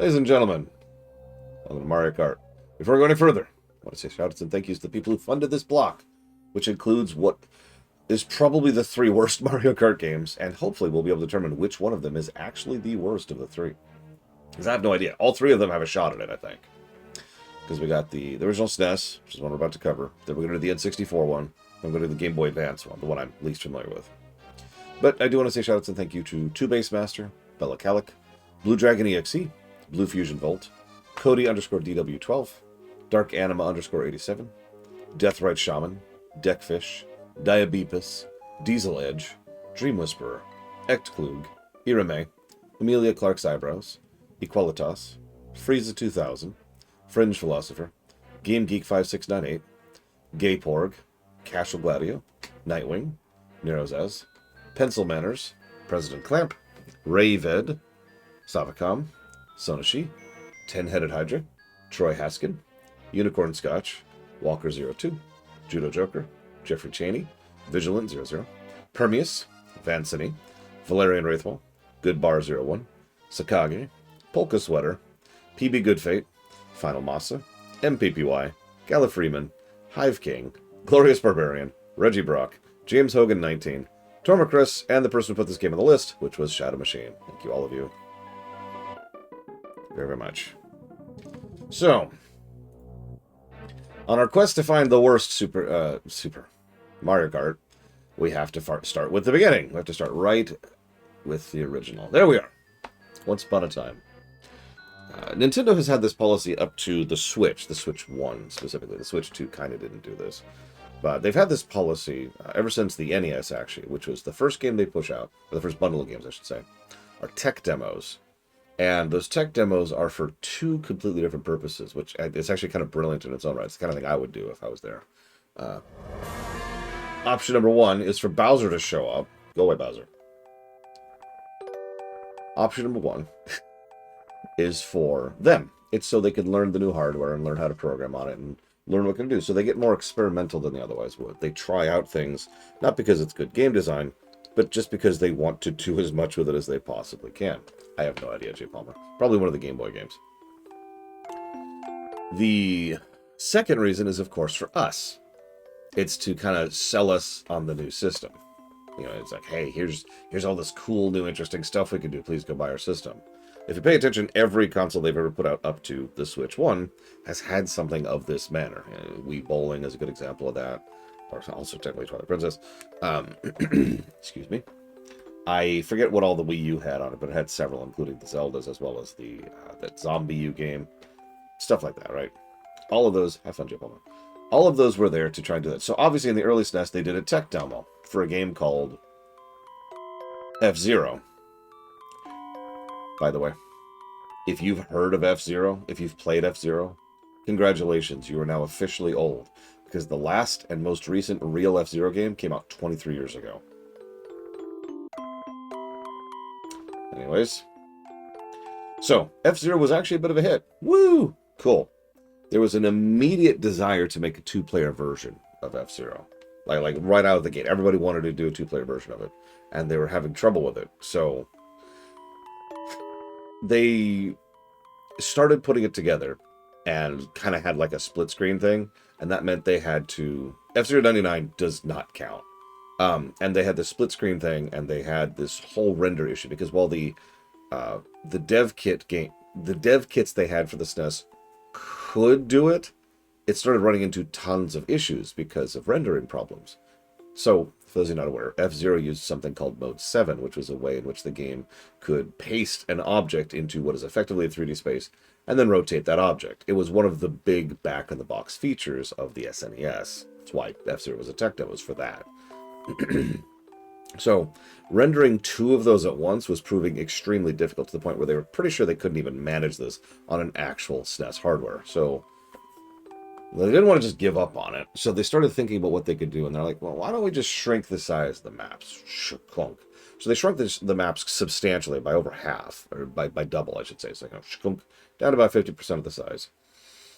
Ladies and gentlemen, welcome to Mario Kart. Before we go any further, I want to say shout-outs and thank yous to the people who funded this block, which includes what is probably the three worst Mario Kart games, and hopefully we'll be able to determine which one of them is actually the worst of the three. Because I have no idea. All three of them have a shot at it, I think. Because we got the original SNES, which is one we're about to cover. Then we're going to do the N64 one. Then we're going to do the Game Boy Advance one, the one I'm least familiar with. But I do want to say shout-outs and thank you to Two Base Master, Bella Calic, Blue Dragon EXE, Blue Fusion Volt, Cody _DW12, Dark Anima _87, Deathrite Shaman, Deckfish, Diabepus, Diesel Edge, Dream Whisperer, Echtklug, Irame, Amelia Clark's Eyebrows, Equalitas, Frieza 2000, Fringe Philosopher, Game Geek 5698, Gay Porg, Casual Gladio, Nightwing, Nerozaz, Pencil Manners, President Clamp, Rayved, Savacom, Sonashi, Ten-Headed Hydra, Troy Haskin, Unicorn Scotch, Walker02, Judo Joker, Jeffrey Cheney, Vigilant00, Permeus, Vancini, Valerian Wraithwall, Good Bar 01, Sakage, Polka Sweater, PB Goodfate, Final Massa, MPPY, Gala Freeman, Hive King, Glorious Barbarian, Reggie Brock, James Hogan 19, Torma Chris, and the person who put this game on the list, which was Shadow Machine. Thank you, all of you, very, very much. So, on our quest to find the worst Super Mario Kart, we have to start with the beginning. We have to start right with the original. There we are. Once upon a time. Nintendo has had this policy up to the Switch 1 specifically. The Switch 2 kind of didn't do this. But they've had this policy ever since the NES, actually, which was the first game they push out, or the first bundle of games, I should say, are tech demos. And those tech demos are for two completely different purposes, which it's actually kind of brilliant in its own right. It's the kind of thing I would do if I was there. Option number one is for Bowser to show up. Go away, Bowser. Option number one is for them. It's so they can learn the new hardware and learn how to program on it and learn what it can do. So they get more experimental than they otherwise would. They try out things, not because it's good game design, but just because they want to do as much with it as they possibly can. I have no idea, Jay Palmer. Probably one of the Game Boy games. The second reason is, of course, for us. It's to kind of sell us on the new system. You know, it's like, hey, here's all this cool, new, interesting stuff we can do. Please go buy our system. If you pay attention, every console they've ever put out up to the Switch 1 has had something of this manner. Wii Bowling is a good example of that. Or also technically Twilight Princess. Excuse me. I forget what all the Wii U had on it, but it had several, including the Zeldas, as well as the that Zombie U game. Stuff like that, right? All of those, have fun, Jay Palmer. All of those were there to try and do that. So obviously in the early SNES, they did a tech demo for a game called F-Zero. By the way, if you've heard of F-Zero, if you've played F-Zero, congratulations, you are now officially old. Because the last and most recent real F-Zero game came out 23 years ago. Anyways. So, F-Zero was actually a bit of a hit. Woo! Cool. There was an immediate desire to make a two-player version of F-Zero. Like right out of the gate. Everybody wanted to do a two-player version of it. And they were having trouble with it. So, they started putting it together and kind of had like a split screen thing. And that meant they had to... F-Zero 99 does not count. And they had this split screen thing, and they had this whole render issue. Because while the dev kits they had for the SNES could do it, it started running into tons of issues because of rendering problems. So, for those who are not aware, F-Zero used something called Mode 7, which was a way in which the game could paste an object into what is effectively a 3D space, and then rotate that object. It was one of the big back-in-the-box features of the SNES. That's why F-Zero was a tech demo, was for that. So, rendering two of those at once was proving extremely difficult to the point where they were pretty sure they couldn't even manage this on an actual SNES hardware. So, they didn't want to just give up on it. So they started thinking about what they could do, and they're like, well, why don't we just shrink the size of the maps? Shklunk. So they shrunk the maps substantially by over half, or by double, I should say. It's like, shklunk, down to about 50% of the size.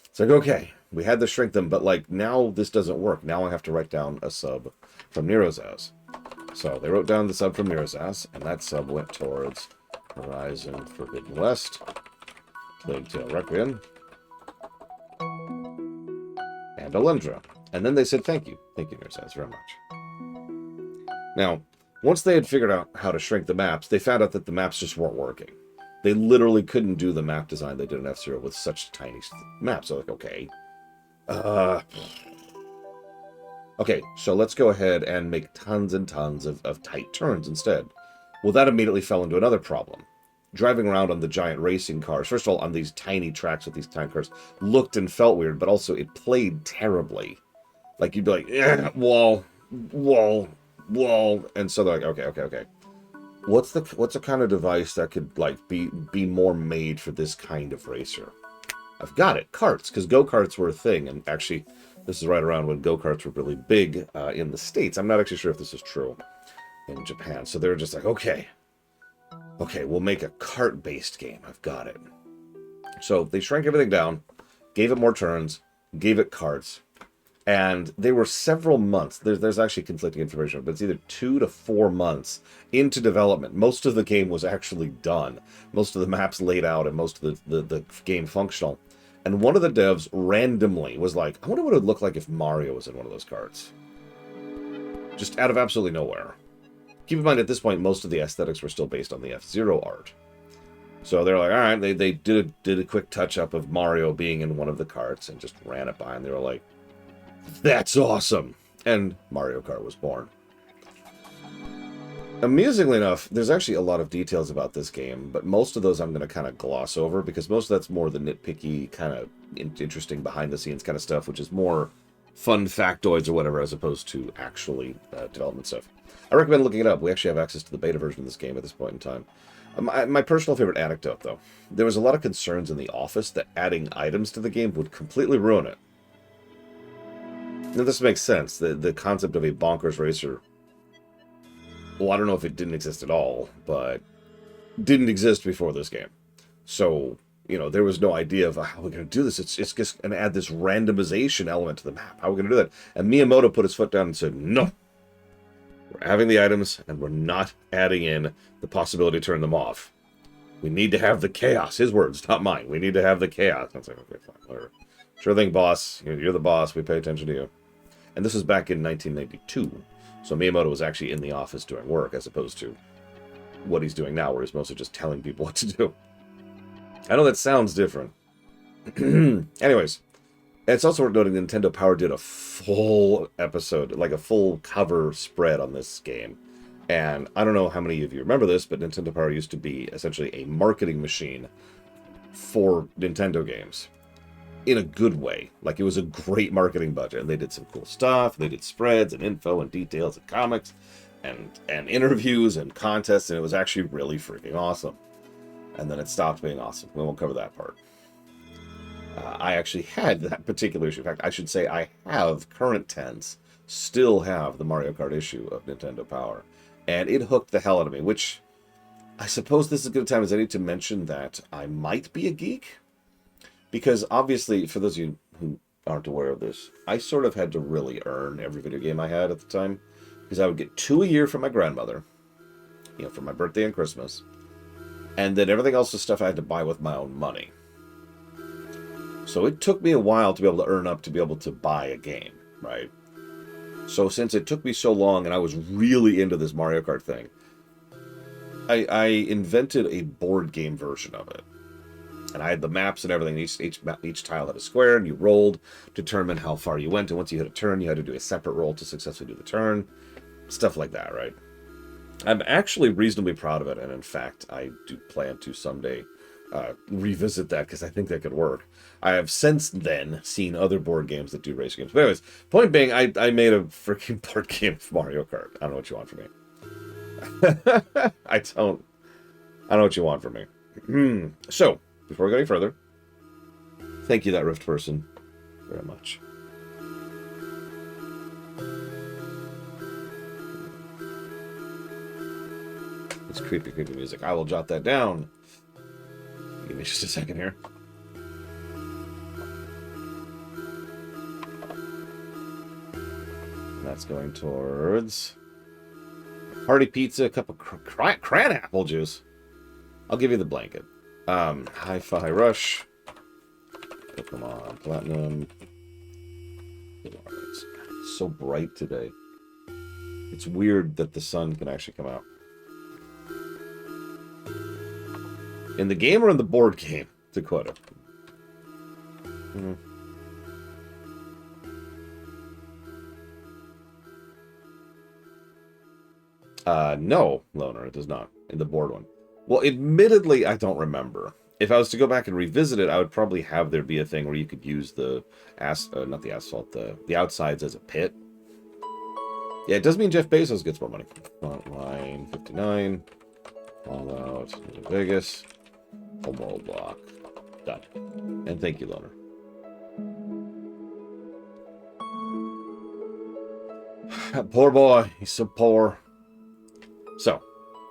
It's like, okay, we had to shrink them, but like now this doesn't work. Now I have to write down a sub from Nerozaz. So they wrote down the sub from Nerozaz, and that sub went towards Horizon Forbidden West. Plague Tale Requiem, and Alundra. And then they said thank you. Thank you, Nerds, very much. Now, once they had figured out how to shrink the maps, they found out that the maps just weren't working. They literally couldn't do the map design they did in F-Zero with such tiny maps. So like, okay. Okay, so let's go ahead and make tons and tons of tight turns instead. Well, that immediately fell into another problem. Driving around on the giant racing cars, first of all, on these tiny tracks with these tiny cars, looked and felt weird, but also it played terribly. Like, you'd be like, wall, wall, wall. And so they're like, okay. What's a kind of device that could, like, be more made for this kind of racer? I've got it, karts, because go-karts were a thing, and actually, this is right around when go-karts were really big in the States. I'm not actually sure if this is true in Japan. So they were just like, okay, we'll make a kart-based game. I've got it. So they shrank everything down, gave it more turns, gave it karts, and they were several months. There's actually conflicting information, but it's either 2 to 4 months into development. Most of the game was actually done. Most of the maps laid out and most of the game functional. And one of the devs randomly was like, I wonder what it would look like if Mario was in one of those karts. Just out of absolutely nowhere. Keep in mind, at this point, most of the aesthetics were still based on the F-Zero art. So they're like, all right, they did a quick touch-up of Mario being in one of the karts and just ran it by, and they were like, that's awesome! And Mario Kart was born. Amusingly enough, there's actually a lot of details about this game, but most of those I'm going to kind of gloss over, because most of that's more the nitpicky, kind of interesting behind-the-scenes kind of stuff, which is more fun factoids or whatever, as opposed to actually development stuff. I recommend looking it up. We actually have access to the beta version of this game at this point in time. My personal favorite anecdote, though. There was a lot of concerns in the office that adding items to the game would completely ruin it. Now, this makes sense. The concept of a bonkers racer, well, I don't know if it didn't exist at all, but didn't exist before this game. So, you know, there was no idea of how we're going to do this. It's just going to add this randomization element to the map. How are we going to do that? And Miyamoto put his foot down and said, no. We're having the items, and we're not adding in the possibility to turn them off. We need to have the chaos. His words, not mine. We need to have the chaos. And I was like, okay, fine, whatever. Sure thing, boss. You're the boss. We pay attention to you. And this was back in 1992. So Miyamoto was actually in the office doing work, as opposed to what he's doing now, where he's mostly just telling people what to do. I know that sounds different. Anyways, it's also worth noting Nintendo Power did a full episode, like a full cover spread on this game. And I don't know how many of you remember this, but Nintendo Power used to be essentially a marketing machine for Nintendo games. In a good way. Like, it was a great marketing budget, and they did some cool stuff. They did spreads and info and details and comics and interviews and contests, and it was actually really freaking awesome. And then it stopped being awesome. We won't cover that part. I actually had that particular issue. In fact, I should say I have, current tense, still have the Mario Kart issue of Nintendo Power. And it hooked the hell out of me, which I suppose this is as good a time as any to mention that I might be a geek. Because obviously, for those of you who aren't aware of this, I sort of had to really earn every video game I had at the time. Because I would get 2 a year from my grandmother, you know, for my birthday and Christmas. And then everything else was stuff I had to buy with my own money. So it took me a while to be able to earn up to be able to buy a game, right? So since it took me so long and I was really into this Mario Kart thing, I invented a board game version of it. And I had the maps and everything. Each tile had a square, and you rolled to determine how far you went. And once you hit a turn, you had to do a separate roll to successfully do the turn. Stuff like that, right? I'm actually reasonably proud of it, and in fact, I do plan to someday revisit that, because I think that could work. I have since then seen other board games that do race games. But anyways, point being, I made a freaking board game of Mario Kart. I don't know what you want from me. I don't know what you want from me. So, before we go any further, thank you, that Rift person, very much. It's creepy, creepy music. I will jot that down. Give me just a second here. And that's going towards hearty pizza, a cup of cran apple juice. I'll give you the blanket. Hi-Fi Rush. Oh, come on, Platinum. It's so bright today. It's weird that the sun can actually come out. In the game or in the board game, Dakota? No, Loner, it does not. In the board one. Well, admittedly, I don't remember. If I was to go back and revisit it, I would probably have there be a thing where you could use the not the asphalt, the outsides as a pit. Yeah, it does mean Jeff Bezos gets more money. Line 59. Fallout, Vegas. Home world block. Done. And thank you, Loner. Poor boy. He's so poor. So,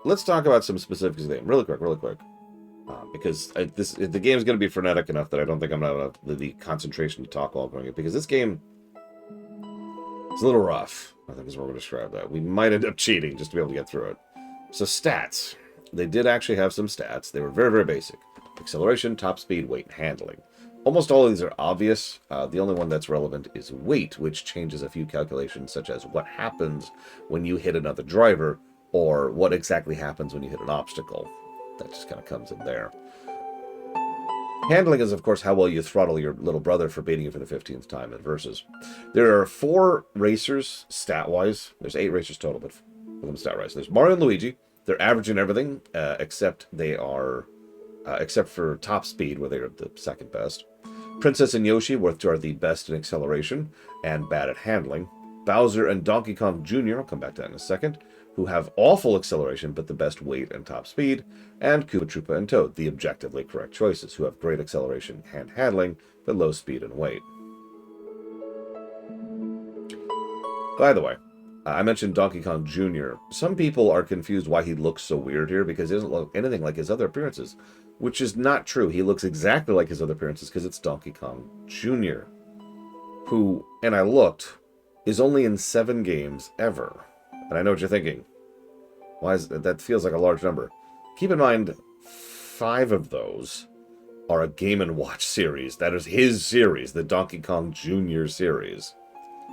let's talk about some specifics of the game. Really quick. Because the game is going to be frenetic enough that I don't think I'm going to have the concentration to talk while going it. Because this game is a little rough, I think is what we're going to describe that. We might end up cheating just to be able to get through it. So stats. They did actually have some stats. They were very, very basic. Acceleration, top speed, weight, and handling. Almost all of these are obvious. The only one that's relevant is weight, which changes a few calculations, such as what happens when you hit another driver, or what exactly happens when you hit an obstacle. That just kind of comes in there. Handling is, of course, how well you throttle your little brother for beating you for the 15th time in Versus. There are 4 racers, stat-wise. There's 8 racers total, but with them stat-wise. There's Mario and Luigi. They're averaging everything, except for top speed, where they are the second best. Princess and Yoshi, which are the best in acceleration and bad at handling. Bowser and Donkey Kong Jr., I'll come back to that in a second, who have awful acceleration but the best weight and top speed, and Koopa Troopa and Toad, the objectively correct choices, who have great acceleration and handling but low speed and weight. By the way, I mentioned Donkey Kong Jr. Some people are confused why he looks so weird here because he doesn't look anything like his other appearances, which is not true. He looks exactly like his other appearances because it's Donkey Kong Jr., who, and I looked, is only in 7 games ever. And I know what you're thinking. Why is that feels like a large number. Keep in mind, 5 of those are a Game & Watch series. That is his series, the Donkey Kong Jr. series.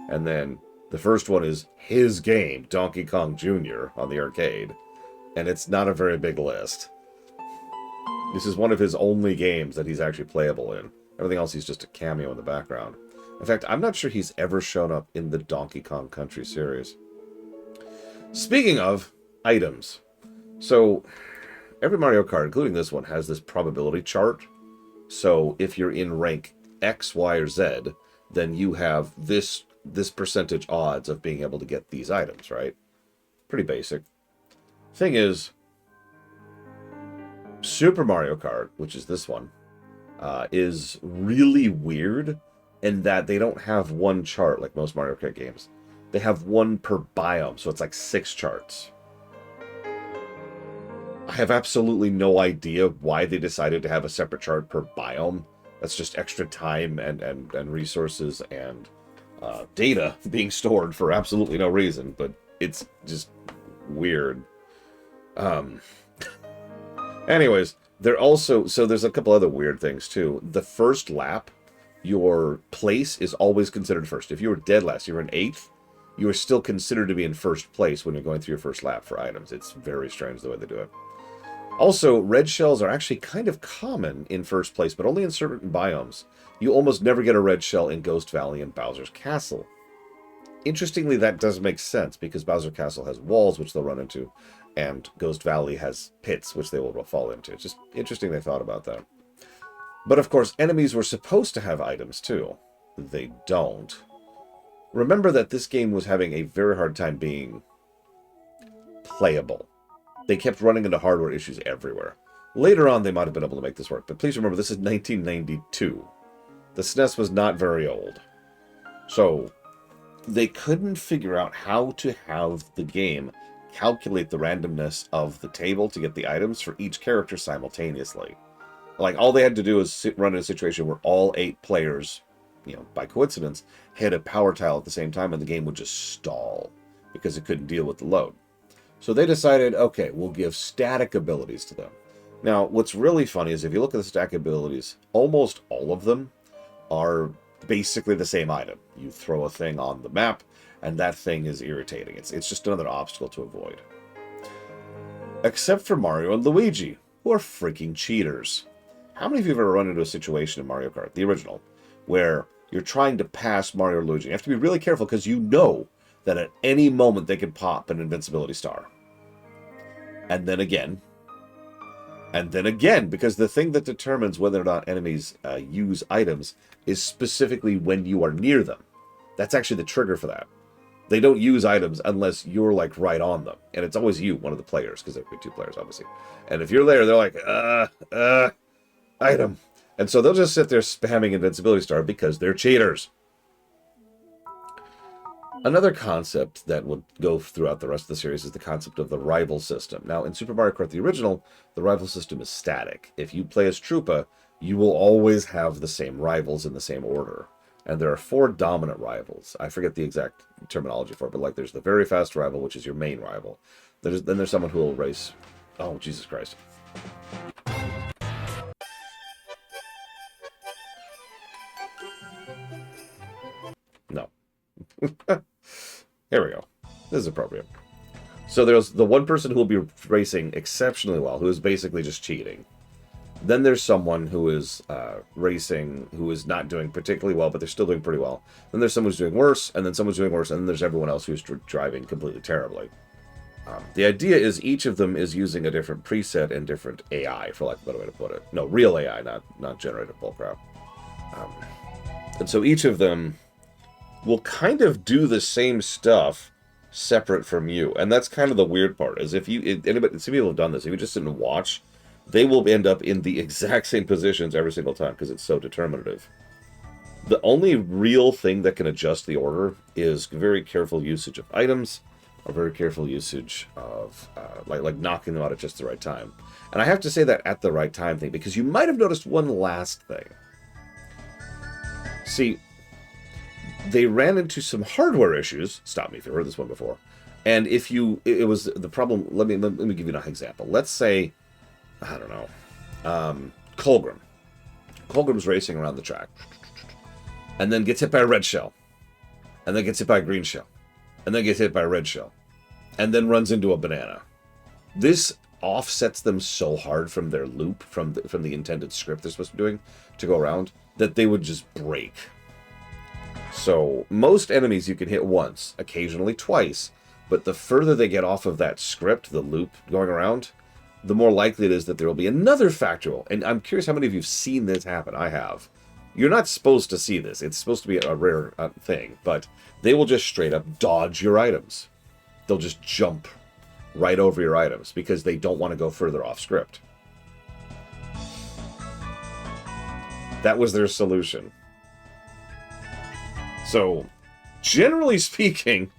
And then the first one is his game, Donkey Kong Jr. on the arcade. And it's not a very big list. This is one of his only games that he's actually playable in. Everything else, he's just a cameo in the background. In fact, I'm not sure he's ever shown up in the Donkey Kong Country series. Speaking of items, so every Mario Kart, including this one, has this probability chart. So if you're in rank X, Y, or Z, then you have this percentage odds of being able to get these items, right? Pretty basic. Thing is, Super Mario Kart, which is this one, is really weird in that they don't have one chart like most Mario Kart games. They have one per biome, so it's like 6 charts. I have absolutely no idea why they decided to have a separate chart per biome. That's just extra time and resources and data being stored for absolutely no reason, but it's just weird. Anyways, there's a couple other weird things too. The first lap, your place is always considered first. If you were dead last, you were in 8th, you are still considered to be in first place when you're going through your first lap for items. It's very strange the way they do it. Also, red shells are actually kind of common in first place, but only in certain biomes. You almost never get a red shell in Ghost Valley and Bowser's Castle. Interestingly, that does make sense, because Bowser Castle has walls, which they'll run into, and Ghost Valley has pits, which they will fall into. It's just interesting they thought about that. But of course, enemies were supposed to have items, too. They don't. Remember that this game was having a very hard time being playable. They kept running into hardware issues everywhere. Later on, they might have been able to make this work, but please remember, this is 1992. The SNES was not very old. So, they couldn't figure out how to have the game calculate the randomness of the table to get the items for each character simultaneously. Like, all they had to do is run in a situation where all 8 players, by coincidence, hit a power tile at the same time, and the game would just stall because it couldn't deal with the load. So they decided, okay, we'll give static abilities to them. Now, what's really funny is if you look at the stack abilities, almost all of them are basically the same item. You throw a thing on the map, and that thing is irritating. It's just another obstacle to avoid. Except for Mario and Luigi, who are freaking cheaters. How many of you have ever run into a situation in Mario Kart, the original, where you're trying to pass Mario or Luigi? You have to be really careful because you know that at any moment they can pop an invincibility star. And then again, because the thing that determines whether or not enemies use items is specifically when you are near them. That's actually the trigger for that. They don't use items unless you're, like, right on them. And it's always you, one of the players, because there could be two players, obviously. And if you're there, they're like, item. And so they'll just sit there spamming Invincibility Star because they're cheaters. Another concept that would go throughout the rest of the series is the concept of the rival system. Now, in Super Mario Kart, the original, the rival system is static. If you play as Troopa, you will always have the same rivals in the same order. And there are 4 dominant rivals. I forget the exact terminology for it, but like there's the very fast rival, which is your main rival. Then there's someone who will race... Oh, Jesus Christ. No. Here we go. This is appropriate. So there's the one person who will be racing exceptionally well, who is basically just cheating. Then there's someone who is racing, who is not doing particularly well, but they're still doing pretty well. Then there's someone who's doing worse, and then someone's doing worse, and then there's everyone else who's driving completely terribly. The idea is each of them is using a different preset and different AI, for lack of a better way to put it. No, real AI, not generative bullcrap. And so each of them will kind of do the same stuff separate from you. And that's kind of the weird part, is anybody, some people have done this, if you just sit and watch, they will end up in the exact same positions every single time because it's so determinative. The only real thing that can adjust the order is very careful usage of items, or very careful usage of like knocking them out at just the right time. And I have to say that at the right time thing, because you might have noticed one last thing. See, they ran into some hardware issues. Stop me if you've heard this one before. And if you, it was the problem. Let me give you an example. Let's say, I don't know, Colgrim. Colgrim's racing around the track, and then gets hit by a red shell, and then gets hit by a green shell, and then gets hit by a red shell, and then runs into a banana. This offsets them so hard from their loop, from the intended script they're supposed to be doing to go around, that they would just break. So most enemies you can hit once, occasionally twice, but the further they get off of that script, the loop going around, the more likely it is that there will be another factual. And I'm curious how many of you have seen this happen. I have. You're not supposed to see this. It's supposed to be a rare thing, but they will just straight up dodge your items. They'll just jump right over your items because they don't want to go further off script. That was their solution. So, generally speaking,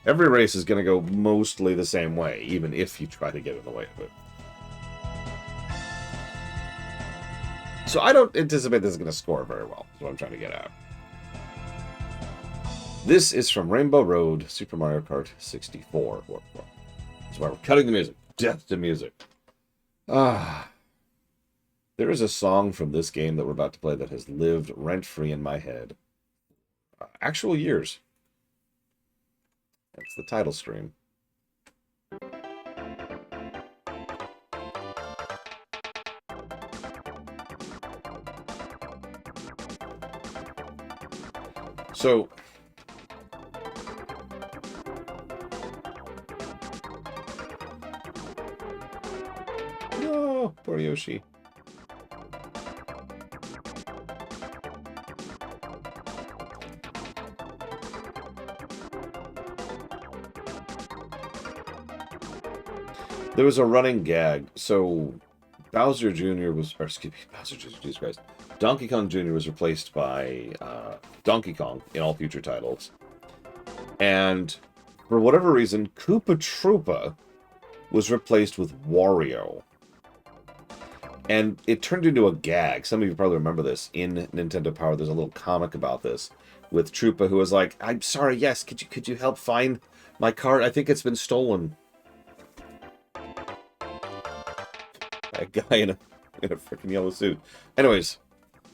every race is going to go mostly the same way, even if you try to get in the way of it. So I don't anticipate this is going to score very well, is what I'm trying to get at. This is from Rainbow Road, Super Mario Kart 64. That's why we're cutting the music. Death to music. There is a song from this game that we're about to play that has lived rent-free in my head. Actual years. That's the title screen. So, no, poor Yoshi. There was a running gag. So, Bowser Jr. was, or excuse me, Bowser Jr., Jesus Christ. Donkey Kong Jr. was replaced by Donkey Kong in all future titles. And for whatever reason, Koopa Troopa was replaced with Wario. And it turned into a gag. Some of you probably remember this. In Nintendo Power, there's a little comic about this with Troopa, who was like, I'm sorry, yes, could you help find my card? I think it's been stolen. That guy in a freaking yellow suit. Anyways,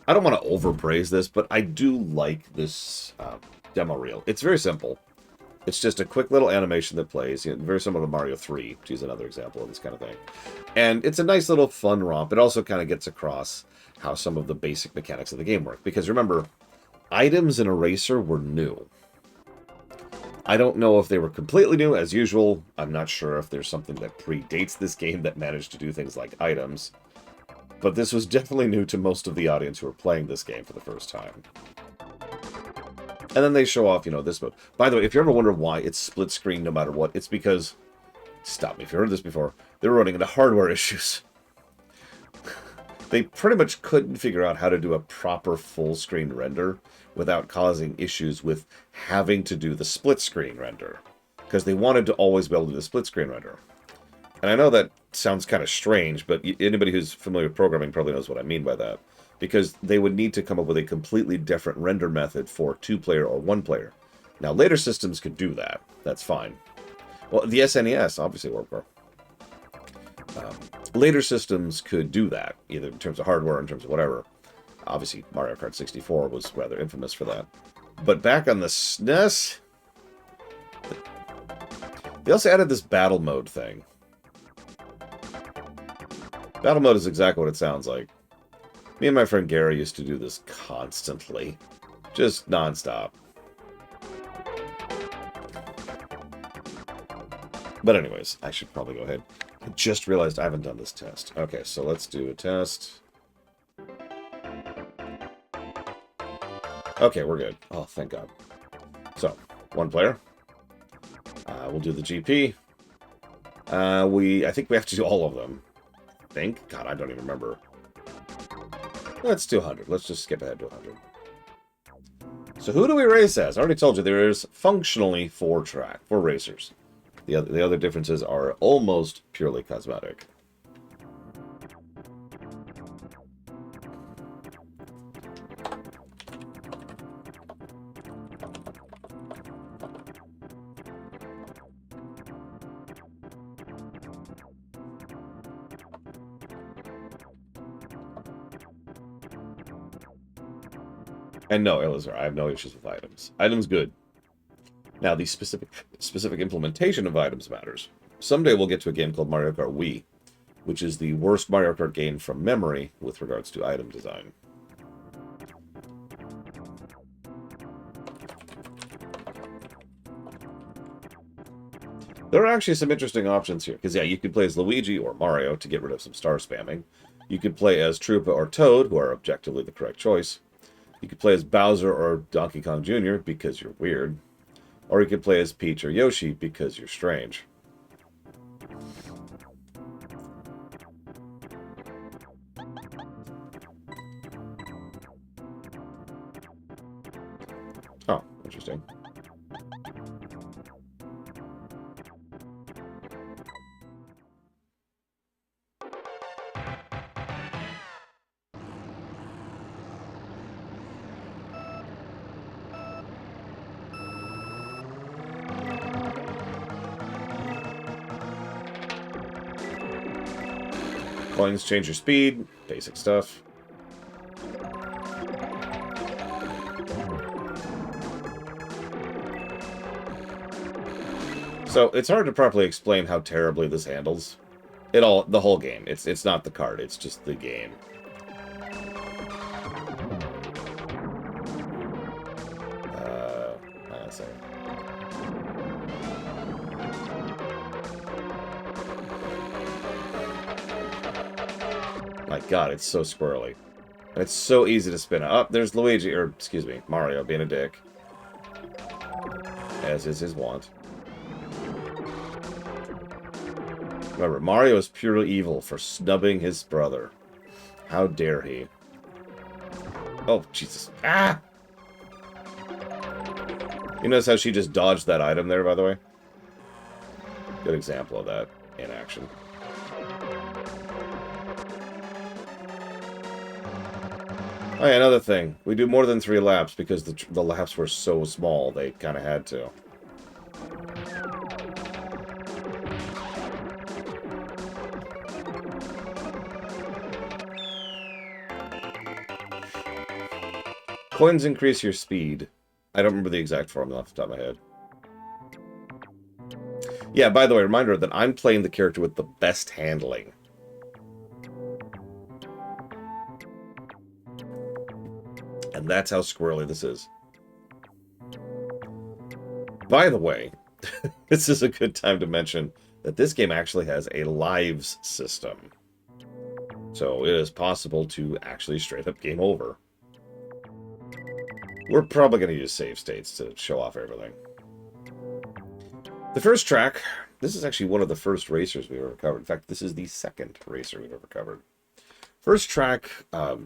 I don't want to overpraise this, but I do like this demo reel. It's very simple. It's just a quick little animation that plays, very similar to Mario 3, which is another example of this kind of thing. And it's a nice little fun romp. It also kind of gets across how some of the basic mechanics of the game work. Because remember, items in Eraser were new. I don't know if they were completely new, as usual. I'm not sure if there's something that predates this game that managed to do things like items. But this was definitely new to most of the audience who are playing this game for the first time. And then they show off, this mode. By the way, if you ever wonder why it's split screen no matter what, it's because, stop me if you heard this before, they were running into hardware issues. They pretty much couldn't figure out how to do a proper full screen render without causing issues with having to do the split screen render. Because they wanted to always be able to do the split screen render. And I know that sounds kind of strange, but anybody who's familiar with programming probably knows what I mean by that. Because they would need to come up with a completely different render method for 2-player or 1-player. Now, later systems could do that. That's fine. Well, the SNES obviously worked well. Later systems could do that, either in terms of hardware or in terms of whatever. Obviously, Mario Kart 64 was rather infamous for that. But back on the SNES, they also added this battle mode thing. Battle mode is exactly what it sounds like. Me and my friend Gary used to do this constantly. Just nonstop. But anyways, I should probably go ahead. I just realized I haven't done this test. Okay, so let's do a test. Okay, we're good. Oh, thank God. So, 1 player. We'll do the GP. I think we have to do all of them. God, I don't even remember. Let's do 100. Let's just skip ahead to 100. So who do we race as? I already told you there is functionally 4 racers. The other differences are almost purely cosmetic. And no, Elazar, I have no issues with items. Items good. Now, the specific implementation of items matters. Someday we'll get to a game called Mario Kart Wii, which is the worst Mario Kart game from memory with regards to item design. There are actually some interesting options here, because yeah, you could play as Luigi or Mario to get rid of some star spamming. You could play as Troopa or Toad, who are objectively the correct choice. You could play as Bowser or Donkey Kong Jr. because you're weird. Or you could play as Peach or Yoshi because you're strange. Oh, interesting. Coins change your speed, basic stuff. So it's hard to properly explain how terribly this handles the whole game. It's not the card, it's just the game. Hang on a second. My God, it's so squirrely. And it's so easy to spin. Up, there's Luigi, or excuse me, Mario being a dick. As is his wont. Remember, Mario is purely evil for snubbing his brother. How dare he? Oh, Jesus. Ah! You notice how she just dodged that item there, by the way? Good example of that in action. Oh yeah, another thing. We do more than 3 laps because the laps were so small, they kind of had to. Coins increase your speed. I don't remember the exact formula off the top of my head. Yeah, by the way, reminder that I'm playing the character with the best handling. And that's how squirrely this is. By the way, this is a good time to mention that this game actually has a lives system. So it is possible to actually straight up game over. We're probably going to use save states to show off everything. The first track, this is actually one of the first racers we've ever covered. In fact, this is the second racer we've ever covered. First track, I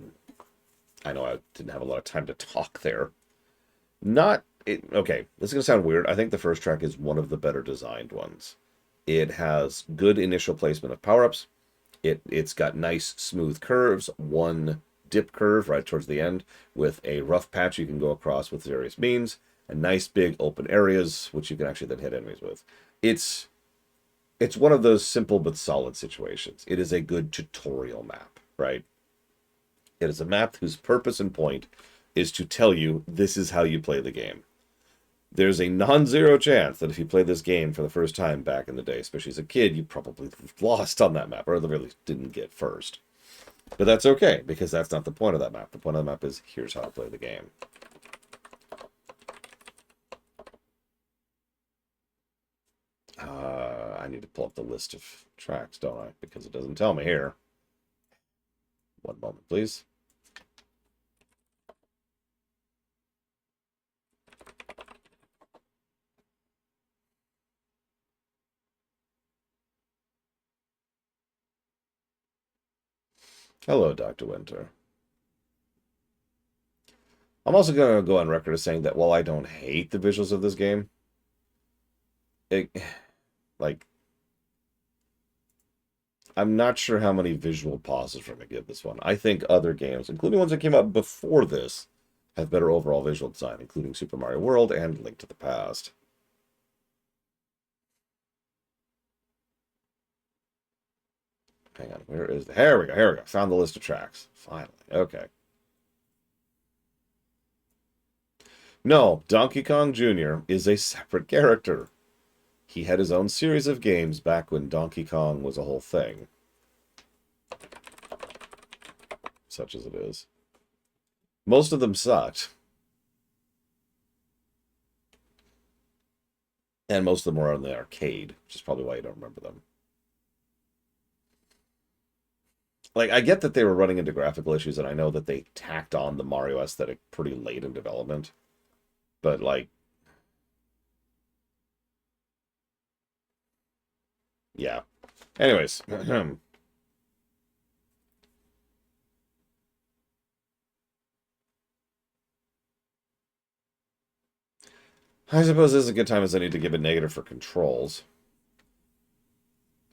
know I didn't have a lot of time to talk there. Okay, this is going to sound weird. I think the first track is one of the better designed ones. It has good initial placement of power-ups. It's got nice smooth curves, one dip curve right towards the end with a rough patch you can go across with various means, and nice big open areas which you can actually then hit enemies with. It's one of those simple but solid situations. It is a good tutorial map, right? It is a map whose purpose and point is to tell you this is how you play the game. There's a non-zero chance that if you play this game for the first time back in the day, especially as a kid, you probably lost on that map, or at the very least didn't get first. But that's okay, because that's not the point of that map. The point of the map is, here's how to play the game. I need to pull up the list of tracks, don't I? Because it doesn't tell me here. One moment, please. Hello, Dr. Winter. I'm also going to go on record as saying that while I don't hate the visuals of this game, I'm not sure how many visual pauses we're going to give this one. I think other games, including ones that came out before this, have better overall visual design, including Super Mario World and Link to the Past. Hang on, where is the... Here we go. Found the list of tracks. Finally. Okay. No, Donkey Kong Jr. is a separate character. He had his own series of games back when Donkey Kong was a whole thing. Such as it is. Most of them sucked. And most of them were on the arcade, which is probably why you don't remember them. Like, I get that they were running into graphical issues, and I know that they tacked on the Mario aesthetic pretty late in development. But, like... yeah. Anyways. I suppose this is a good time as any to give a negative for controls.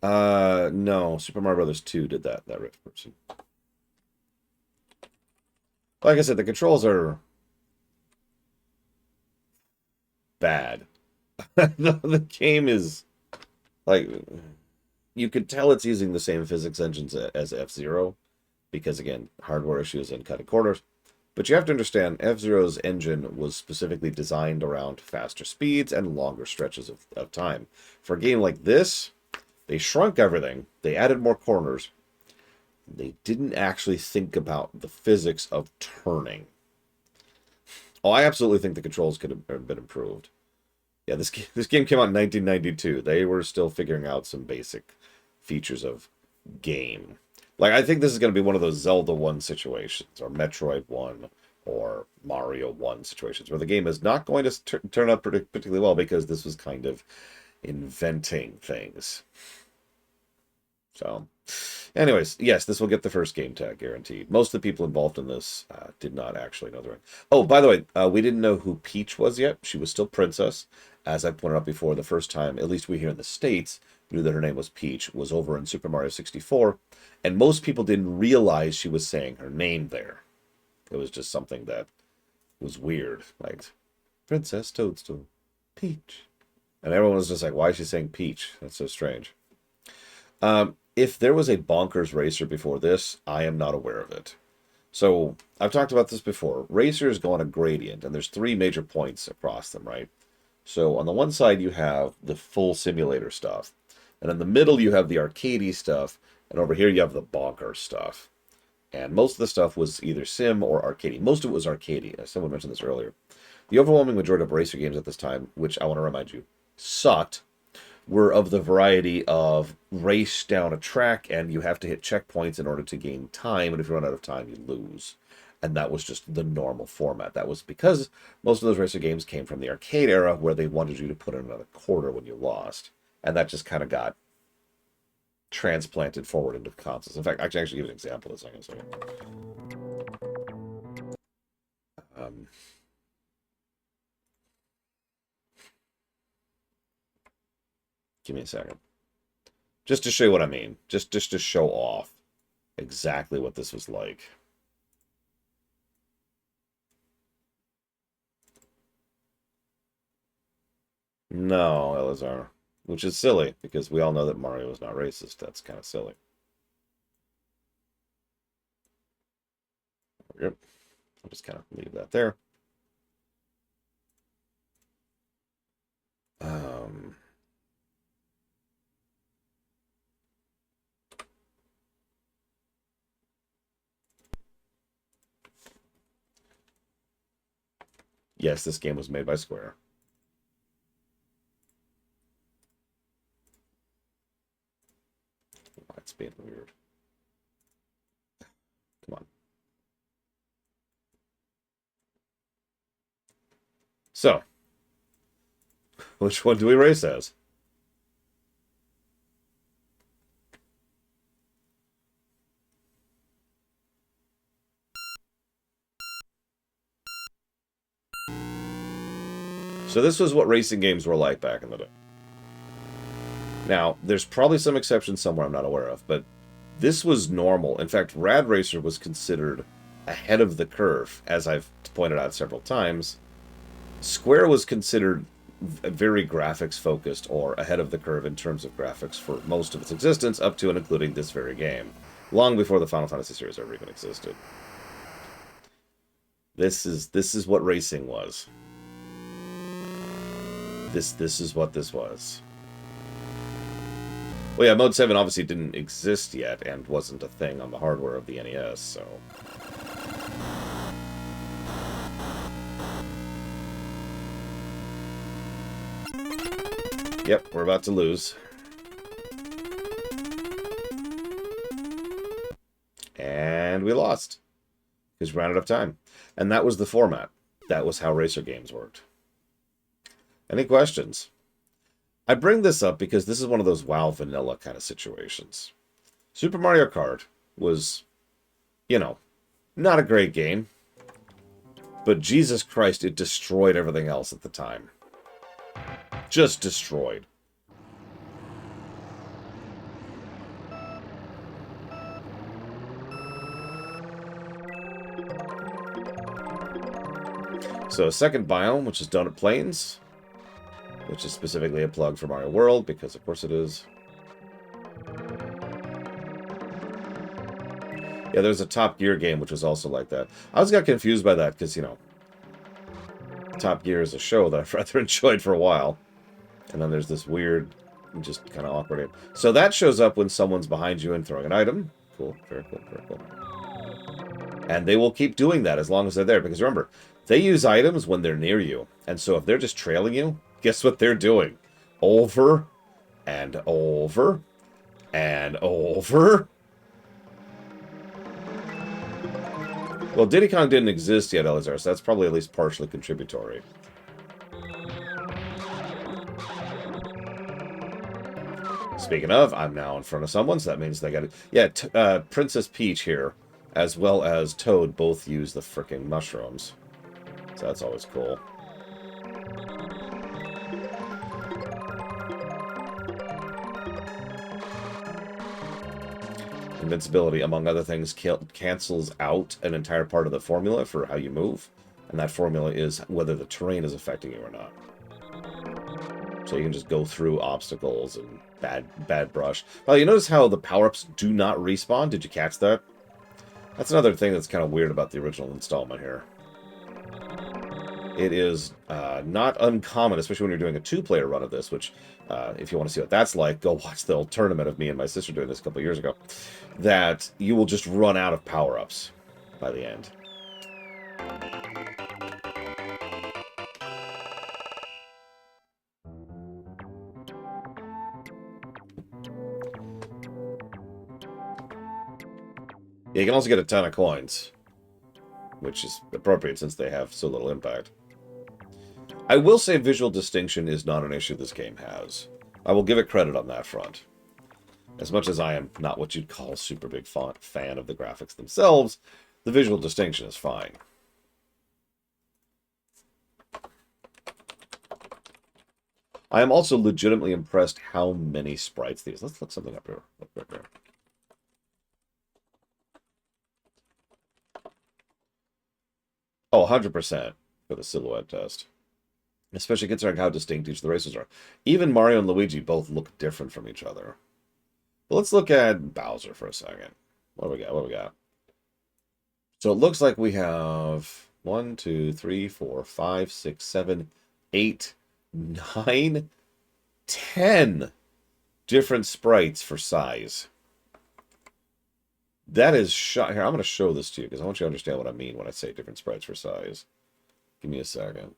No. Super Mario Brothers 2 did that rich person. Like I said, the controls are bad. The game is like, you could tell it's using the same physics engines as F-Zero because, again, hardware issues and cutting corners. But you have to understand, F-Zero's engine was specifically designed around faster speeds and longer stretches of time. For a game like this, they shrunk everything. They added more corners. They didn't actually think about the physics of turning. Oh, I absolutely think the controls could have been improved. Yeah, this game came out in 1992. They were still figuring out some basic features of game. Like, I think this is going to be one of those Zelda 1 situations, or Metroid 1, or Mario 1 situations, where the game is not going to turn out particularly well because this was kind of inventing things. So, anyways, yes, this will get the first game tag guaranteed. Most of the people involved in this did not actually know the right. Oh, by the way, we didn't know who Peach was yet. She was still Princess. As I pointed out before, the first time, at least we here in the States, knew that her name was Peach, was over in Super Mario 64. And most people didn't realize she was saying her name there. It was just something that was weird. Like, Princess Toadstool, Peach. And everyone was just like, why is she saying Peach? That's so strange. If there was a bonkers racer before this, I am not aware of it. So, I've talked about this before. Racers go on a gradient, and there's three major points across them, right? So, on the one side, you have the full simulator stuff. And in the middle, you have the arcadey stuff. And over here, you have the bonker stuff. And most of the stuff was either sim or arcadey. Most of it was arcadey. Someone mentioned this earlier. The overwhelming majority of racer games at this time, which I want to remind you, sucked, were of the variety of race down a track and you have to hit checkpoints in order to gain time, and if you run out of time, you lose. And that was just the normal format. That was because most of those racer games came from the arcade era where they wanted you to put in another quarter when you lost. And that just kind of got transplanted forward into the consoles. In fact, I can actually give an example of this in a second. Give me a second. Just to show you what I mean. Just to show off exactly what this was like. No, Elazar. Which is silly, because we all know that Mario is not racist. That's kind of silly. Yep. I'll just kind of leave that there. Yes, this game was made by Square. Why it's being weird. Come on. So, which one do we race as? So this was what racing games were like back in the day. Now, there's probably some exceptions somewhere I'm not aware of, but this was normal. In fact, Rad Racer was considered ahead of the curve, as I've pointed out several times. Square was considered very graphics-focused or ahead of the curve in terms of graphics for most of its existence, up to and including this very game, long before the Final Fantasy series ever even existed. This is what racing was. This is what this was. Well, yeah, Mode 7 obviously didn't exist yet and wasn't a thing on the hardware of the NES, so... Yep, we're about to lose. And we lost. Because we ran out of time. And that was the format. That was how racer games worked. Any questions? I bring this up because this is one of those WoW vanilla kind of situations. Super Mario Kart was, you know, not a great game. But Jesus Christ, it destroyed everything else at the time. Just destroyed. So, second biome, which is Donut Plains, which is specifically a plug for Mario World, because of course it is. Yeah, there's a Top Gear game, which was also like that. I always got confused by that, because, you know, Top Gear is a show that I've rather enjoyed for a while. And then there's this weird, just kind of awkward game. So that shows up when someone's behind you and throwing an item. Cool, very cool, very cool. And they will keep doing that as long as they're there, because remember, they use items when they're near you. And so if they're just trailing you, guess what they're doing? Over and over and over. Well, Diddy Kong didn't exist yet, Elazar, so that's probably at least partially contributory. Speaking of, I'm now in front of someone, so that means they got it. Yeah, Princess Peach here, as well as Toad, both use the frickin' mushrooms. So that's always cool. Invincibility, among other things, cancels out an entire part of the formula for how you move. And that formula is whether the terrain is affecting you or not. So you can just go through obstacles and bad brush. Well, you notice how the power-ups do not respawn? Did you catch that? That's another thing that's kind of weird about the original installment here. It is not uncommon, especially when you're doing a two-player run of this, which, if you want to see what that's like, go watch the old tournament of me and my sister doing this a couple years ago, that you will just run out of power-ups by the end. Yeah, you can also get a ton of coins, which is appropriate since they have so little impact. I will say visual distinction is not an issue this game has. I will give it credit on that front. As much as I am not what you'd call a super big fan of the graphics themselves, the visual distinction is fine. I am also legitimately impressed how many sprites these. Let's look something up here. Look right there. Oh, 100% for the silhouette test. Especially considering how distinct each of the races are. Even Mario and Luigi both look different from each other. But let's look at Bowser for a second. What do we got? What do we got? So it looks like we have 1, 2, 3, 4, 5, 6, 7, 8, 9, 10 different sprites for size. That is shot. Here, I'm going to show this to you because I want you to understand what I mean when I say different sprites for size. Give me a second.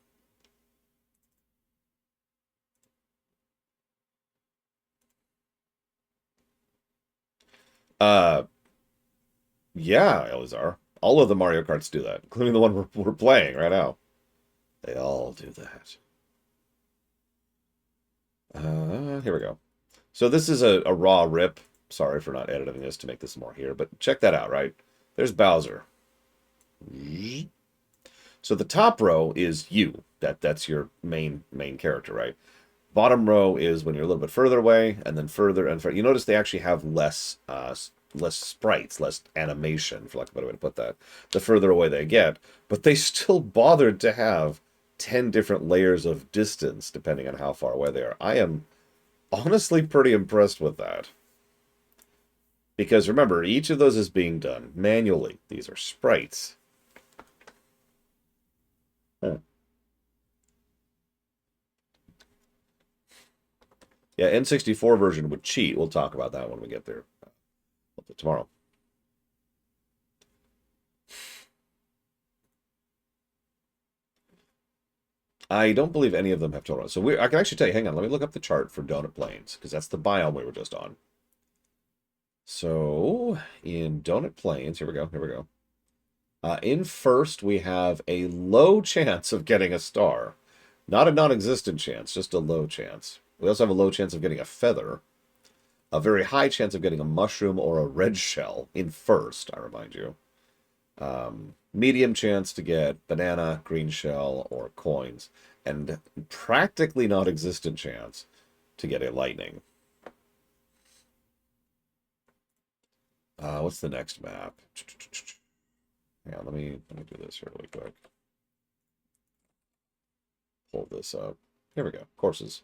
Yeah, Elizar. All of the Mario Karts do that, including the one we're playing right now. They all do that. Here we go. So this is a raw rip. Sorry for not editing this to make this more here, but check that out, right? There's Bowser. So the top row is you. That's your main character, right? Bottom row is when you're a little bit further away, and then further and further. You notice they actually have less sprites, less animation, for lack of a better way to put that, the further away they get. But they still bothered to have 10 different layers of distance, depending on how far away they are. I am honestly pretty impressed with that. Because remember, each of those is being done manually. These are sprites. Yeah, N64 version would cheat. We'll talk about that when we get there tomorrow. I don't believe any of them have total. So I can actually tell you, hang on, let me look up the chart for Donut Plains, because that's the biome we were just on. So, in Donut Plains, here we go. In first, we have a low chance of getting a star. Not a non-existent chance, just a low chance. We also have a low chance of getting a feather. A very high chance of getting a mushroom or a red shell in first, I remind you. Medium chance to get banana, green shell, or coins. And practically non-existent chance to get a lightning. What's the next map? Hang on, let me do this here really quick. Pull this up. Here we go. Courses.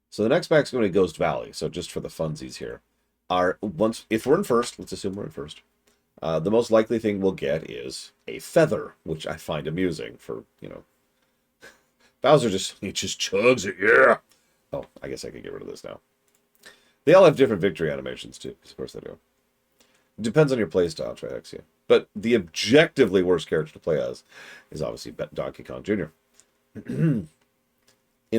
So the next map's going to be Ghost Valley. So just for the funsies here, if we're in first, let's assume we're in first. The most likely thing we'll get is a feather, which I find amusing for, Bowser just chugs it, yeah. Oh, I guess I could get rid of this now. They all have different victory animations too, because of course they do. It depends on your playstyle, Triaxia. But the objectively worst character to play as is obviously Donkey Kong Jr. In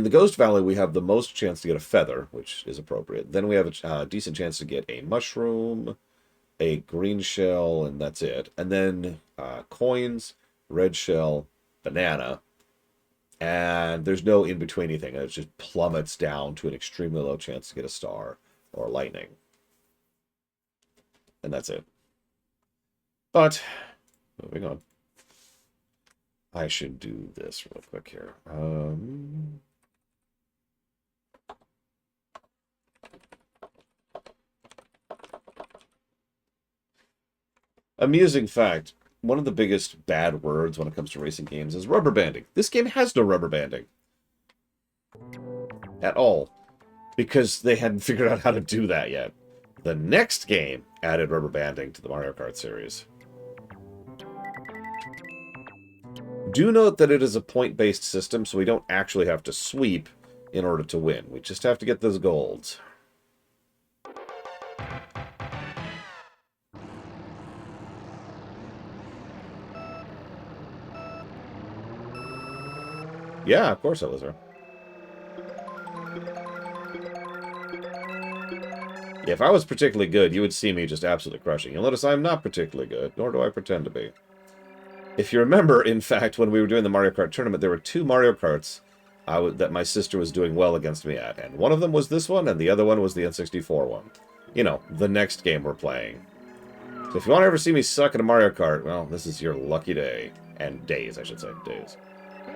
the Ghost Valley, we have the most chance to get a feather, which is appropriate. Then we have a decent chance to get a mushroom, a green shell, and that's it. And then coins, red shell, banana. And there's no in-between anything. It just plummets down to an extremely low chance to get a star or lightning. And that's it. But, moving on. I should do this real quick here. Amusing fact, one of the biggest bad words when it comes to racing games is rubber banding. This game has no rubber banding. At all. Because they hadn't figured out how to do that yet. The next game added rubber banding to the Mario Kart series. Do note that it is a point-based system, so we don't actually have to sweep in order to win. We just have to get those golds. Yeah, of course I was there. Yeah, if I was particularly good, you would see me just absolutely crushing. You'll notice I'm not particularly good, nor do I pretend to be. If you remember, in fact, when we were doing the Mario Kart tournament, there were 2 Mario Karts that my sister was doing well against me at. And one of them was this one, and the other one was the N64 one. You know, the next game we're playing. So if you want to ever see me suck at a Mario Kart, well, this is your lucky day. And days, I should say. Days.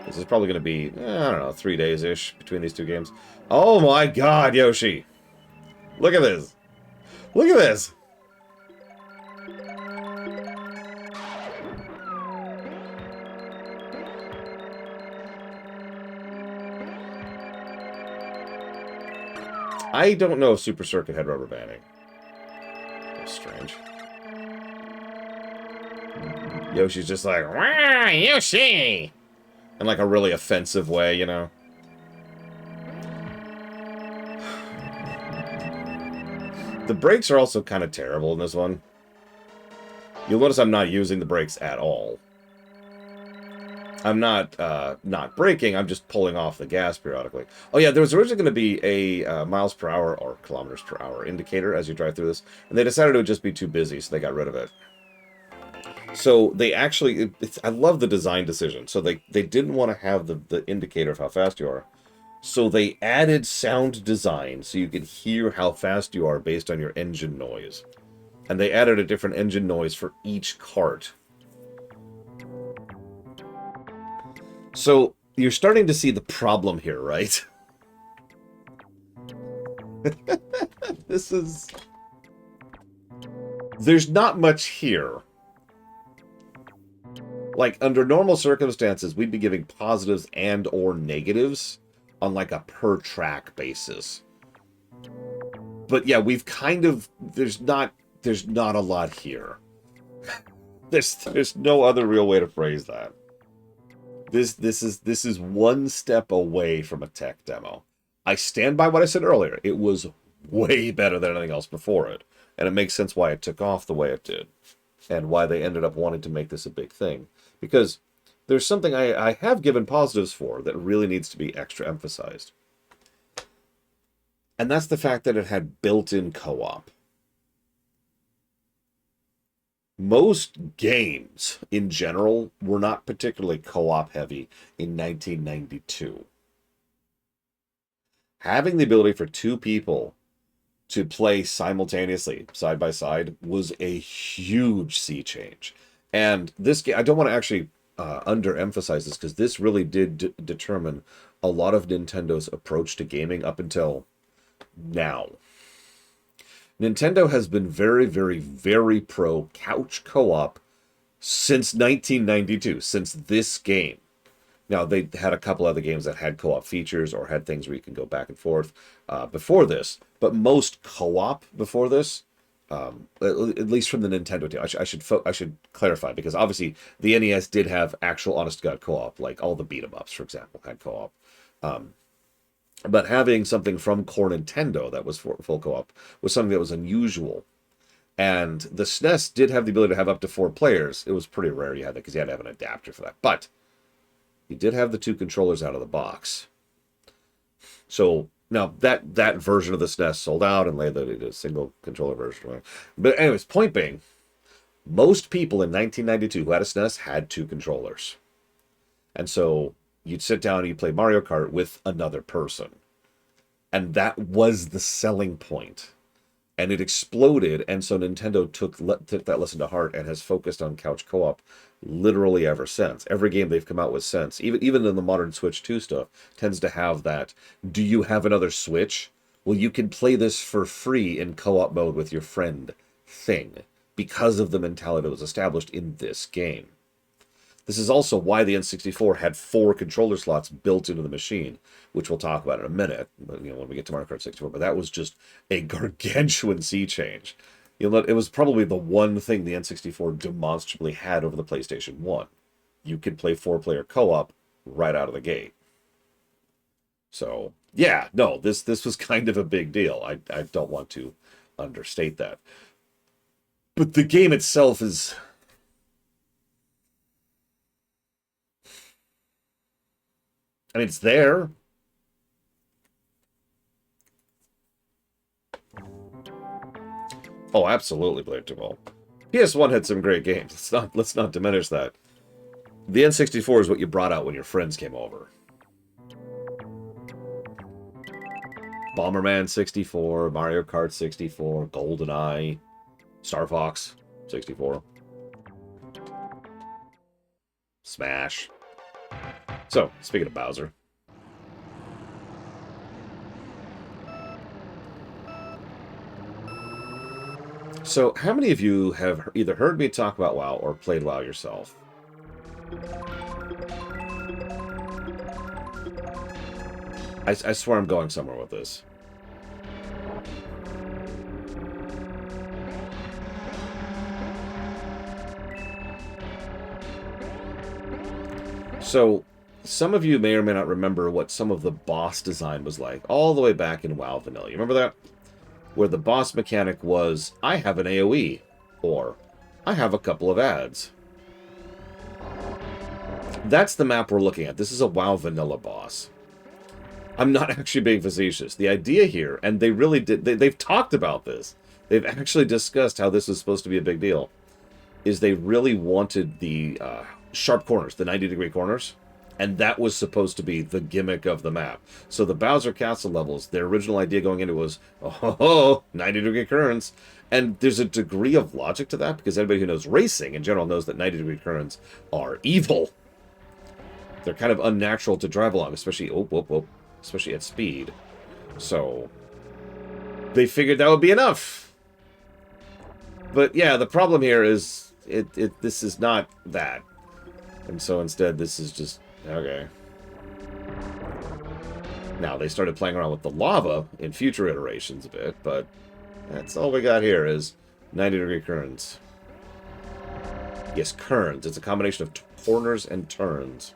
This is probably going to be, I don't know, 3 days-ish between these 2 games. Oh my god, Yoshi! Look at this! Look at this! I don't know if Super Circuit had rubber banding. That's strange. Yoshi's just like, "Wah, Yoshi!" In like a really offensive way, you know? The brakes are also kind of terrible in this one. You'll notice I'm not using the brakes at all. I'm not braking, I'm just pulling off the gas periodically. Oh yeah, there was originally going to be a miles per hour or kilometers per hour indicator as you drive through this, and they decided it would just be too busy, so they got rid of it. So they actually, I love the design decision. So they didn't want to have the indicator of how fast you are. So they added sound design so you could hear how fast you are based on your engine noise. And they added a different engine noise for each kart. So you're starting to see the problem here, right? This is... There's not much here. Like, under normal circumstances, we'd be giving positives and or negatives on, like, a per-track basis. But, yeah, we've kind of... There's not a lot here. There's no other real way to phrase that. This is one step away from a tech demo. I stand by what I said earlier. It was way better than anything else before it. And it makes sense why it took off the way it did. And why they ended up wanting to make this a big thing. Because there's something I have given positives for that really needs to be extra emphasized. And that's the fact that it had built-in co-op. Most games, in general, were not particularly co-op heavy in 1992. Having the ability for 2 people to play simultaneously, side by side, was a huge sea change. And this game, I don't want to actually underemphasize this, because this really did determine a lot of Nintendo's approach to gaming up until now. Nintendo has been very, very, very pro couch co-op since 1992, since this game. Now, they had a couple other games that had co-op features or had things where you can go back and forth before this, but most co-op before this, at least from the Nintendo team, I should clarify, because obviously the NES did have actual honest-to-God co-op, like all the beat-em-ups, for example, had co-op. But having something from core Nintendo that was for full co-op was something that was unusual. And the SNES did have the ability to have up to 4 players. It was pretty rare you had that, because you had to have an adapter for that. But you did have the 2 controllers out of the box. So now that version of the SNES sold out, and later they did a single controller version. But anyways, point being, most people in 1992 who had a SNES had 2 controllers. And so you'd sit down and you'd play Mario Kart with another person. And that was the selling point. And it exploded, and so Nintendo took that lesson to heart and has focused on couch co-op literally ever since. Every game they've come out with since, even in the modern Switch 2 stuff, tends to have that, do you have another Switch? Well, you can play this for free in co-op mode with your friend thing, because of the mentality that was established in this game. This is also why the N64 had 4 controller slots built into the machine, which we'll talk about in a minute, when we get to Mario Kart 64. But that was just a gargantuan sea change. It was probably the one thing the N64 demonstrably had over the PlayStation 1. you could play 4-player co-op right out of the gate. So, yeah, no, this was kind of a big deal. I don't want to understate that. But the game itself is... I mean, it's there. Oh, absolutely predictable. PS1 had some great games. Let's not diminish that. The N64 is what you brought out when your friends came over. Bomberman 64, Mario Kart 64, GoldenEye, Star Fox 64, Smash. So, speaking of Bowser. So, how many of you have either heard me talk about WoW or played WoW yourself? I swear I'm going somewhere with this. So, some of you may or may not remember what some of the boss design was like all the way back in WoW Vanilla. You remember that? Where the boss mechanic was, I have an AoE, or I have a couple of ads. That's the map we're looking at. This is a WoW Vanilla boss. I'm not actually being facetious. The idea here, and they really did, they've talked about this. They've actually discussed how this is supposed to be a big deal. Is they really wanted the sharp corners, the 90-degree corners. And that was supposed to be the gimmick of the map. So the Bowser Castle levels, their original idea going into it was, oh, 90-degree currents. And there's a degree of logic to that, because anybody who knows racing in general knows that 90-degree currents are evil. They're kind of unnatural to drive along, especially, especially at speed. So they figured that would be enough. But yeah, the problem here is this is not that. And so instead this is just okay. Now they started playing around with the lava in future iterations a bit, but that's all we got here is 90-degree currents. Yes, currents. It's a combination of corners and turns.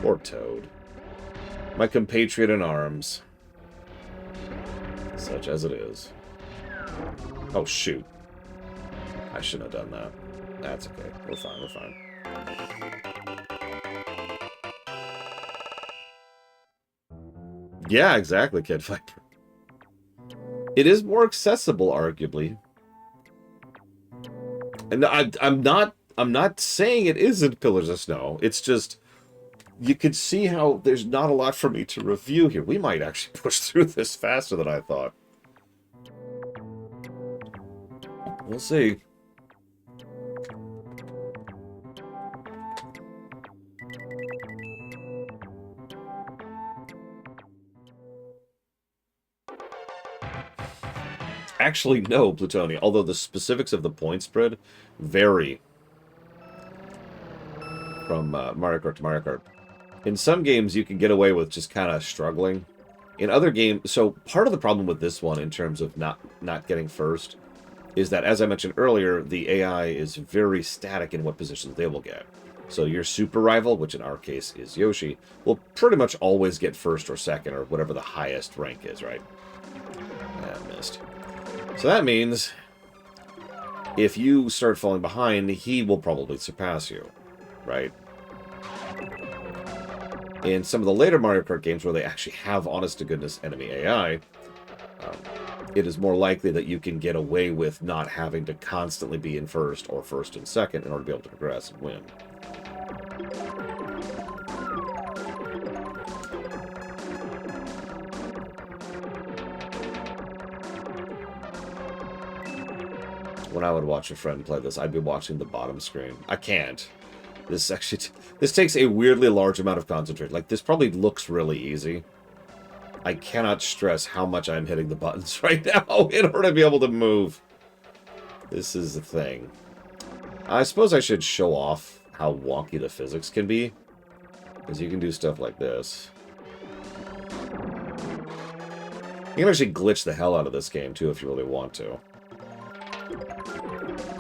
Poor Toad. My compatriot in arms. Such as it is. Oh, shoot. I shouldn't have done that. That's okay. We're fine, we're fine. Yeah, exactly, Kid Viper. It is more accessible, arguably. And I'm not saying it isn't Pillars of Snow. It's just... you can see how there's not a lot for me to review here. We might actually push through this faster than I thought. We'll see. Actually, no, Plutonia. Although the specifics of the point spread vary from Mario Kart to Mario Kart. In some games, you can get away with just kind of struggling. In other games, so part of the problem with this one in terms of not getting first is that, as I mentioned earlier, the AI is very static in what positions they will get. So your super rival, which in our case is Yoshi, will pretty much always get first or second or whatever the highest rank is, right? I missed. So that means if you start falling behind, he will probably surpass you, right? In some of the later Mario Kart games where they actually have honest-to-goodness enemy AI, it is more likely that you can get away with not having to constantly be in first or first and second in order to be able to progress and win. When I would watch a friend play this, I'd be watching the bottom screen. I can't. This actually... this takes a weirdly large amount of concentration. Like, this probably looks really easy. I cannot stress how much I'm hitting the buttons right now in order to be able to move. This is the thing. I suppose I should show off how wonky the physics can be. Because you can do stuff like this. You can actually glitch the hell out of this game, too, if you really want to.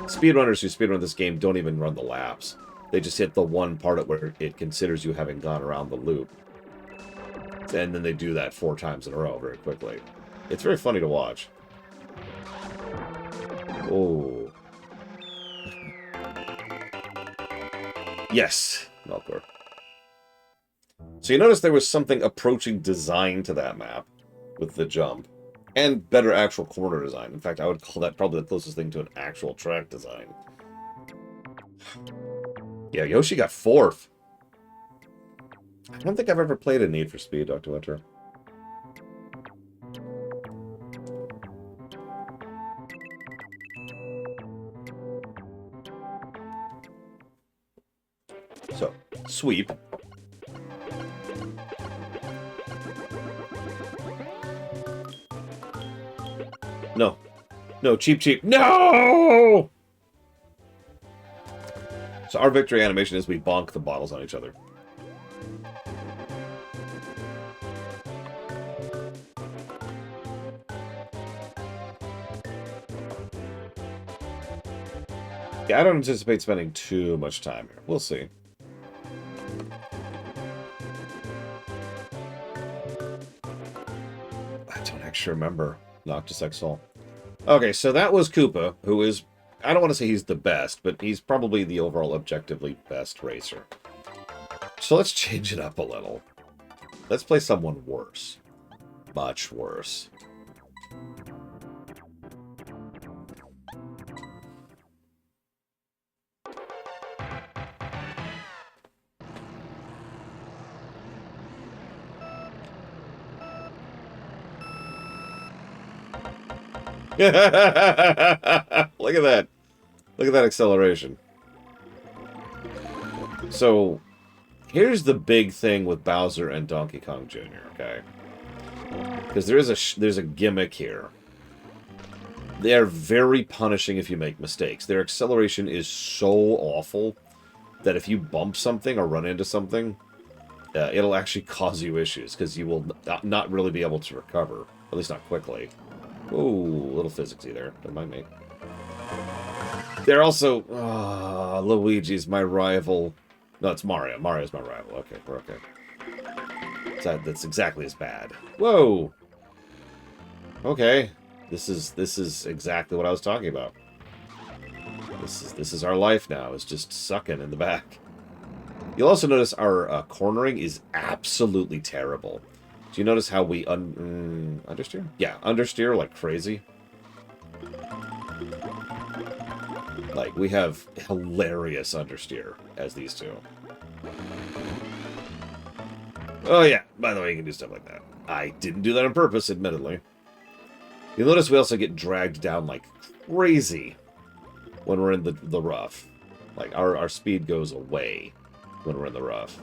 Speedrunners who speedrun this game don't even run the laps. They just hit the one part at where it considers you having gone around the loop. And then they do that 4 times in a row very quickly. It's very funny to watch. Oh. Yes, Melkor. So you notice there was something approaching design to that map with the jump. And better actual corner design. In fact, I would call that probably the closest thing to an actual track design. Yeah, Yoshi got 4th. I don't think I've ever played a Need for Speed, Dr. Winter. So, sweep. No. No, cheap, cheap. No! So our victory animation is we bonk the bottles on each other. Yeah, I don't anticipate spending too much time here. We'll see. I don't actually remember Noctis Exol. Okay, so that was Koopa, who is... I don't want to say he's the best, but he's probably the overall objectively best racer. So let's change it up a little. Let's play someone worse. Much worse. Look at that. Look at that acceleration. So, here's the big thing with Bowser and Donkey Kong Jr., okay? Because there's a gimmick here. They are very punishing if you make mistakes. Their acceleration is so awful that if you bump something or run into something, it'll actually cause you issues, because you will not really be able to recover. At least not quickly. Ooh, a little physicsy there. Don't mind me. They're also... Luigi's my rival. No, it's Mario. Mario's my rival. Okay, we're okay. So that's exactly as bad. Whoa! Okay. This is exactly what I was talking about. This is our life now. It's just sucking in the back. You'll also notice our cornering is absolutely terrible. Do you notice how we understeer? Yeah, understeer like crazy. Like, we have hilarious understeer as these two. Oh yeah, by the way, you can do stuff like that. I didn't do that on purpose, admittedly. You'll notice we also get dragged down like crazy when we're in the rough. Like, our speed goes away when we're in the rough.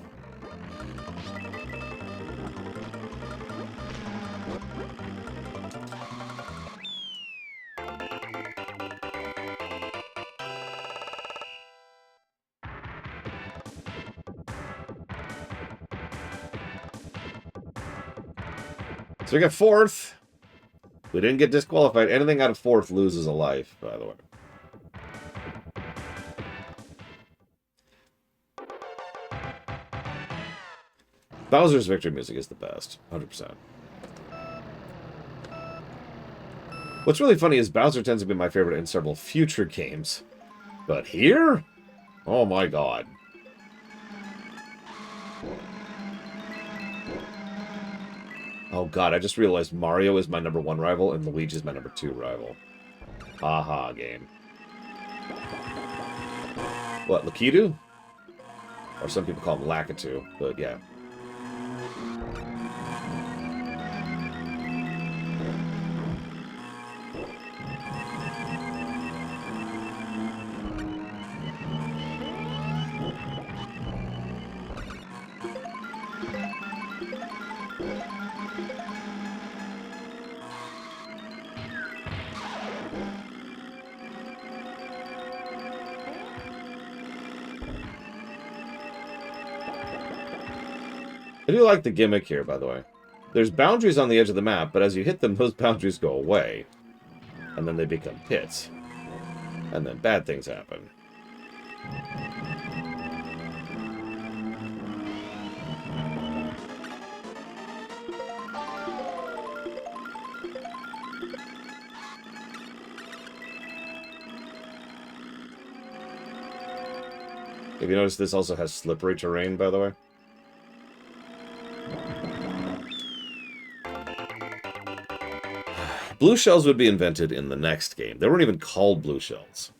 So we got 4th. We didn't get disqualified. Anything out of 4th loses a life, by the way. Bowser's victory music is the best. 100%. What's really funny is Bowser tends to be my favorite in several future games. But here? Oh my god. Oh god, I just realized Mario is my #1 rival and Luigi is my #2 rival. Haha, game. What, Lakitu? Or some people call him Lakitu, but yeah. I do like the gimmick here, by the way. There's boundaries on the edge of the map, but as you hit them, those boundaries go away. And then they become pits. And then bad things happen. Have you noticed this also has slippery terrain, by the way? Blue shells would be invented in the next game. They weren't even called blue shells.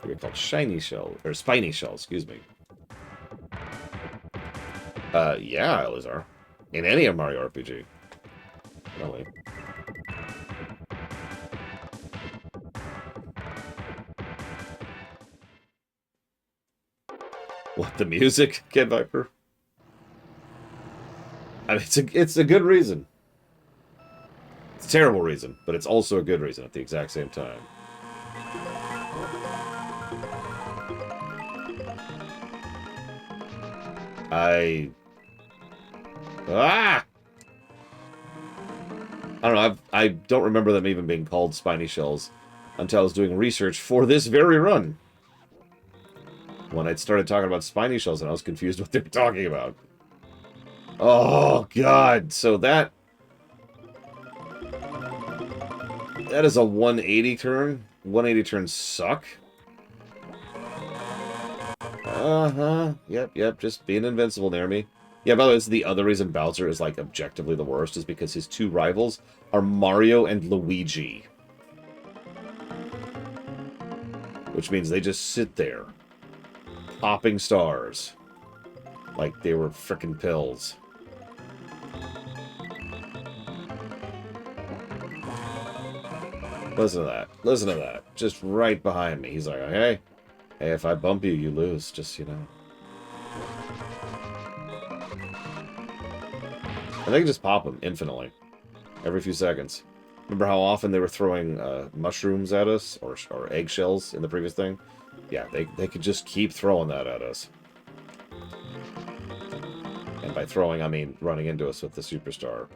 They were called shiny shell, or spiny shells, excuse me. Yeah, Elizar. In any Mario RPG. Really. What, the music, Kid Viper? I mean, it's a good reason. It's a terrible reason, but it's also a good reason at the exact same time. I don't know, I don't remember them even being called spiny shells until I was doing research for this very run. When I started talking about spiny shells and I was confused what they were talking about. Oh, God. So that is a 180 turn. 180 turns suck. Uh-huh. Yep. Just being invincible near me. Yeah, by the way, this is the other reason Bowser is, like, objectively the worst, is because his two rivals are Mario and Luigi. Which means they just sit there, popping stars. Like they were frickin' pills. Listen to that. Listen to that. Just right behind me. He's like, hey, if I bump you, you lose. Just, you know. And they can just pop them infinitely. Every few seconds. Remember how often they were throwing mushrooms at us? Or eggshells in the previous thing? Yeah, they could just keep throwing that at us. And by throwing, I mean running into us with the superstar.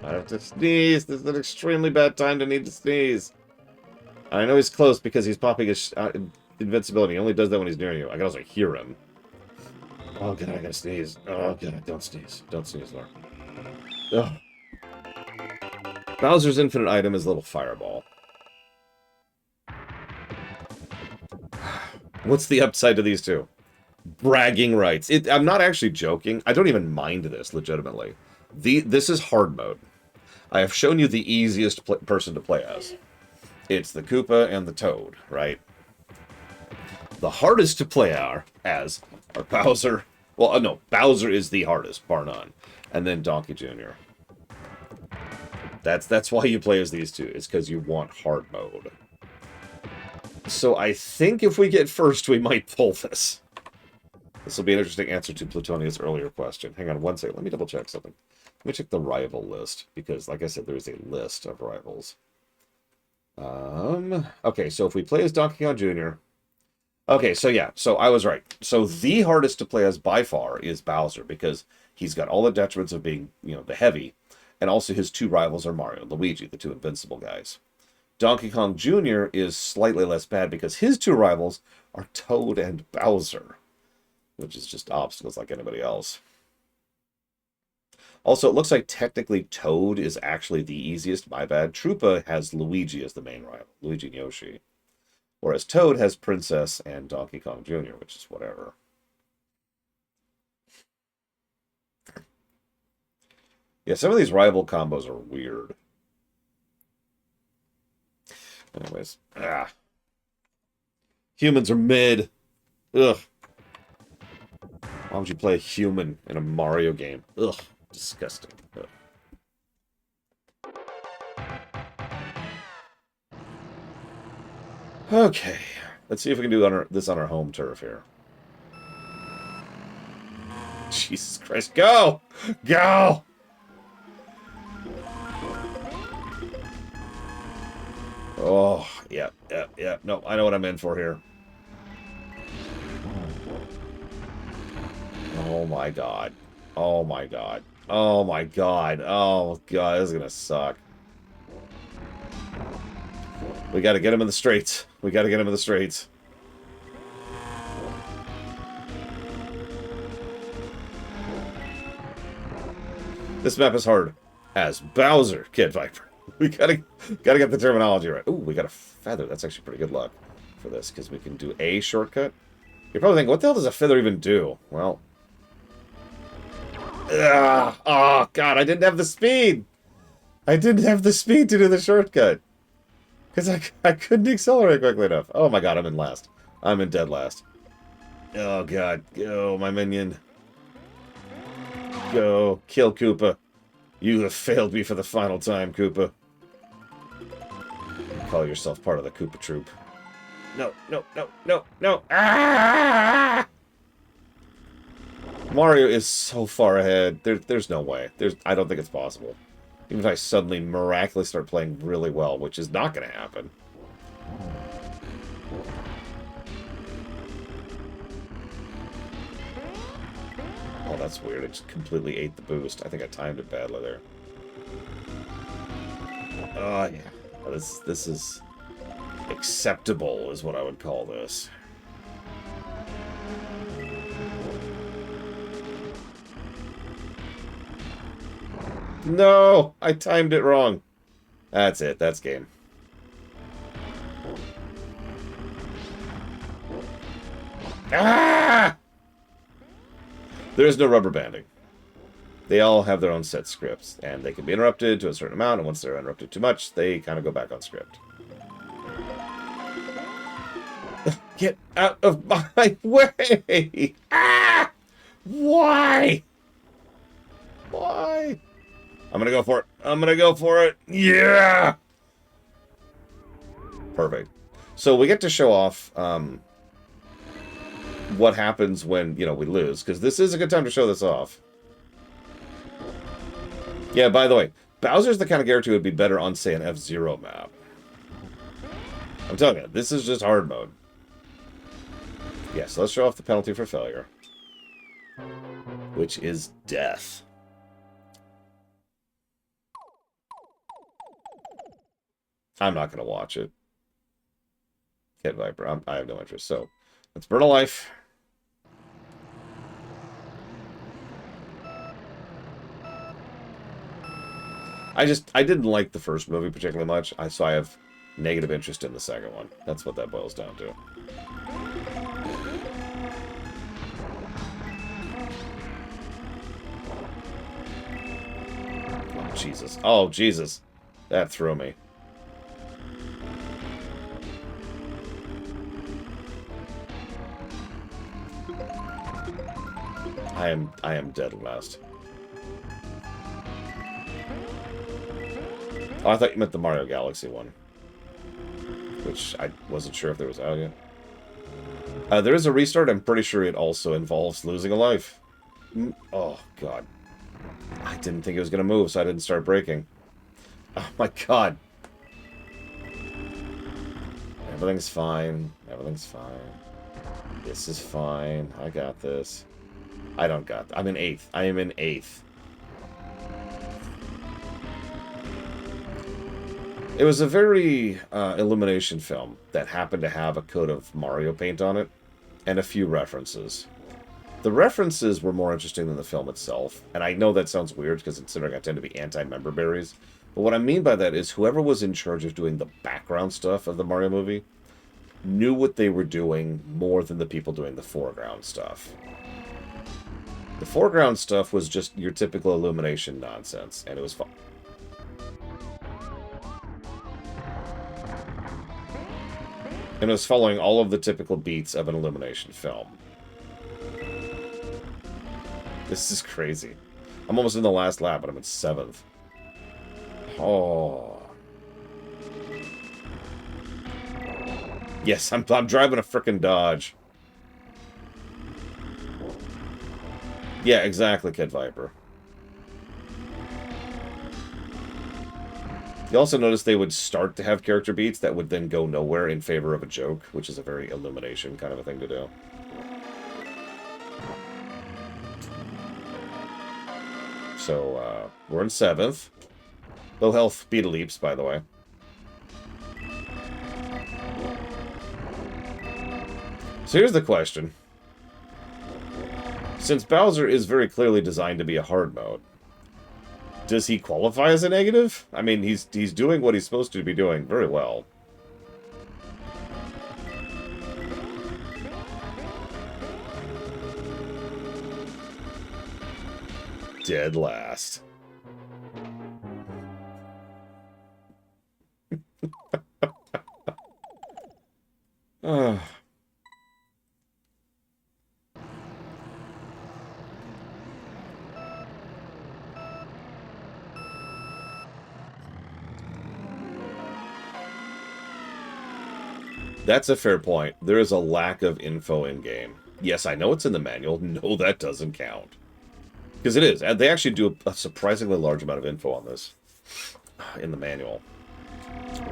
I have to sneeze. This is an extremely bad time to need to sneeze. I know he's close because he's popping his invincibility. He only does that when he's near you. I can also hear him. Oh, God, I gotta sneeze. Oh, God, don't sneeze. Don't sneeze, Lord. Ugh. Bowser's infinite item is a little fireball. What's the upside to these two? Bragging rights. I'm not actually joking. I don't even mind this, legitimately. This is hard mode. I have shown you the easiest person to play as. It's the Koopa and the Toad, right? The hardest to play as are Bowser. Well, no, Bowser is the hardest, bar none. And then Donkey Jr. That's why you play as these two. It's because you want hard mode. So I think if we get first, we might pull this. This will be an interesting answer to Plutonia's earlier question. Hang on one second. Let me double check something. Let me check the rival list. Because, like I said, there is a list of rivals. Okay, so if we play as Donkey Kong Jr. Okay, so yeah, so I was right. So the hardest to play as by far is Bowser, because he's got all the detriments of being, you know, the heavy, and also his two rivals are Mario and Luigi, the two invincible guys. Donkey Kong Jr. is slightly less bad because his two rivals are Toad and Bowser, which is just obstacles like anybody else. Also, it looks like technically Toad is actually the easiest. My bad. Troopa has Luigi as the main rival. Luigi and Yoshi. Whereas Toad has Princess and Donkey Kong Jr., which is whatever. Yeah, some of these rival combos are weird. Anyways. Humans are mid. Ugh. Why would you play a human in a Mario game? Ugh. Disgusting. Ugh. Okay. Let's see if we can do this on our home turf here. Jesus Christ. Go! Go! Oh, yeah, yeah, yeah. No, I know what I'm in for here. Oh my god. Oh my god. Oh my god. Oh god, this is gonna suck. We gotta get him in the straights. We gotta get him in the straights. This map is hard as Bowser, Kid Viper. We gotta get the terminology right. Ooh, we got a feather. That's actually pretty good luck for this, because we can do a shortcut. You're probably thinking, what the hell does a feather even do? Well... oh, God, I didn't have the speed! I didn't have the speed to do the shortcut. Because I couldn't accelerate quickly enough. Oh my god, I'm in last. I'm in dead last. Oh god. Go, my minion. Go. Kill Koopa. You have failed me for the final time, Koopa. You call yourself part of the Koopa troop. No, no, no, no, no. Ah! Mario is so far ahead. There's no way. I don't think it's possible. Even if I suddenly miraculously start playing really well, which is not going to happen. Oh, that's weird. It just completely ate the boost. I think I timed it badly there. Oh, yeah. This is acceptable, is what I would call this. No! I timed it wrong. That's it. That's game. Ah! There is no rubber banding. They all have their own set scripts, and they can be interrupted to a certain amount, and once they're interrupted too much, they kind of go back on script. Get out of my way! Ah! Why? Why? I'm gonna go for it. I'm gonna go for it. Yeah! Perfect. So we get to show off what happens when, we lose, because this is a good time to show this off. Yeah, by the way, Bowser's the kind of character who would be better on, say, an F-Zero map. I'm telling you, this is just hard mode. Yeah, so let's show off the penalty for failure. Which is death. I'm not going to watch it. Kid Viper, I have no interest. So, let's burn a life. I didn't like the first movie particularly much, so I have negative interest in the second one. That's what that boils down to. Oh, Jesus. Oh, Jesus. That threw me. I am dead last. Oh, I thought you meant the Mario Galaxy one. Which I wasn't sure if there was out yet. There is a restart. I'm pretty sure it also involves losing a life. Oh, God. I didn't think it was going to move, so I didn't start braking. Oh, my God. Everything's fine. Everything's fine. This is fine. I got this. I don't got... I'm in 8th. I am in 8th. It was a very Illumination film that happened to have a coat of Mario paint on it, and a few references. The references were more interesting than the film itself, and I know that sounds weird, because considering I tend to be anti-member berries, but what I mean by that is whoever was in charge of doing the background stuff of the Mario movie knew what they were doing more than the people doing the foreground stuff. The foreground stuff was just your typical Illumination nonsense, and it was fun. And it was following all of the typical beats of an Illumination film. This is crazy. I'm almost in the last lap, but I'm in 7th. Oh. Yes, I'm driving a frickin' Dodge. Yeah, exactly, Kid Viper. You also notice they would start to have character beats that would then go nowhere in favor of a joke, which is a very Illumination kind of a thing to do. So, we're in 7th. Low health Beetle Leaps, by the way. So here's the question. Since Bowser is very clearly designed to be a hard mode, does he qualify as a negative? I mean, he's doing what he's supposed to be doing very well. Dead last. That's a fair point. There is a lack of info in-game. Yes, I know it's in the manual. No, that doesn't count. Because it is. And they actually do a surprisingly large amount of info on this in the manual.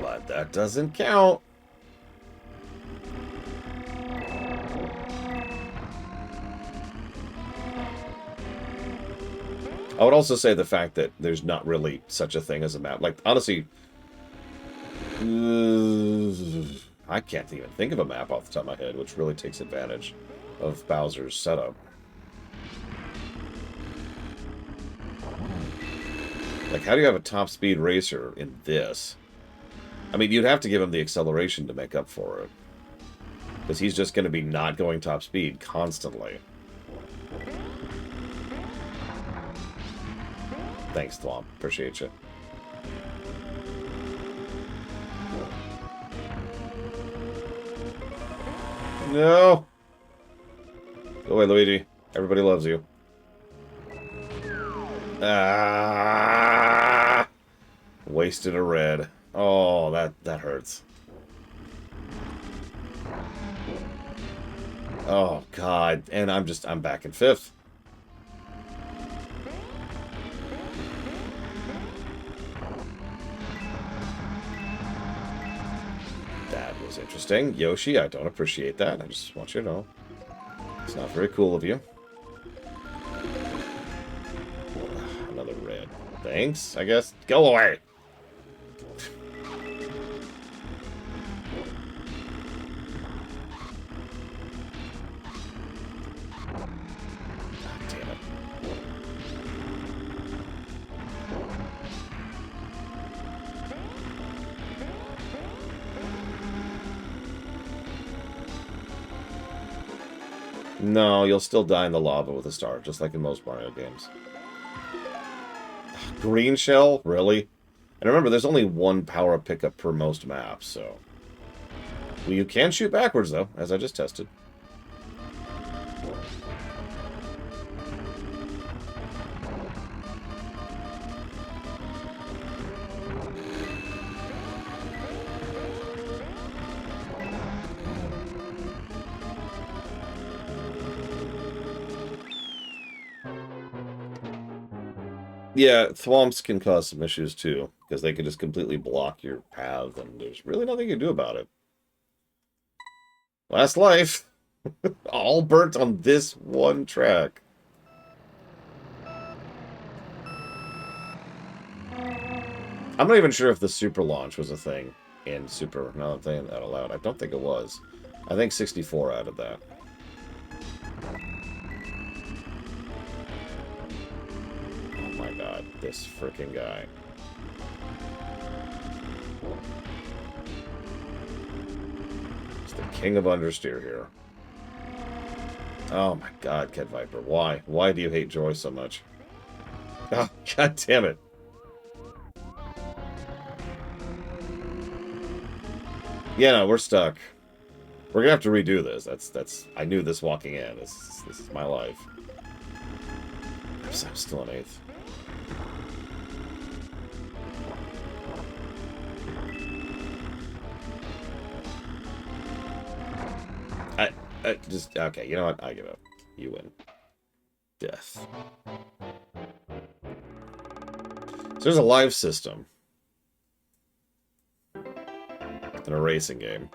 But that doesn't count. I would also say the fact that there's not really such a thing as a map. Like, honestly, I can't even think of a map off the top of my head which really takes advantage of Bowser's setup. Like, how do you have a top speed racer in this? I mean, you'd have to give him the acceleration to make up for it. Because he's just going to be not going top speed constantly. Thanks, Thwomp. Appreciate you. No! Go away, Luigi. Everybody loves you. Ah! Wasted a red. Oh, that hurts. Oh, God. And I'm back in 5th. That was interesting. Yoshi, I don't appreciate that. I just want you to know. It's not very cool of you. Another red. Thanks, I guess. Go away! Damn it. No, you'll still die in the lava with a star, just like in most Mario games. Green shell? Really? And remember, there's only one power-up pickup per most maps, so... Well, you can shoot backwards, though, as I just tested. Yeah, thwomps can cause some issues too, because they can just completely block your path, and there's really nothing you can do about it. Last life! All burnt on this one track. I'm not even sure if the super launch was a thing in Super. Now that I'm saying that out loud, I don't think it was. I think 64 added that. Oh my god, this freaking guy. It's the king of understeer here. Oh my god, Kid Viper, why? Why do you hate Joy so much? Oh, god damn it. Yeah, no, we're stuck. We're gonna have to redo this. That's. I knew this walking in. This is my life. I'm still in 8th. Just, okay, you know what? I give up. You win. Death. So there's a live system in a racing game.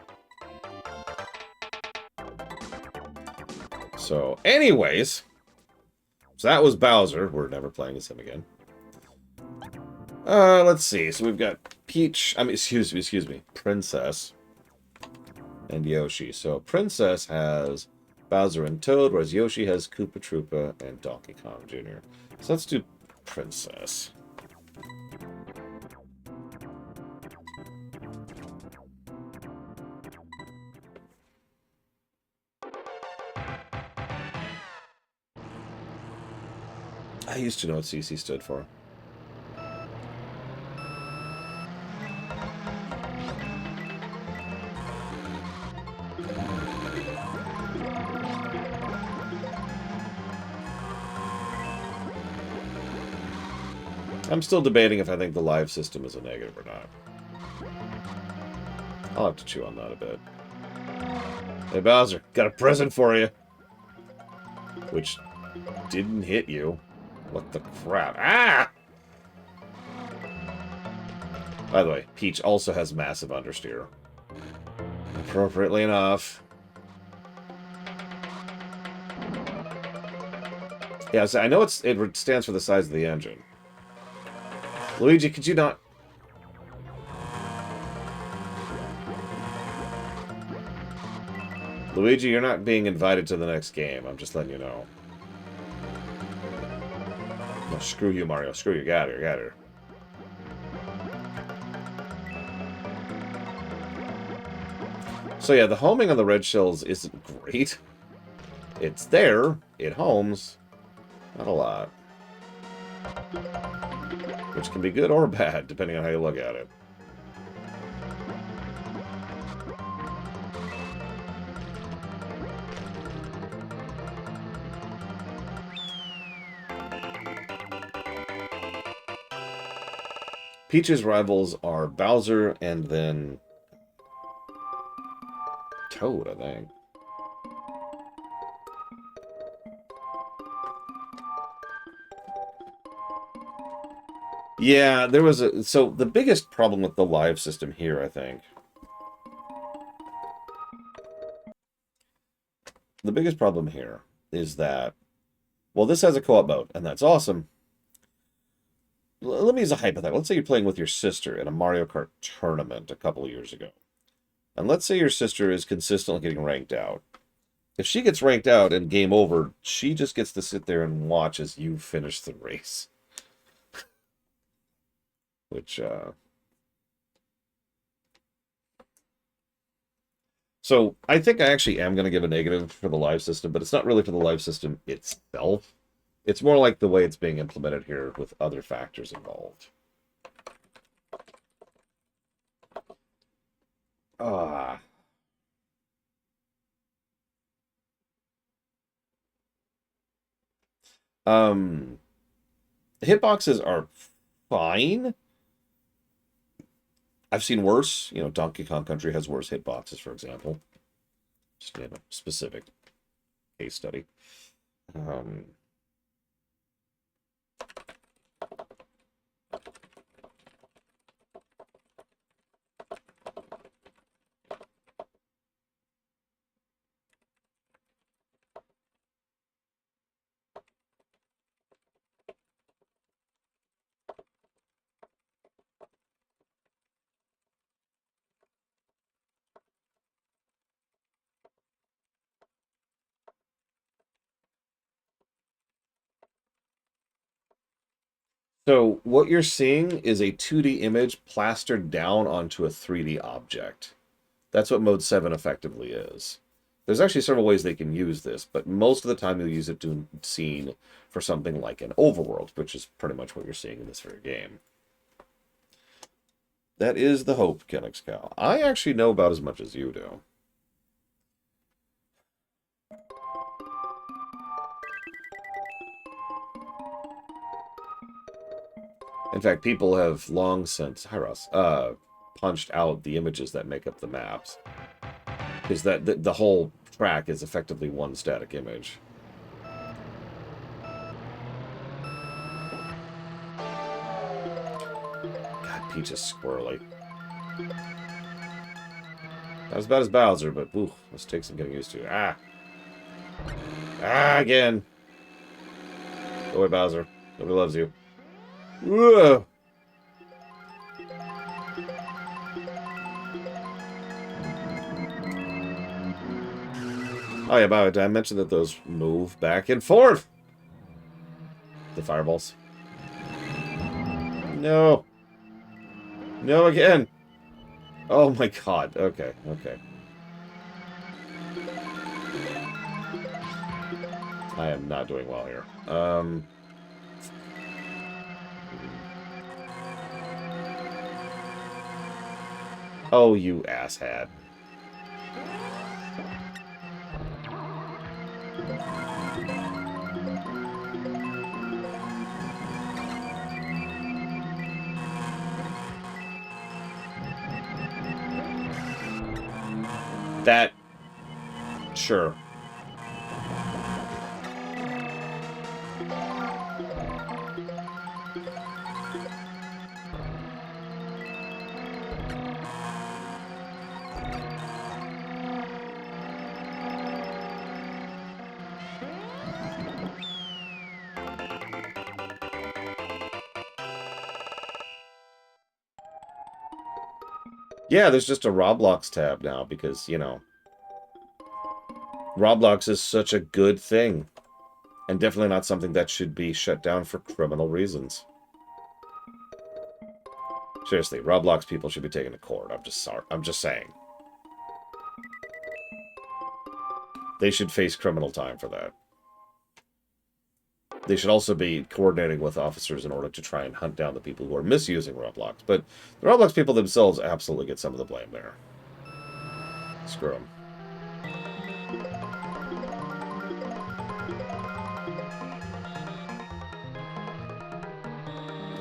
So, anyways, so that was Bowser. We're never playing as him again. Let's see. So we've got Peach. I mean, excuse me, Princess and Yoshi. So Princess has Bowser and Toad, whereas Yoshi has Koopa Troopa and Donkey Kong Jr. So let's do Princess. I used to know what CC stood for. I'm still debating if I think the live system is a negative or not. I'll have to chew on that a bit. Hey, Bowser, got a present for you. Which didn't hit you. What the crap? Ah! By the way, Peach also has massive understeer. Appropriately enough. Yeah, so I know it stands for the size of the engine. Luigi, could you not... Luigi, you're not being invited to the next game. I'm just letting you know. No, screw you, Mario. Screw you. Got her. Got her. So yeah, the homing on the red shells isn't great. It's there. It homes. Not a lot. Which can be good or bad, depending on how you look at it. Peach's rivals are Bowser and then Toad, I think. Yeah, there was a... So, the biggest problem with the live system here, I think... The biggest problem here is that... Well, this has a co-op mode, and that's awesome. Let me use a hypothetical. Let's say you're playing with your sister in a Mario Kart tournament a couple of years ago. And let's say your sister is consistently getting ranked out. If she gets ranked out and game over, she just gets to sit there and watch as you finish the race. Which, So, I think I actually am going to give a negative for the live system, but it's not really for the live system itself. It's more like the way it's being implemented here with other factors involved. Ah. The hitboxes are fine. I've seen worse. You know, Donkey Kong Country has worse hitboxes, for example. Just to name a specific case study. So what you're seeing is a 2D image plastered down onto a 3D object. That's what Mode 7 effectively is. There's actually several ways they can use this, but most of the time you'll use it to scene for something like an overworld, which is pretty much what you're seeing in this very game. That is the hope, Kenix Cow. I actually know about as much as you do. In fact, people have long since, hi Ross, punched out the images that make up the maps. Because the whole track is effectively one static image. God, Peach is squirrely. Not as bad as Bowser, but ooh, this takes some getting used to. Ah! Ah, again! Go away, Bowser. Nobody loves you. Whoa! Oh yeah, by the way, I mentioned that those move back and forth! The fireballs. No! No again! Oh my god. Okay, okay. I am not doing well here. Oh, you asshat. That... Sure. Yeah, there's just a Roblox tab now because, you know, Roblox is such a good thing. And definitely not something that should be shut down for criminal reasons. Seriously, Roblox people should be taken to court. I'm just sorry. I'm just saying. They should face criminal time for that. They should also be coordinating with officers in order to try and hunt down the people who are misusing Roblox. But the Roblox people themselves absolutely get some of the blame there. Screw them.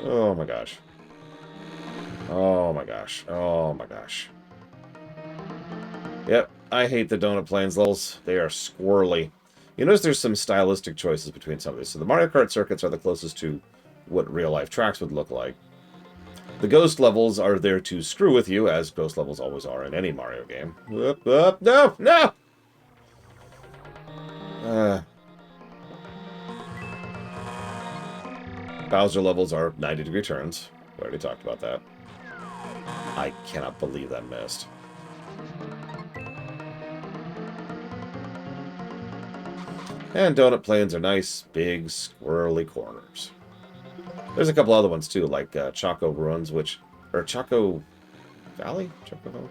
Oh my gosh. Oh my gosh. Oh my gosh. Yep, I hate the Donut Plains levels. They are squirrely. You notice there's some stylistic choices between some of these. So the Mario Kart circuits are the closest to what real-life tracks would look like. The ghost levels are there to screw with you, as ghost levels always are in any Mario game. Up, no, no! Bowser levels are 90-degree turns. We already talked about that. I cannot believe that missed. And Donut Plains are nice, big, squirrely corners. There's a couple other ones, too, like Choco Ruins, which... Or Choco Valley? Choco Valley?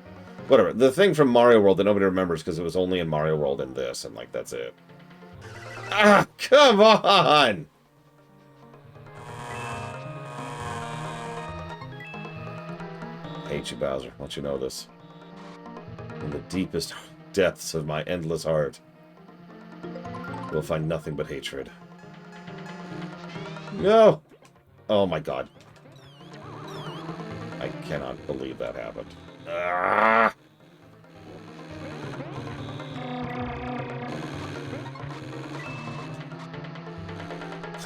Whatever. The thing from Mario World that nobody remembers because it was only in Mario World and this, and, like, that's it. Ah, come on! I hate you, Bowser. I'll let you know this. In the deepest depths of my endless heart, you'll find nothing but hatred. No! Oh my god. I cannot believe that happened. Ah!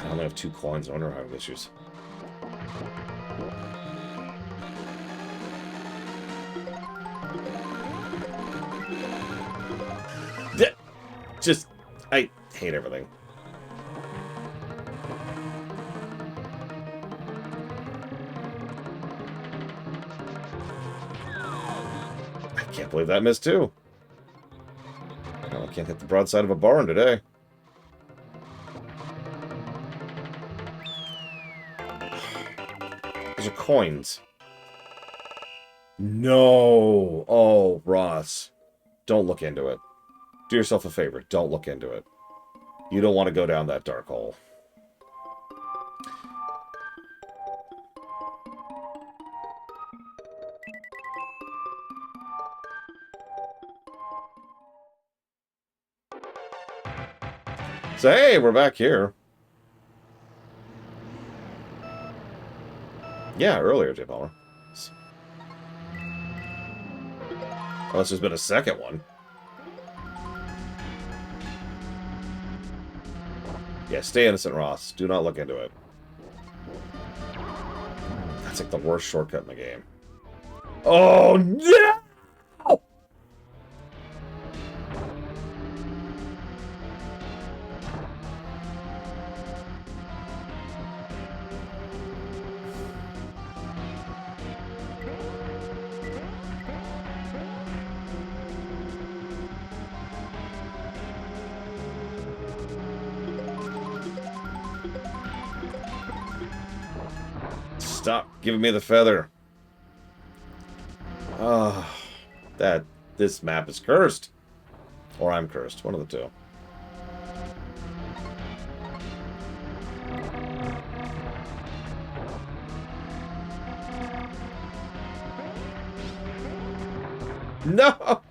I only have 2 coins. I wonder how I have issues. Just, I hate everything. I can't believe that missed too. Well, I can't hit the broadside of a barn today. Those are coins. No. Oh, Ross. Don't look into it. Do yourself a favor. Don't look into it. You don't want to go down that dark hole. So, hey, we're back here. Yeah, earlier, J. Palmer. Unless there's been a second one. Yeah, stay innocent, Ross. Do not look into it. That's like the worst shortcut in the game. Oh, no! Stop giving me the feather. Oh, this map is cursed. Or I'm cursed. One of the two. No!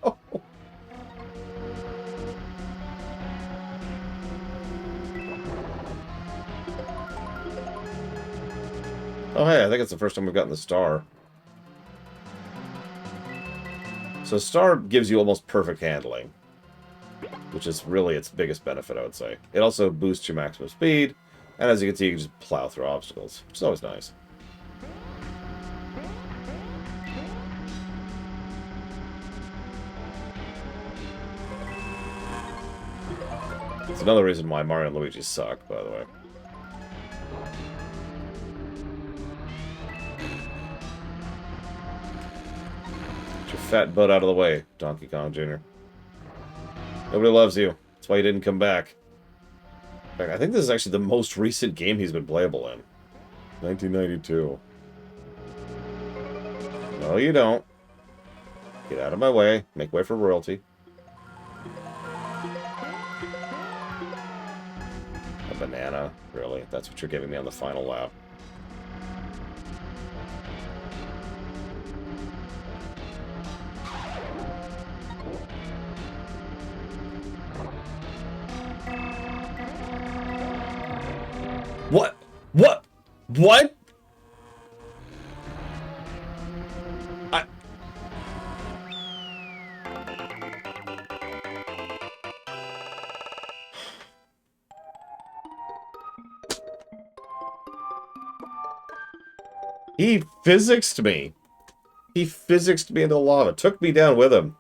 Oh, hey, I think it's the first time we've gotten the star. So star gives you almost perfect handling, which is really its biggest benefit, I would say. It also boosts your maximum speed, and as you can see, you can just plow through obstacles, which is always nice. It's another reason why Mario and Luigi suck, by the way. Get your fat butt out of the way, Donkey Kong Jr. Nobody loves you. That's why you didn't come back. In fact, I think this is actually the most recent game he's been playable in. 1992. No, you don't. Get out of my way. Make way for royalty. A banana? Really? That's what you're giving me on the final lap. What? What? What? He physicsed me. He physicsed me into lava. Took me down with him.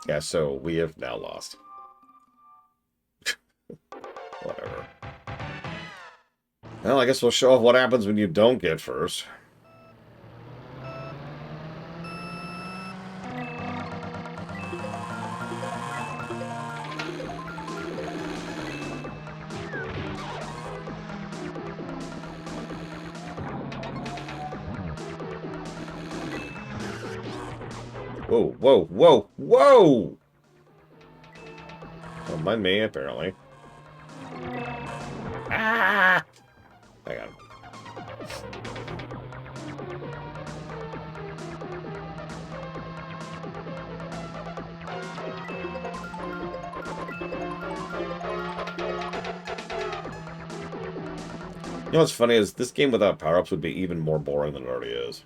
Yeah, so we have now lost. Whatever. Well, I guess we'll show off what happens when you don't get first. Whoa, whoa, whoa, whoa! Don't mind me, apparently. Ah! I got him. You know what's funny is this game without power-ups would be even more boring than it already is.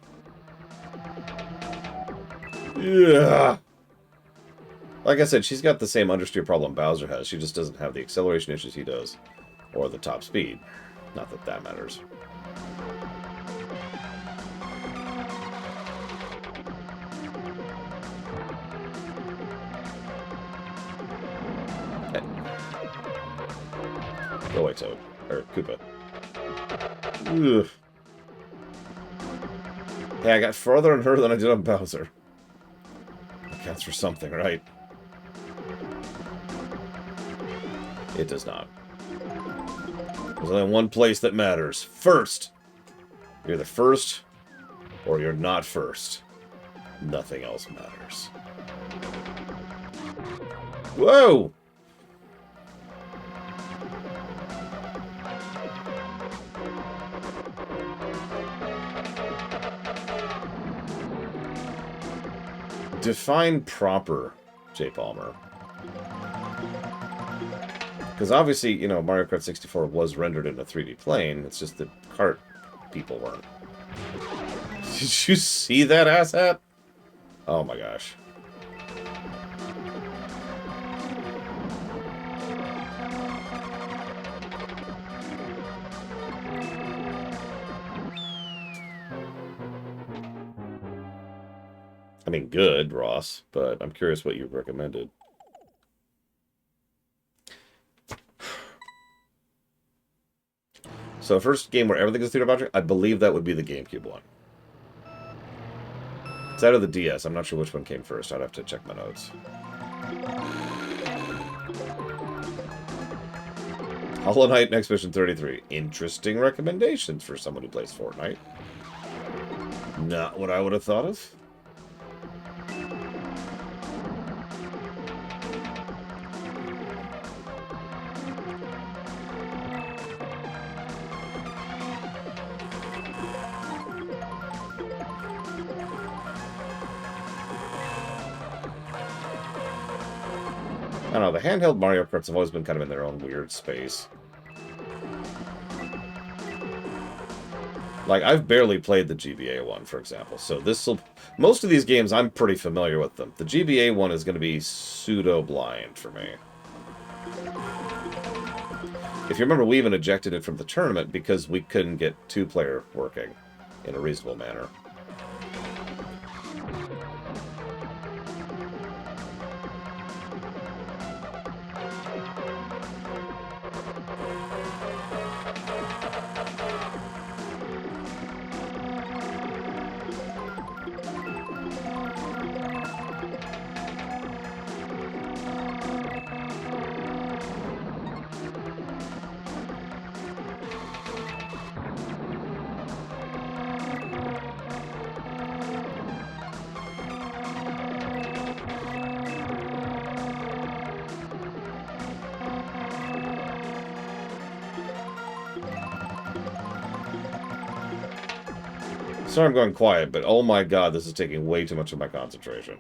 Yeah. Like I said, she's got the same understeer problem Bowser has. She just doesn't have the acceleration issues he does. Or the top speed. Not that that matters. Hey. Go away, Toad. Or Koopa. Ugh. Hey, I got farther on her than I did on Bowser. Counts for something, right? It does not. There's only one place that matters. First! You're the first, or you're not first. Nothing else matters. Whoa! Define proper, J. Palmer. Because obviously, you know, Mario Kart 64 was rendered in a 3D plane. It's just that Kart people weren't. Did you see that asshat? Oh my gosh. I mean, good, Ross, but I'm curious what you recommended. So first game where everything is theater of object, I believe that would be the GameCube one. It's out of the DS. I'm not sure which one came first. I'd have to check my notes. Hollow Knight Next Mission 33. Interesting recommendations for someone who plays Fortnite. Not what I would have thought of. I don't know, the handheld Mario Karts have always been kind of in their own weird space. Like, I've barely played the GBA one, for example, so this'll... Most of these games, I'm pretty familiar with them. The GBA one is going to be pseudo-blind for me. If you remember, we even ejected it from the tournament because we couldn't get two-player working in a reasonable manner. Sorry I'm going quiet, but oh my god, this is taking way too much of my concentration.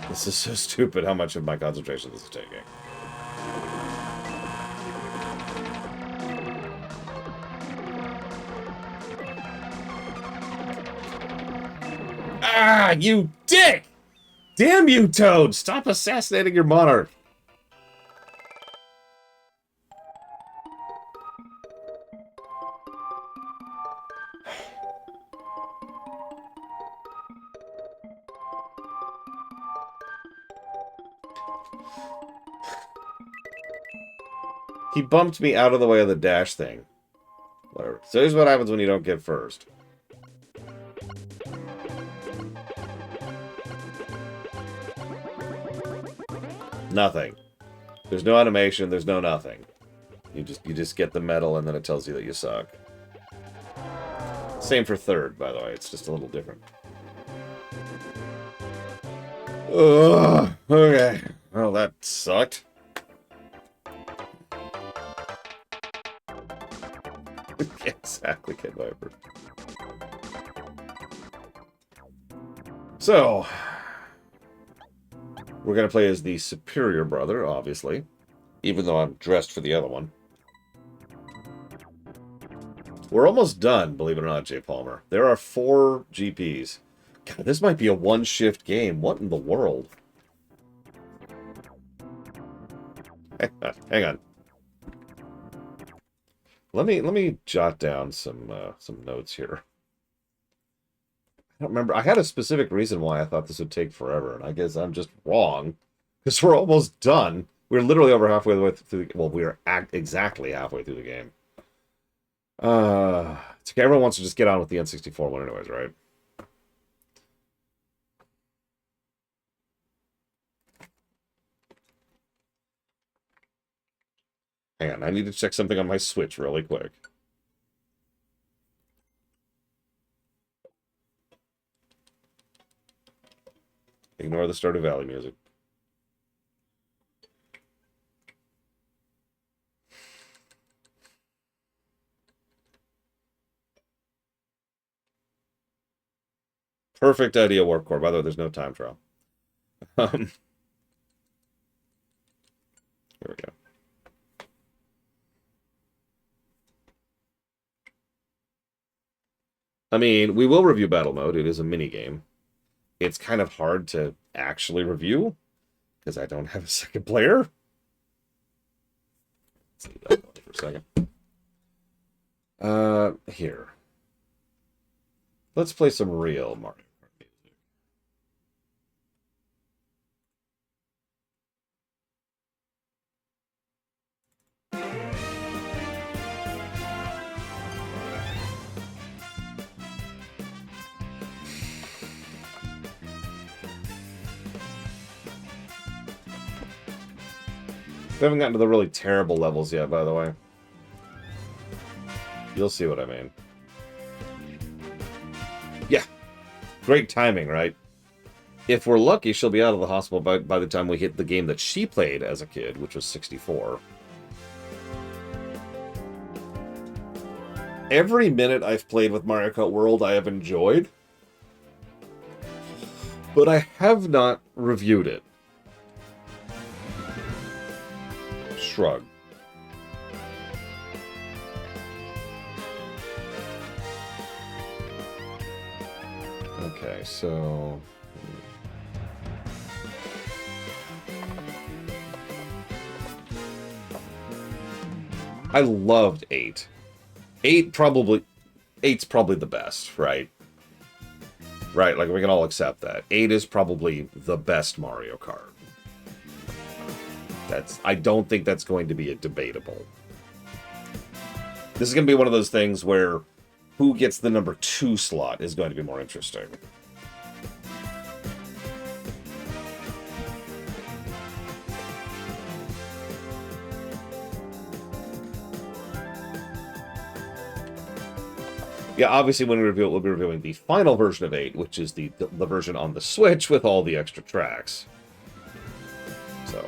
This is so stupid how much of my concentration this is taking. Ah, you dick! Damn you, Toad! Stop assassinating your monarch! He bumped me out of the way of the dash thing. Whatever. So here's what happens when you don't get first. Nothing. There's no animation, there's no nothing. You just get the medal and then it tells you that you suck. Same for third, by the way. It's just a little different. Ugh, okay. Well, that sucked. Exactly, Kid Viper. So, we're going to play as the superior brother, obviously. Even though I'm dressed for the other one. We're almost done, believe it or not, Jay Palmer. There are 4 GPs. God, this might be a one-shift game. What in the world? Hang on. Let me jot down some notes here. I don't remember. I had a specific reason why I thought this would take forever, and I guess I'm just wrong. Because we're almost done. We're literally over halfway through the... Well, we're exactly halfway through the game. It's okay. Everyone wants to just get on with the N64 one anyways, right? Hang on. I need to check something on my Switch really quick. Ignore the Stardew Valley music. Perfect idea, Warp Core. By the way, there's no time trial. Here we go. I mean, we will review battle mode. It is a mini game. It's kind of hard to actually review because I don't have a second player. Let's leave that going for a second. Here. Let's play some real Mario Kart music. We haven't gotten to the really terrible levels yet, by the way. You'll see what I mean. Yeah. Great timing, right? If we're lucky, she'll be out of the hospital by the time we hit the game that she played as a kid, which was 64. Every minute I've played with Mario Kart World, I have enjoyed. But I have not reviewed it. Shrug. Okay, so... I loved 8. 8's probably the best, right? Right, like we can all accept that. 8 is probably the best Mario Kart. I don't think that's going to be a debatable. This is going to be one of those things where who gets the number 2 slot is going to be more interesting. Yeah, obviously when we review it, we'll be reviewing the final version of 8, which is the version on the Switch with all the extra tracks. So...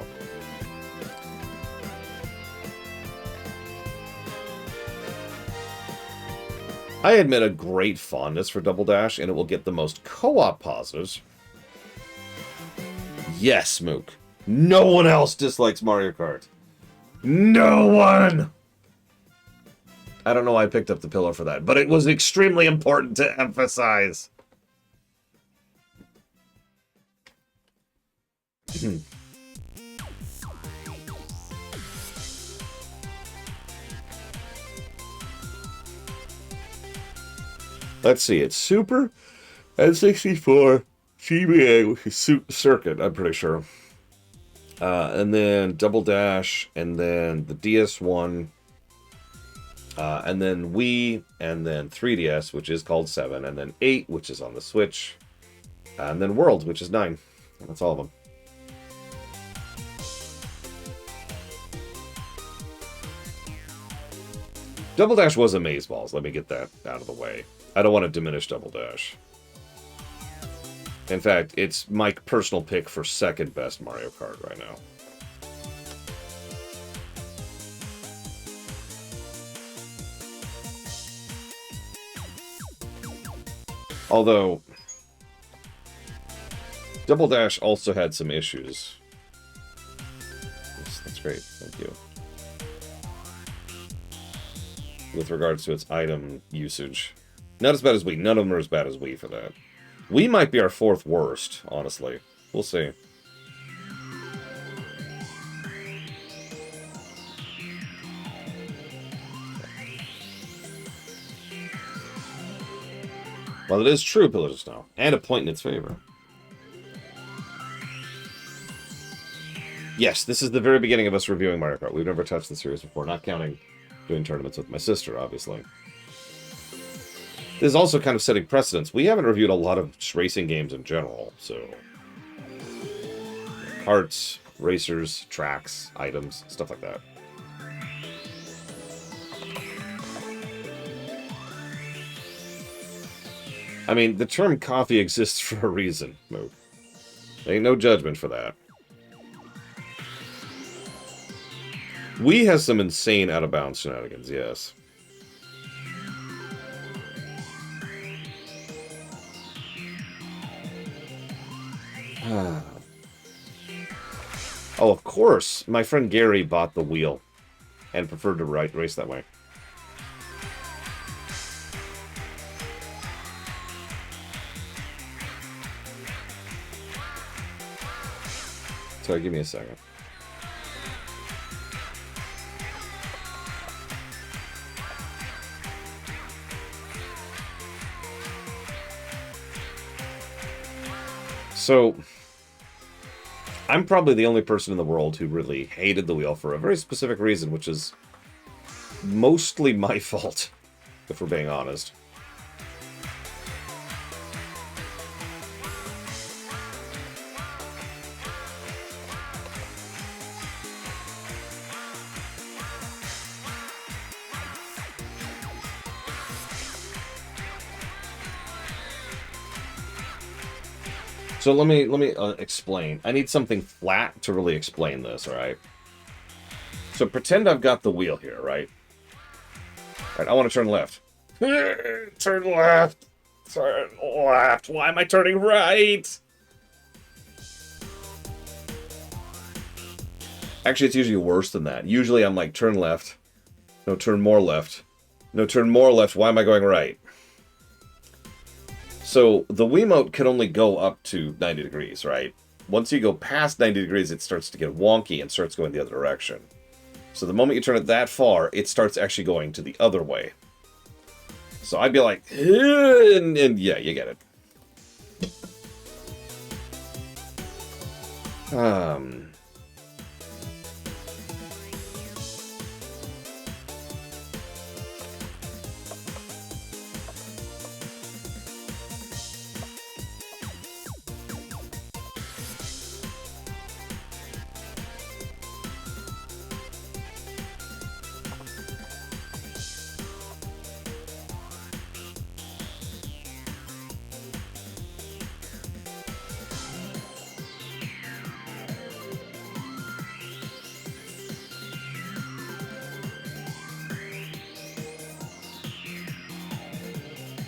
I admit a great fondness for Double Dash, and it will get the most co-op positives. Yes, Mook. No one else dislikes Mario Kart. No one! I don't know why I picked up the pillow for that, but it was extremely important to emphasize. Let's see, it's Super, N64, GBA, which is Circuit, I'm pretty sure. And then Double Dash, and then the DS1, and then Wii, and then 3DS, which is called 7, and then 8, which is on the Switch, and then Worlds, which is 9. And that's all of them. Double Dash was amazeballs, let me get that out of the way. I don't want to diminish Double Dash. In fact, it's my personal pick for second best Mario Kart right now. Although, Double Dash also had some issues. That's great, thank you. With regards to its item usage. Not as bad as Wii. None of them are as bad as Wii for that. Wii might be our 4th worst, honestly. We'll see. Well, it is true, Pillars of Snow. And a point in its favor. Yes, this is the very beginning of us reviewing Mario Kart. We've never touched the series before, not counting doing tournaments with my sister, obviously. This is also kind of setting precedents. We haven't reviewed a lot of racing games in general, so... Karts, racers, tracks, items, stuff like that. I mean, the term coffee exists for a reason, Mook. Ain't no judgment for that. Wii has some insane out-of-bounds shenanigans, yes. Oh, of course. My friend Gary bought the wheel and preferred to race that way. Sorry, give me a second. So, I'm probably the only person in the world who really hated the wheel for a very specific reason, which is mostly my fault, if we're being honest. So let me explain. I need something flat to really explain this, all right? So pretend I've got the wheel here, right? All right, I want to turn left. Turn left. Turn left. Why am I turning right? Actually, it's usually worse than that. Usually I'm like, turn left. No, turn more left. No, turn more left. Why am I going right? So the Wiimote can only go up to 90 degrees, right? Once you go past 90 degrees, it starts to get wonky and starts going the other direction. So the moment you turn it that far, it starts actually going to the other way. So I'd be like, and yeah, you get it.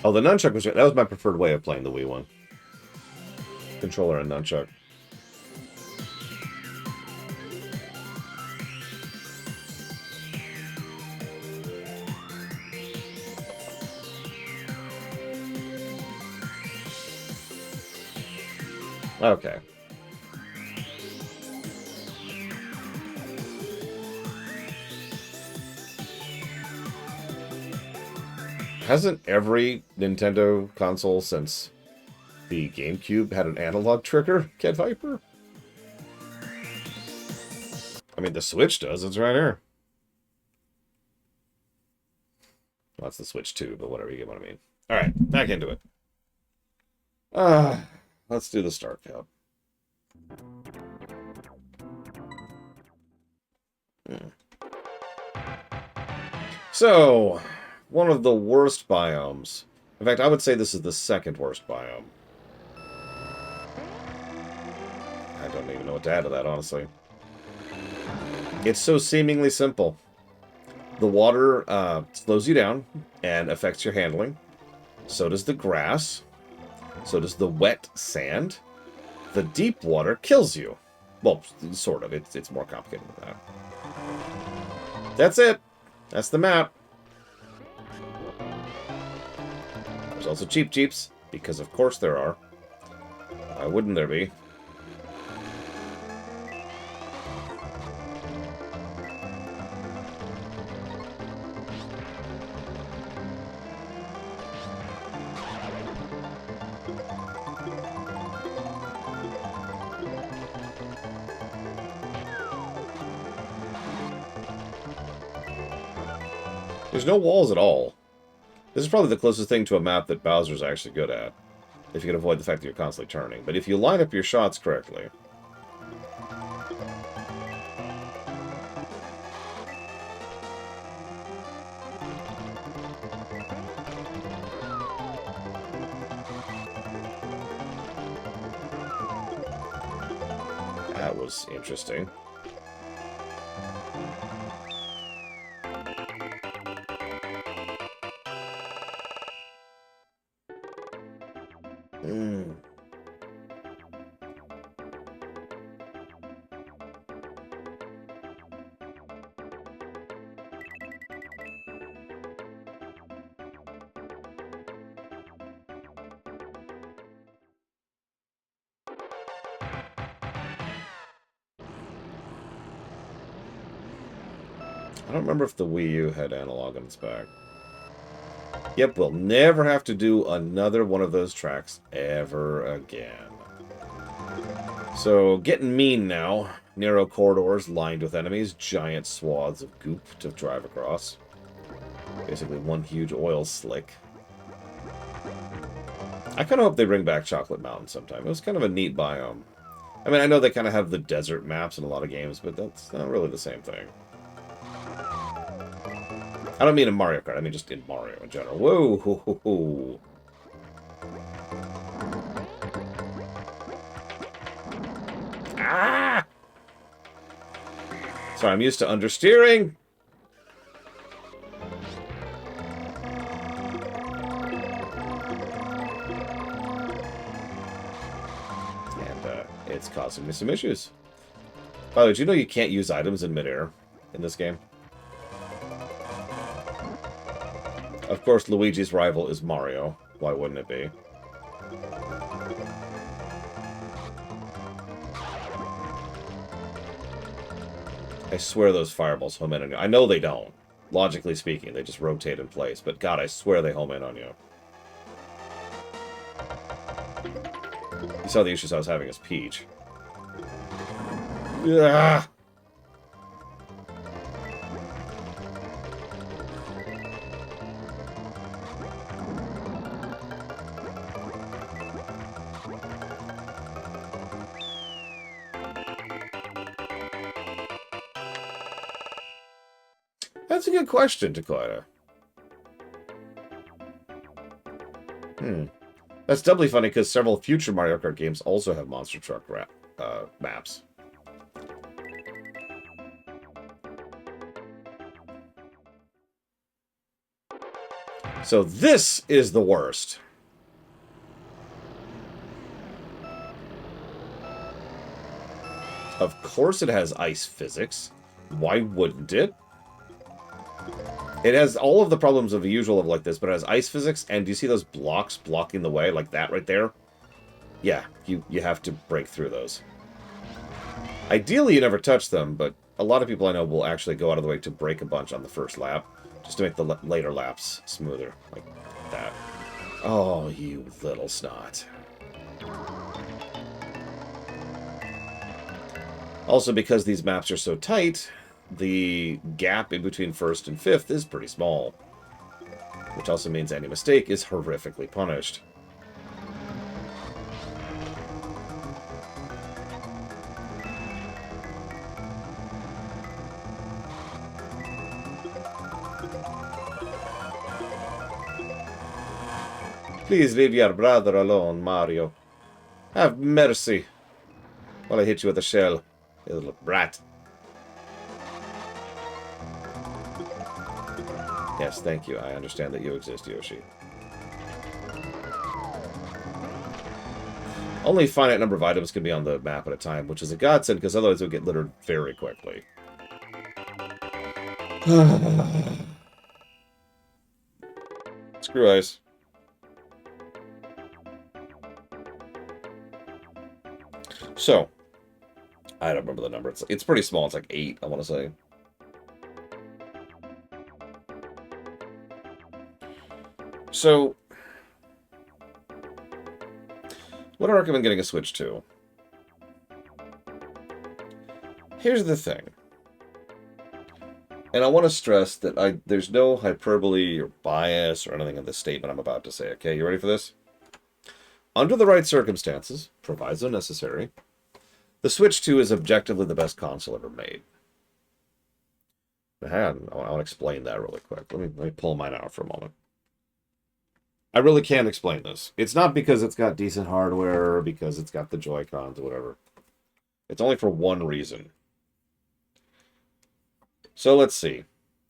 Oh, the nunchuck was... That was my preferred way of playing the Wii one. Controller and nunchuck. Okay. Hasn't every Nintendo console since the GameCube had an analog trigger, Cat Viper? I mean, the Switch does. It's right here. Well, that's the Switch too, but whatever, you get what I mean. All right, back into it. Let's do the start cap. So, one of the worst biomes. In fact, I would say this is the second worst biome. I don't even know what to add to that, honestly. It's so seemingly simple. The water slows you down and affects your handling. So does the grass. So does the wet sand. The deep water kills you. Well, sort of. It's more complicated than that. That's it. That's the map. There's also cheap jeeps, because of course there are. Why wouldn't there be? There's no walls at all. This is probably the closest thing to a map that Bowser's actually good at, if you can avoid the fact that you're constantly turning. But if you line up your shots correctly... That was interesting. I don't remember if the Wii U had analog on its back. Yep, we'll never have to do another one of those tracks ever again. So, getting mean now. Narrow corridors lined with enemies, giant swaths of goop to drive across. Basically one huge oil slick. I kind of hope they bring back Chocolate Mountain sometime. It was kind of a neat biome. I mean, I know they kind of have the desert maps in a lot of games, but that's not really the same thing. I don't mean in Mario Kart, I mean just in Mario in general. Whoa! Ho, ho, ho. Ah! Sorry, I'm used to understeering. And it's causing me some issues. By the way, do you know you can't use items in midair in this game? Of course, Luigi's rival is Mario. Why wouldn't it be? I swear those fireballs home in on you. I know they don't. Logically speaking, they just rotate in place. But God, I swear they home in on you. You saw the issues I was having as Peach. Ugh. That's a good question, Dakota. That's doubly funny because several future Mario Kart games also have monster truck maps. So this is the worst. Of course it has ice physics. Why wouldn't it? It has all of the problems of the usual of like this, but it has ice physics, and do you see those blocks blocking the way? Like that right there? Yeah, you have to break through those. Ideally, you never touch them, but a lot of people I know will actually go out of the way to break a bunch on the first lap, just to make the later laps smoother, like that. Oh, you little snot. Also, because these maps are so tight, the gap in between first and fifth is pretty small. Which also means any mistake is horrifically punished. Please leave your brother alone, Mario. Have mercy. While I hit you with a shell, you little brat. Yes, thank you. I understand that you exist, Yoshi. Only a finite number of items can be on the map at a time, which is a godsend, because otherwise it would get littered very quickly. Screw ice. So, I don't remember the number. It's pretty small. It's like 8, I want to say. So, would I recommend getting a Switch 2? Here's the thing. And I want to stress that there's no hyperbole or bias or anything in this statement I'm about to say, okay? You ready for this? Under the right circumstances, proviso necessary, the Switch 2 is objectively the best console ever made. I want to explain that really quick. Let me pull mine out for a moment. I really can't explain this. It's not because it's got decent hardware or because it's got the Joy-Cons or whatever. It's only for one reason. So let's see.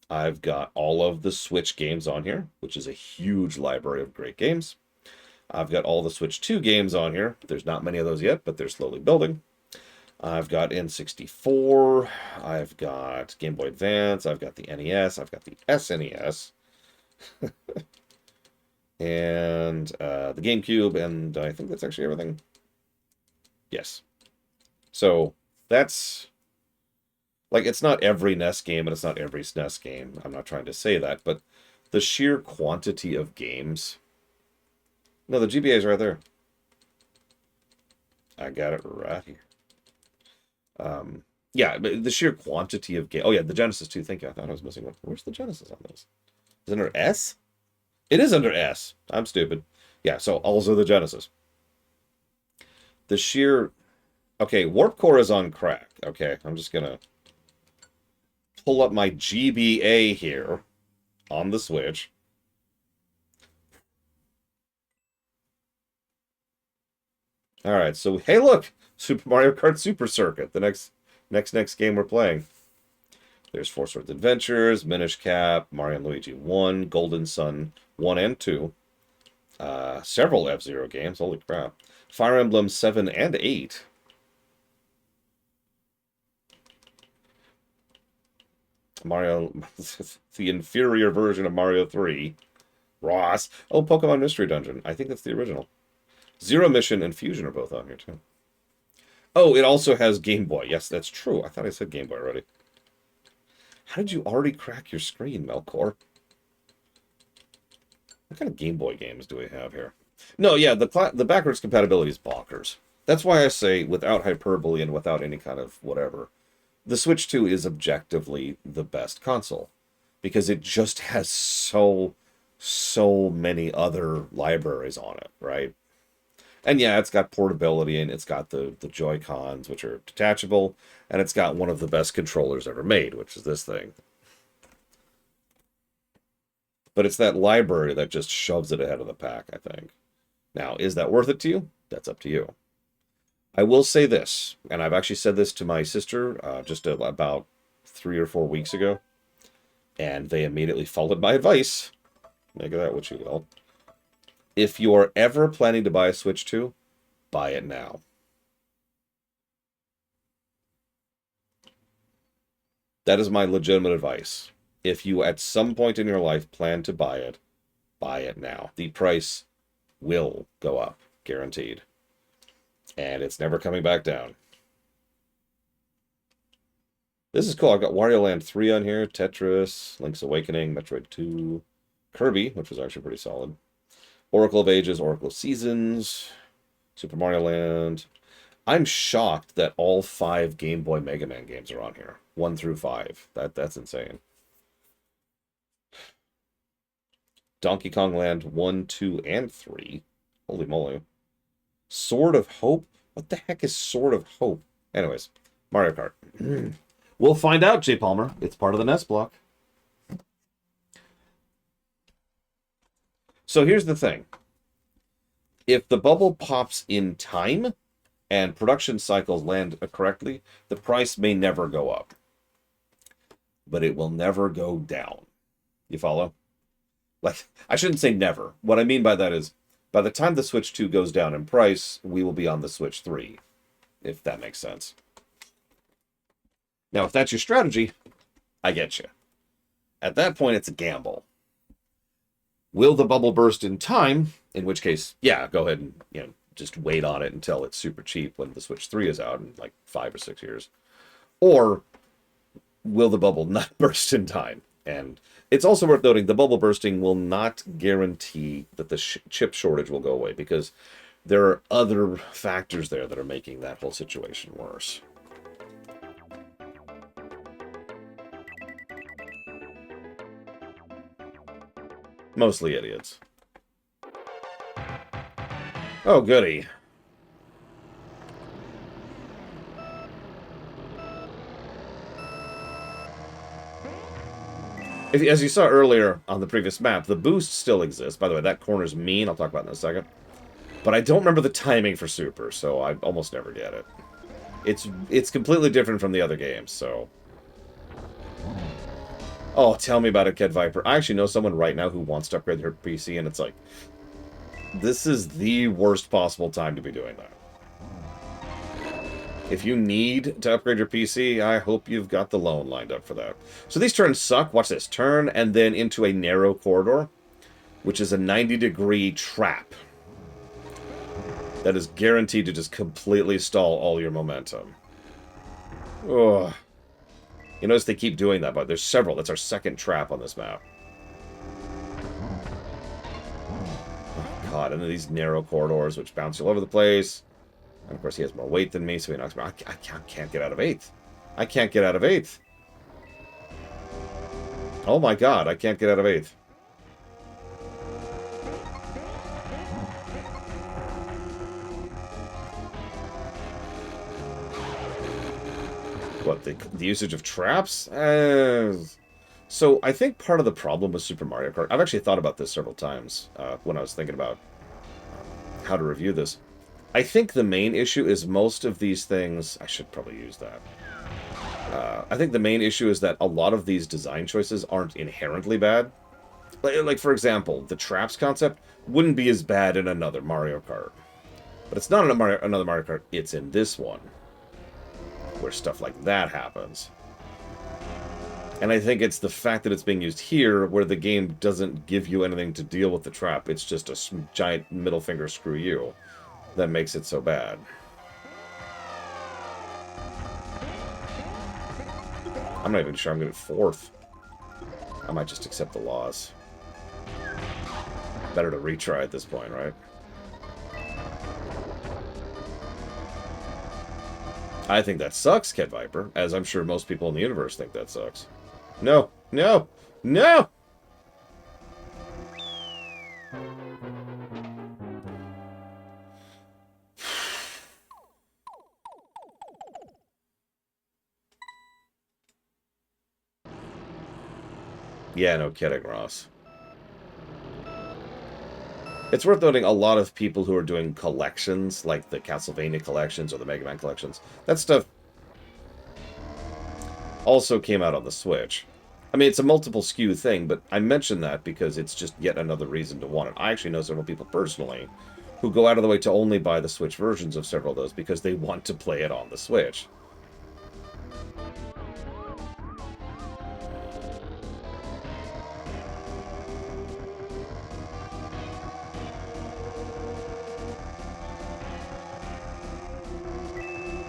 I've got all of the Switch games on here, which is a huge library of great games. I've got all the Switch 2 games on here. There's not many of those yet, but they're slowly building. I've got N64. I've got Game Boy Advance. I've got the NES. I've got the SNES. And the GameCube, and I think that's actually everything. Yes. So that's Like, it's not every NES game, and it's not every SNES game. I'm not trying to say that, but the sheer quantity of games... No, the GBA is right there. I got it right here. Yeah, but the sheer quantity of game. Oh, yeah, the Genesis too. Thank you. I thought I was missing one. Where's the Genesis on this? Is it under S? It is under S. I'm stupid. Yeah, so also the Genesis. The sheer... Okay, Warp Core is on crack. Okay, I'm just gonna pull up my GBA here on the Switch. Alright, so hey look! Super Mario Kart Super Circuit, the next game we're playing. There's Four Swords Adventures, Minish Cap, Mario and Luigi 1, Golden Sun 1 and 2. Several F-Zero games, holy crap. Fire Emblem 7 and 8. Mario, the inferior version of Mario 3. Ross. Oh, Pokemon Mystery Dungeon. I think that's the original. Zero Mission and Fusion are both on here, too. Oh, it also has Game Boy. Yes, that's true. I thought I said Game Boy already. How did you already crack your screen, Melkor? What kind of Game Boy games do we have here? No, yeah, the backwards compatibility is bonkers. That's why I say, without hyperbole and without any kind of whatever, the Switch 2 is objectively the best console. Because it just has so many other libraries on it, right? And yeah, it's got portability, and it's got the Joy-Cons, which are detachable, and it's got one of the best controllers ever made, which is this thing. But it's that library that just shoves it ahead of the pack, I think. Now, is that worth it to you? That's up to you. I will say this, and I've actually said this to my sister just about 3 or 4 weeks ago, and they immediately followed my advice. Make of that what you will. If you are ever planning to buy a Switch 2, buy it now. That is my legitimate advice. If you at some point in your life plan to buy it now. The price will go up, guaranteed. And it's never coming back down. This is cool. I've got Wario Land 3 on here, Tetris, Link's Awakening, Metroid 2, Kirby, which was actually pretty solid. Oracle of Ages, Oracle of Seasons, Super Mario Land. I'm shocked that all 5 Game Boy Mega Man games are on here. 1 through 5. That's insane. Donkey Kong Land 1, 2, and 3. Holy moly. Sword of Hope? What the heck is Sword of Hope? Anyways, Mario Kart. We'll find out, J. Palmer. It's part of the NES block. So here's the thing. If the bubble pops in time and production cycles land correctly, the price may never go up. But it will never go down. You follow? Like, I shouldn't say never. What I mean by that is, by the time the Switch 2 goes down in price, we will be on the Switch 3. If that makes sense. Now, if that's your strategy, I get you. At that point, it's a gamble. Will the bubble burst in time? In which case, yeah, go ahead and just wait on it until it's super cheap when the Switch 3 is out in like 5 or 6 years. Or will the bubble not burst in time? And it's also worth noting the bubble bursting will not guarantee that the chip shortage will go away, because there are other factors there that are making that whole situation worse. Mostly idiots. Oh, goody. As you saw earlier on the previous map, the boost still exists. By the way, that corner's mean. I'll talk about it in a second. But I don't remember the timing for Super, so I almost never get it. It's completely different from the other games, so... Oh, tell me about it, Kid Viper. I actually know someone right now who wants to upgrade their PC, and it's like... This is the worst possible time to be doing that. If you need to upgrade your PC, I hope you've got the loan lined up for that. So these turns suck. Watch this. Turn and then into a narrow corridor, which is a 90-degree trap. That is guaranteed to just completely stall all your momentum. Ugh. You notice they keep doing that, but there's several. That's our second trap on this map. Oh, God, and then these narrow corridors which bounce all over the place. And of course, he has more weight than me, so he knocks me. I can't get out of 8th. I can't get out of 8th. Oh my God, I can't get out of 8th. What, the usage of traps? So I think part of the problem with Super Mario Kart, I've actually thought about this several times when I was thinking about how to review this. I think the main issue is most of these things... I should probably use that. I think the main issue is that a lot of these design choices aren't inherently bad. Like, for example, the traps concept wouldn't be as bad in another Mario Kart. But it's not in another Mario Kart, it's in this one, where stuff like that happens. And I think it's the fact that it's being used here, where the game doesn't give you anything to deal with the trap. It's just a giant middle finger screw you that makes it so bad. I'm not even sure I'm going to 4th. I might just accept the loss. Better to retry at this point, right? I think that sucks, Cat Viper, as I'm sure most people in the universe think that sucks. No! No! No! Yeah, no kidding, Ross. It's worth noting a lot of people who are doing collections, like the Castlevania collections or the Mega Man collections, that stuff also came out on the Switch. I mean, it's a multiple SKU thing, but I mention that because it's just yet another reason to want it. I actually know several people personally who go out of the way to only buy the Switch versions of several of those because they want to play it on the Switch.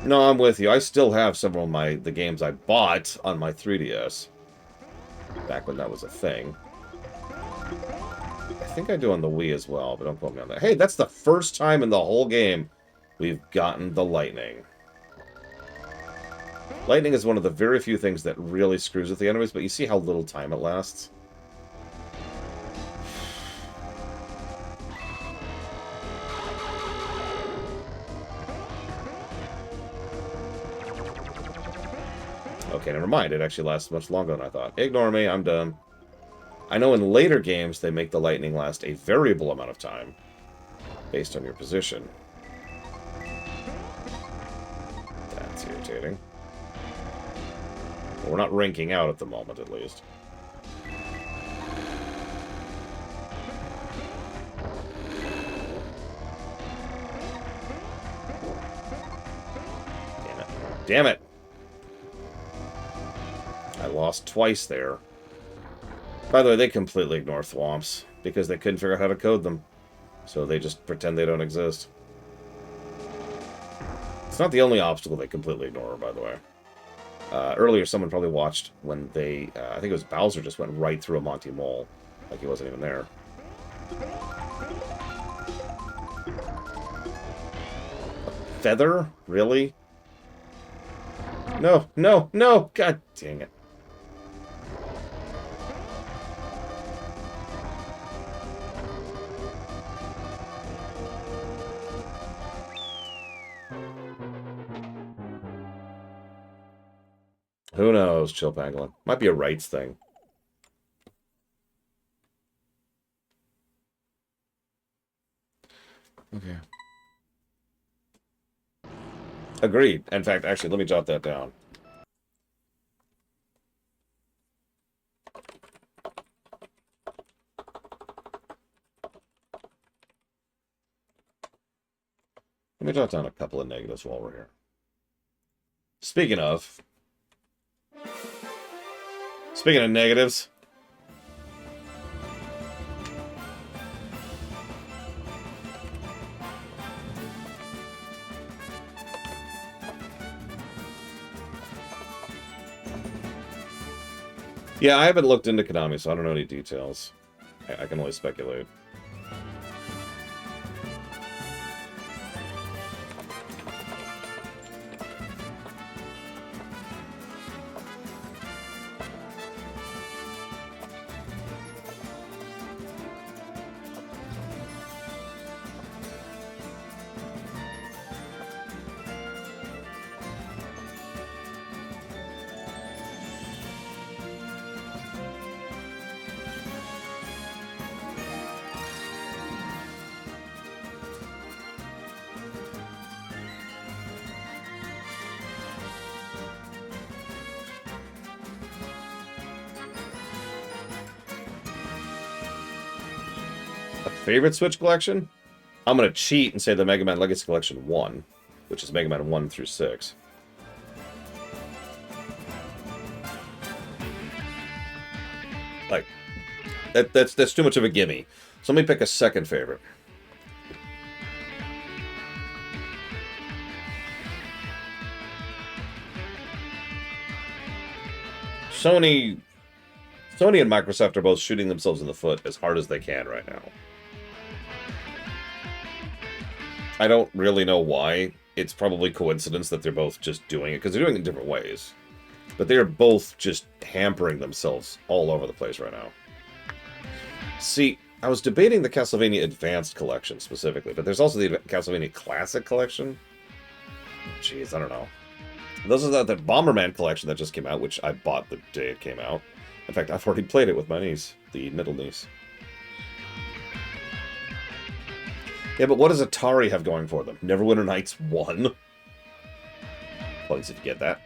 No, I'm with you. I still have several of the games I bought on my 3DS. Back when that was a thing. I think I do on the Wii as well, but don't quote me on that. Hey, that's the first time in the whole game we've gotten the lightning. Lightning is one of the very few things that really screws with the enemies, but you see how little time it lasts? Okay, never mind. It actually lasts much longer than I thought. Ignore me, I'm done. I know in later games they make the lightning last a variable amount of time based on your position. That's irritating. But we're not ranking out at the moment, at least. Damn it. Damn it! I lost twice there. By the way, they completely ignore thwomps because they couldn't figure out how to code them. So they just pretend they don't exist. It's not the only obstacle they completely ignore, by the way. Earlier, someone probably watched when they... I think it was Bowser just went right through a Monty Mole. Like he wasn't even there. A feather? Really? No, no, no! God dang it. Who knows, Chill Pangolin. Might be a rights thing. Okay. Agreed. In fact, actually, let me jot that down. Let me jot down a couple of negatives while we're here. Speaking of negatives. Yeah, I haven't looked into Konami, so I don't know any details. I can only speculate. Favorite Switch collection? I'm going to cheat and say the Mega Man Legacy Collection 1, which is Mega Man 1 through 6. Like, that's too much of a gimme. So let me pick a second favorite. Sony and Microsoft are both shooting themselves in the foot as hard as they can right now. I don't really know why. It's probably coincidence that they're both just doing it, because they're doing it in different ways. But they are both just hampering themselves all over the place right now. See, I was debating the Castlevania Advanced Collection specifically, but there's also the Castlevania Classic Collection. Jeez, I don't know. Those are the Bomberman Collection that just came out, which I bought the day it came out. In fact, I've already played it with my niece, the middle niece. Yeah, but what does Atari have going for them? Neverwinter Nights 1? Please, if you get that.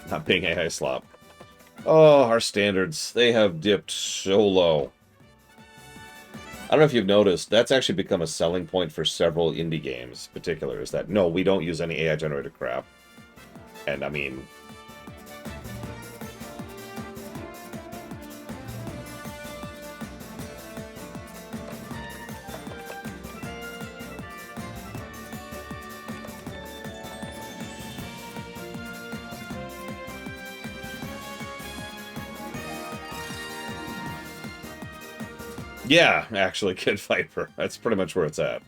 Not being AI slop. Oh, our standards. They have dipped so low. I don't know if you've noticed, that's actually become a selling point for several indie games in particular, is that, no, we don't use any AI-generated crap. And, I mean... Yeah, actually, Kid Viper. That's pretty much where it's at.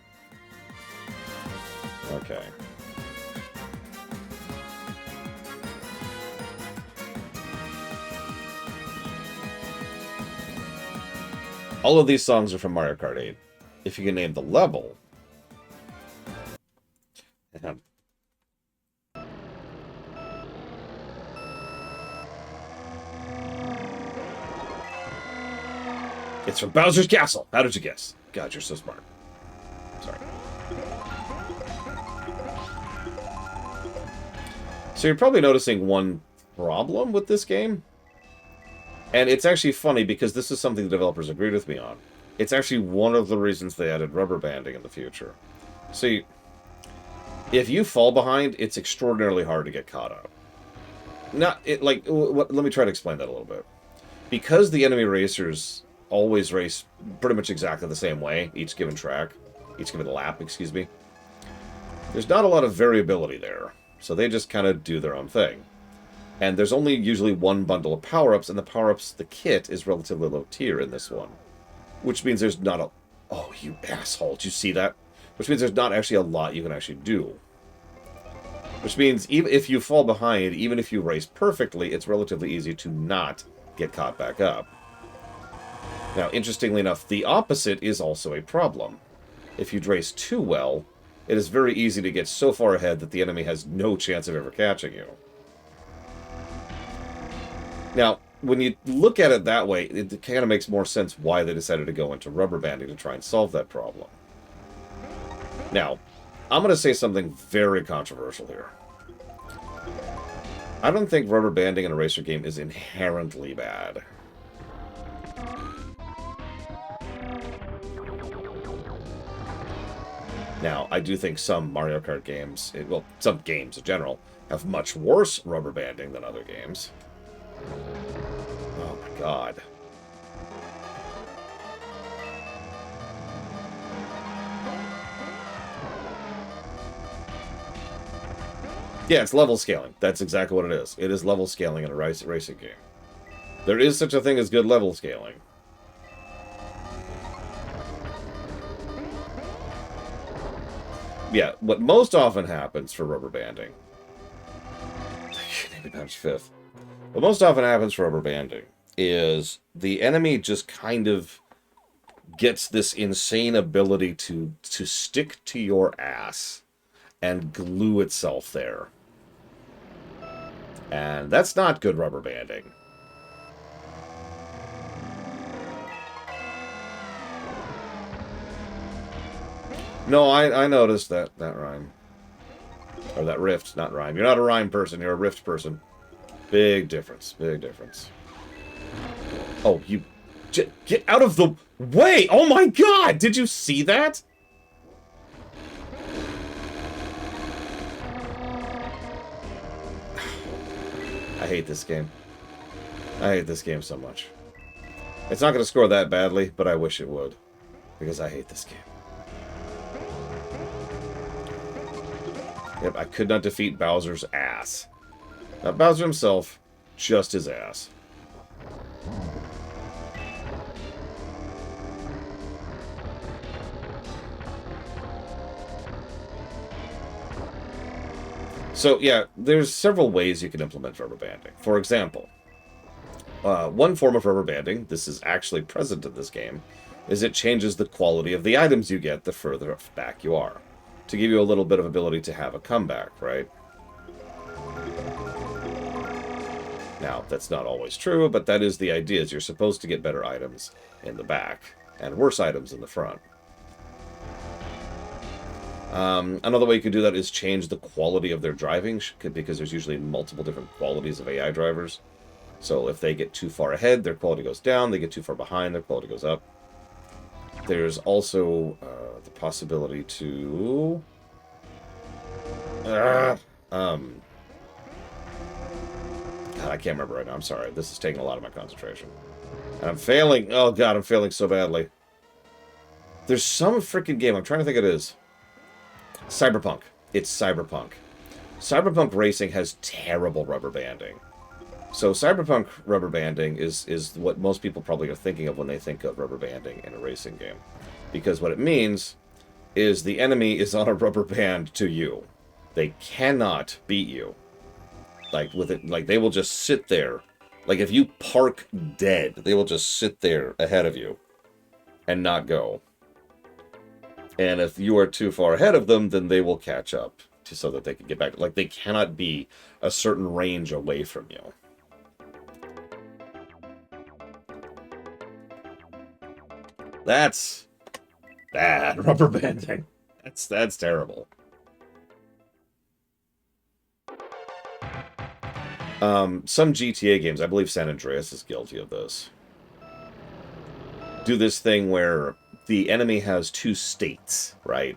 Okay. All of these songs are from Mario Kart 8. If you can name the level... It's from Bowser's Castle. How did you guess? God, you're so smart. Sorry. So you're probably noticing one problem with this game. And it's actually funny because this is something the developers agreed with me on. It's actually one of the reasons they added rubber banding in the future. See, if you fall behind, it's extraordinarily hard to get caught up. Let me try to explain that a little bit. Because the enemy racers always race pretty much exactly the same way, each given lap, excuse me. There's not a lot of variability there, so they just kind of do their own thing. And there's only usually one bundle of power-ups, and the kit is relatively low tier in this one. Which means there's not a... Oh, you asshole, did you see that? Which means there's not actually a lot you can actually do. Which means even if you fall behind, even if you race perfectly, it's relatively easy to not get caught back up. Now, interestingly enough, the opposite is also a problem. If you race too well, it is very easy to get so far ahead that the enemy has no chance of ever catching you. Now, when you look at it that way, it kind of makes more sense why they decided to go into rubber banding to try and solve that problem. Now, I'm going to say something very controversial here. I don't think rubber banding in a racer game is inherently bad. Now, I do think some Mario Kart games, well, some games in general, have much worse rubber banding than other games. Oh my god. Yeah, it's level scaling. That's exactly what it is. It is level scaling in a racing game. There is such a thing as good level scaling. Yeah, what most often happens for rubber banding... Maybe that's fifth. What most often happens for rubber banding is the enemy just kind of gets this insane ability to stick to your ass and glue itself there. And that's not good rubber banding. No, I noticed that rhyme. Or that rift, not rhyme. You're not a rhyme person, you're a rift person. Big difference, big difference. Oh, you... Get out of the way! Oh my god! Did you see that? I hate this game. I hate this game so much. It's not going to score that badly, but I wish it would. Because I hate this game. Yep, I could not defeat Bowser's ass. Not Bowser himself, just his ass. So, yeah, there's several ways you can implement rubber banding. For example, one form of rubber banding, this is actually present in this game, is it changes the quality of the items you get the further back you are. To give you a little bit of ability to have a comeback, right? Now, that's not always true, but that is the idea, is you're supposed to get better items in the back, and worse items in the front. Another way you can do that is change the quality of their driving, because there's usually multiple different qualities of AI drivers. So if they get too far ahead, their quality goes down. They get too far behind, their quality goes up. There's also the possibility to... God, I can't remember right now. I'm sorry. This is taking a lot of my concentration. And I'm failing. Oh, God, I'm failing so badly. There's some freaking game. I'm trying to think it is. Cyberpunk. It's Cyberpunk. Cyberpunk Racing has terrible rubber banding. So Cyberpunk rubber banding is what most people probably are thinking of when they think of rubber banding in a racing game. Because what it means is the enemy is on a rubber band to you. They cannot beat you. Like with it, like they will just sit there. Like if you park dead, they will just sit there ahead of you and not go. And if you are too far ahead of them, then they will catch up so that they can get back. Like they cannot be a certain range away from you. That's bad rubber banding. That's terrible. Some GTA games, I believe San Andreas is guilty of this, do this thing where the enemy has two states, right?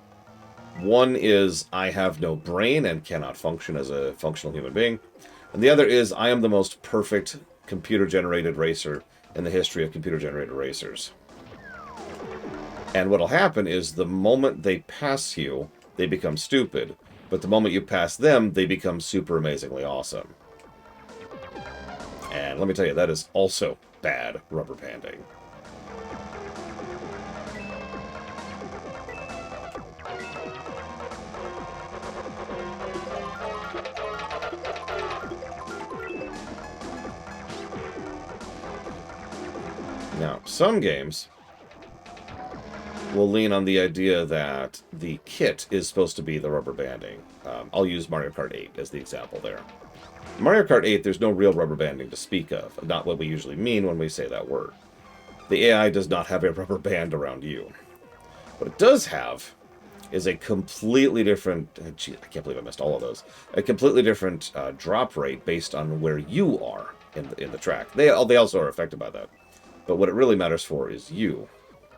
One is, I have no brain and cannot function as a functional human being. And the other is, I am the most perfect computer-generated racer in the history of computer-generated racers. And what'll happen is, the moment they pass you, they become stupid. But the moment you pass them, they become super amazingly awesome. And let me tell you, that is also bad rubber banding. Now, some games will lean on the idea that the kit is supposed to be the rubber banding. I'll use Mario Kart 8 as the example there. Mario Kart 8, there's no real rubber banding to speak of, not what we usually mean when we say that word. The AI does not have a rubber band around you. What it does have is a completely different... Gee, I can't believe I missed all of those. A completely different drop rate based on where you are in the track. They also are affected by that. But what it really matters for is you.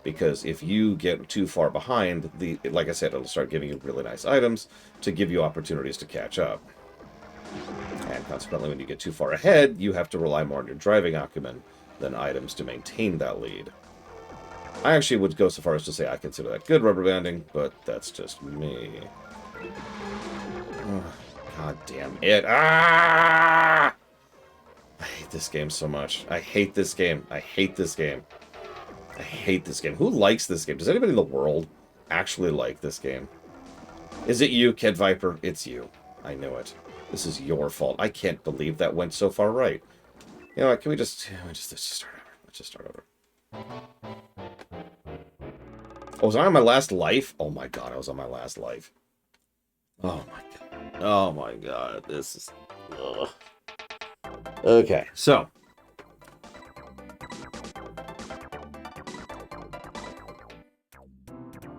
Because if you get too far behind, like I said, it'll start giving you really nice items to give you opportunities to catch up. And consequently, when you get too far ahead, you have to rely more on your driving acumen than items to maintain that lead. I actually would go so far as to say I consider that good rubber banding, but that's just me. Oh, God damn it. Ah! I hate this game so much. I hate this game. I hate this game. I hate this game. Who likes this game? Does anybody in the world actually like this game? Is it you, Kid Viper? It's you. I knew it. This is your fault. I can't believe that went so far right. You know what? Can we just let's just start over. Let's just start over. Oh, was I on my last life? Oh my god, I was on my last life. Oh my god. Oh my god. This is... Ugh. Okay, so...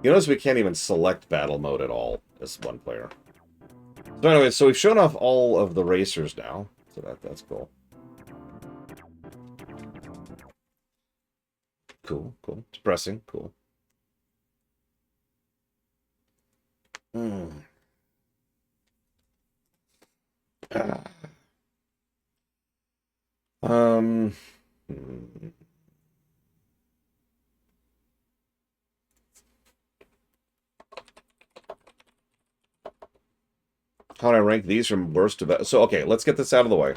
You notice we can't even select battle mode at all as one player. So anyway, so we've shown off all of the racers now. So that's cool. Cool, cool. Depressing, cool. Hmm. Um... hmm. How do I rank these from worst to best? So, okay, let's get this out of the way.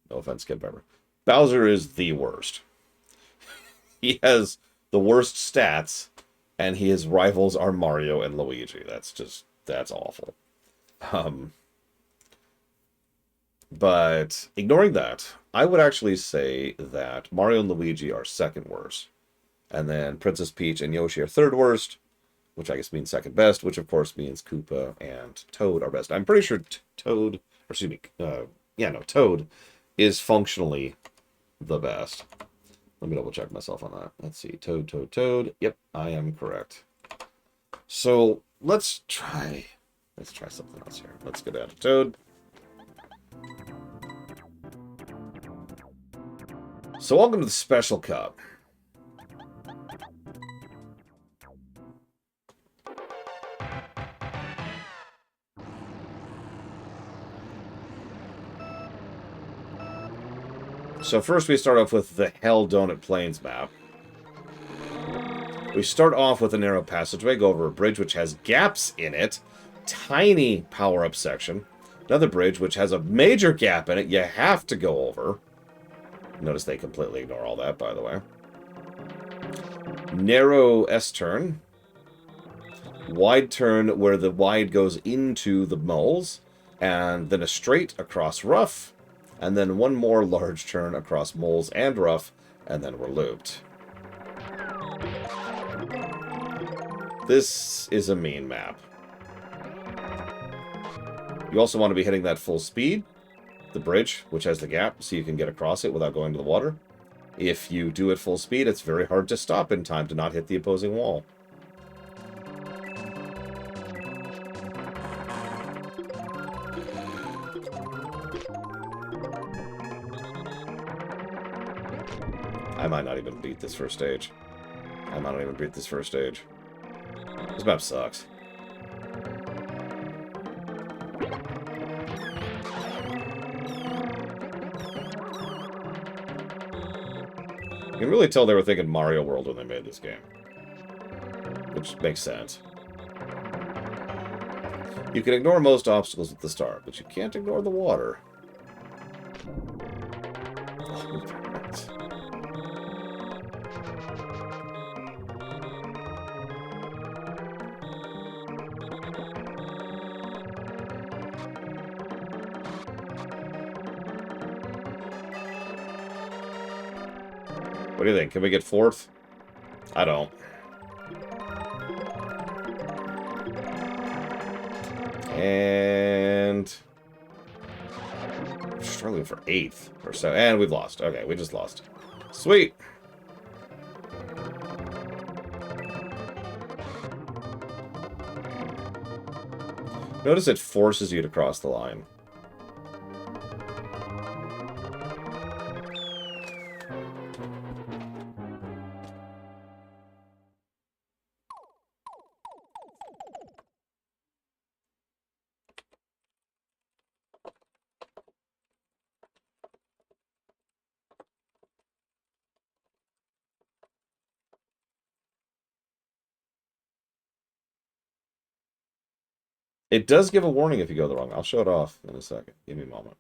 No offense, Kid Pepper. Bowser is the worst. He has the worst stats, and his rivals are Mario and Luigi. That's awful. But ignoring that, I would actually say that Mario and Luigi are second worst. And then Princess Peach and Yoshi are third worst, which I guess means second best, which of course means Koopa and Toad are best. I'm pretty sure Toad, or excuse me, Toad is functionally the best. Let me double check myself on that. Let's see, Toad. Yep, I am correct. So let's try something else here. Let's go down to Toad. So welcome to the Special Cup. So first we start off with the Hell Donut Plains map. We start off with a narrow passageway, go over a bridge which has gaps in it, tiny power-up section, another bridge which has a major gap in it you have to go over. Notice they completely ignore all that, by the way. Narrow S-turn. Wide turn where the wide goes into the moles, and then a straight across rough, and then one more large turn across moles and rough, and then we're looped. This is a mean map. You also want to be hitting that full speed, the bridge, which has the gap, so you can get across it without going to the water. If you do it full speed, it's very hard to stop in time to not hit the opposing wall. I might not even beat this first stage. This map sucks. You can really tell they were thinking Mario World when they made this game. Which makes sense. You can ignore most obstacles at the start, but you can't ignore the water. What do you think? Can we get fourth? I don't. And... we're struggling for 8th or so. And we've lost. Okay, we just lost. Sweet! Notice it forces you to cross the line. It does give a warning if you go the wrong. I'll show it off in a second. Give me a moment.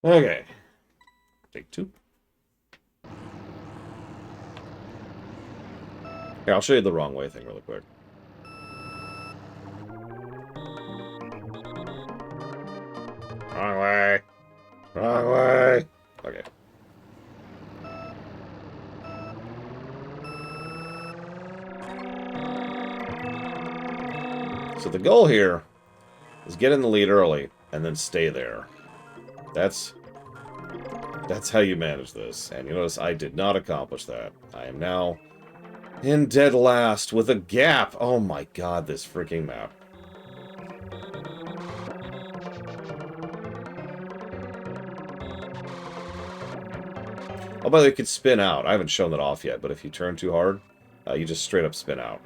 Okay. Take two. Here, I'll show you the wrong way thing really quick. Wrong way. Wrong way. Okay. So the goal here is get in the lead early and then stay there. That's how you manage this. And you notice I did not accomplish that. I am now in dead last with a gap. Oh my god, this freaking map. Oh, by the way, you can spin out. I haven't shown that off yet, but if you turn too hard, you just straight up spin out.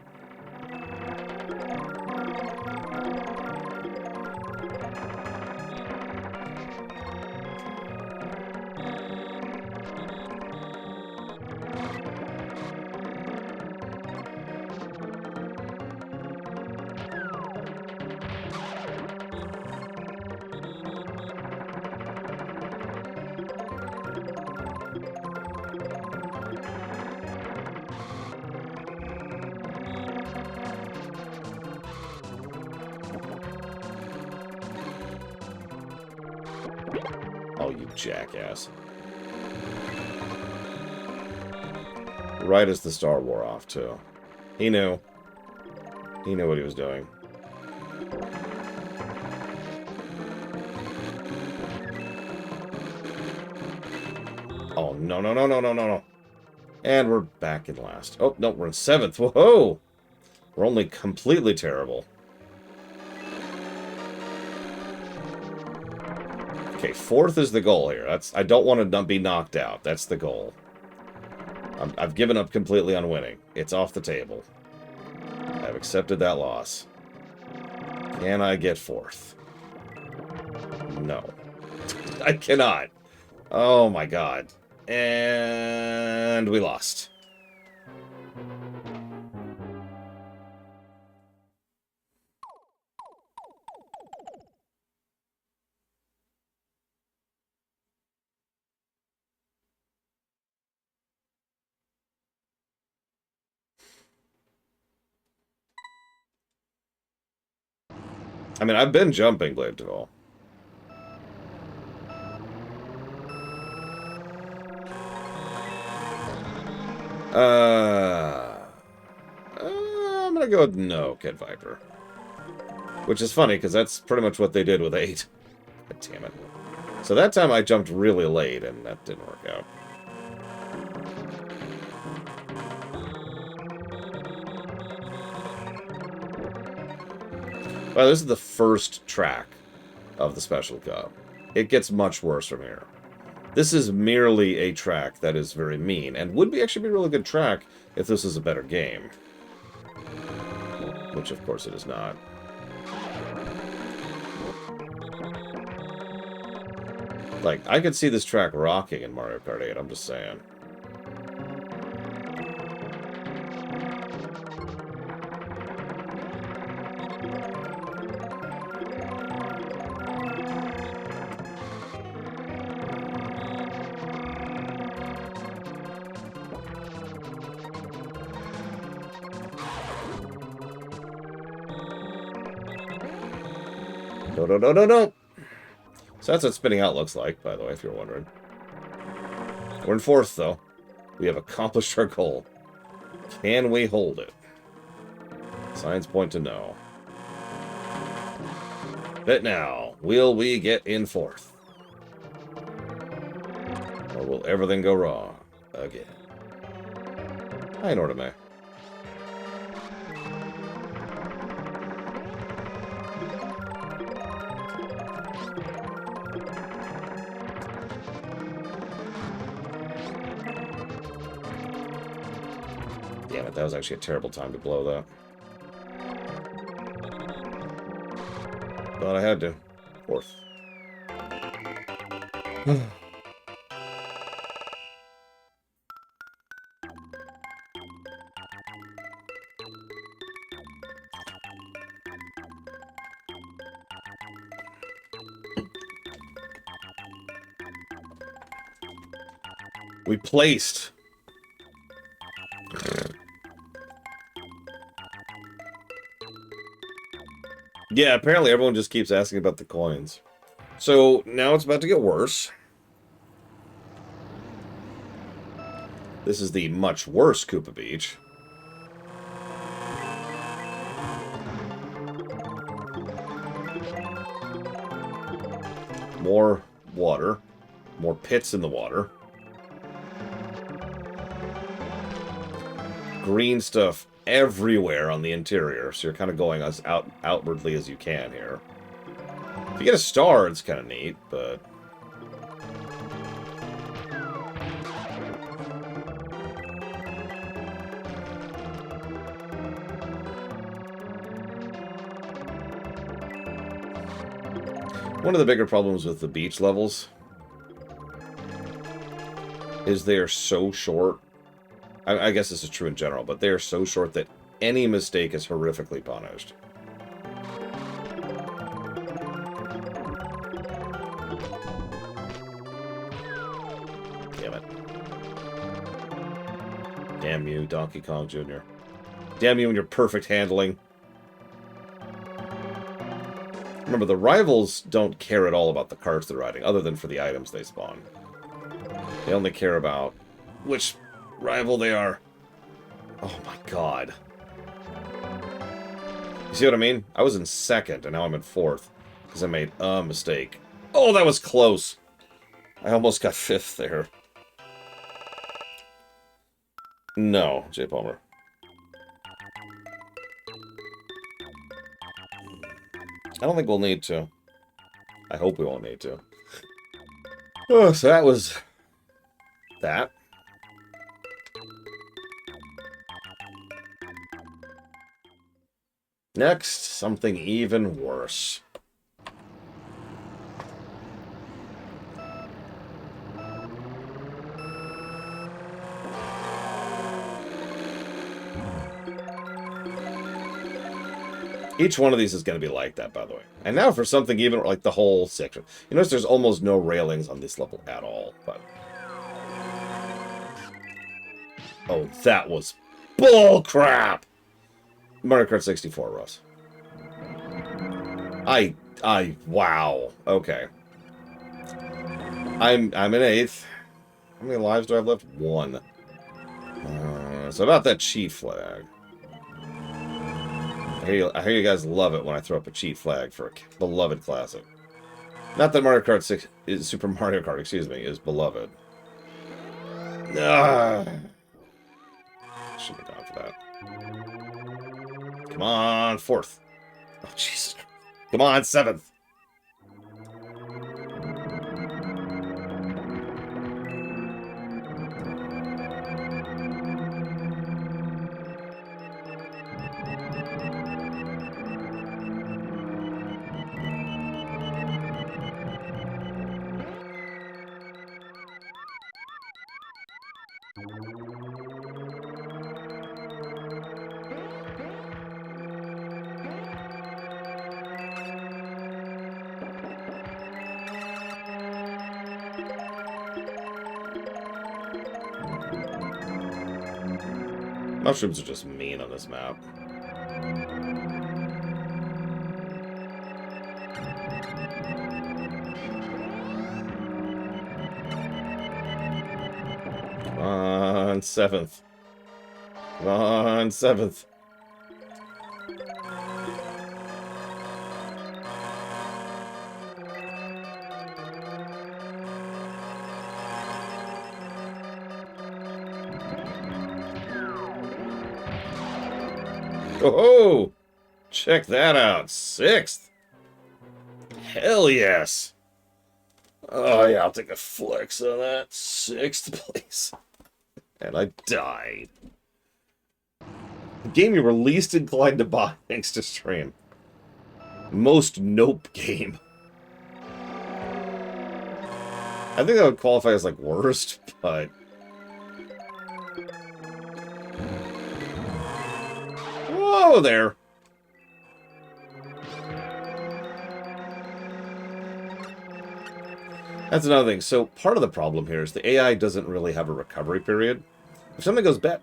Oh, you jackass. Right as the star wore off, too. He knew. He knew what he was doing. Oh, no, no, no, no, no, no, no. And we're back in last. Oh, no, we're in 7th. Whoa! We're only completely terrible. Okay, 4th is the goal here. I don't want to be knocked out. That's the goal. I've given up completely on winning. It's off the table. I've accepted that loss. Can I get 4th? No. I cannot. Oh my god. And we lost. I mean, I've been jumping Blade to all. I'm gonna go with no, Kid Viper. Which is funny, because that's pretty much what they did with 8. God damn it. So that time I jumped really late, and that didn't work out. Well, this is the first track of the Special Cup. It gets much worse from here. This is merely a track that is very mean, and would actually be a really good track if this was a better game. Which, of course, it is not. Like, I could see this track rocking in Mario Kart 8, I'm just saying. No, no, no, no, no! So that's what spinning out looks like, by the way, if you're wondering. We're in 4th, though. We have accomplished our goal. Can we hold it? Signs point to no. But now. will we get in fourth? Or will everything go wrong again? Hi, Nordame. Damn it, that was actually a terrible time to blow that. But I had to. Fourth. We placed. Yeah, apparently everyone just keeps asking about the coins. So now it's about to get worse. This is the much worse Koopa Beach. More water. More pits in the water. Green stuff everywhere on the interior, so you're kind of going as outwardly as you can here. If you get a star, it's kind of neat, but... One of the bigger problems with the beach levels is they are so short. I guess this is true in general, but they are so short that any mistake is horrifically punished. Damn it. Damn you, Donkey Kong Jr. Damn you and your perfect handling. Remember, the rivals don't care at all about the carts they're riding, other than for the items they spawn. They only care about which rival they are. Oh my god. You see what I mean? I was in second, and now I'm in fourth, because I made a mistake. Oh, that was close! I almost got fifth there. No, J. Palmer. I don't think we'll need to. I hope we won't need to. Oh, so that was... that. Next, something even worse. Each one of these is going to be like that, by the way. And now for something even like the whole section. You notice there's almost no railings on this level at all, but... Oh, that was bull crap! Mario Kart 64, Russ. Wow. Okay. I'm in eighth. How many lives do I have left? One. So about that cheat flag. I hear you guys love it when I throw up a cheat flag for a beloved classic. Not that Mario Kart 6 is Super Mario Kart, excuse me, is beloved. Shouldn't have gone for that. Come on, fourth. Oh, Jesus. Come on, seventh. Mushrooms are just mean on this map. Come on, seventh. Come on, seventh. Oh, check that out. 6th. Hell yes. Oh, yeah, I'll take a flex on that. 6th place. And I died. The game you were least inclined to buy thanks to stream. Most nope game. I think that would qualify as, like, worst, but... Whoa there! That's another thing. So, part of the problem here is the AI doesn't really have a recovery period. If something goes bad...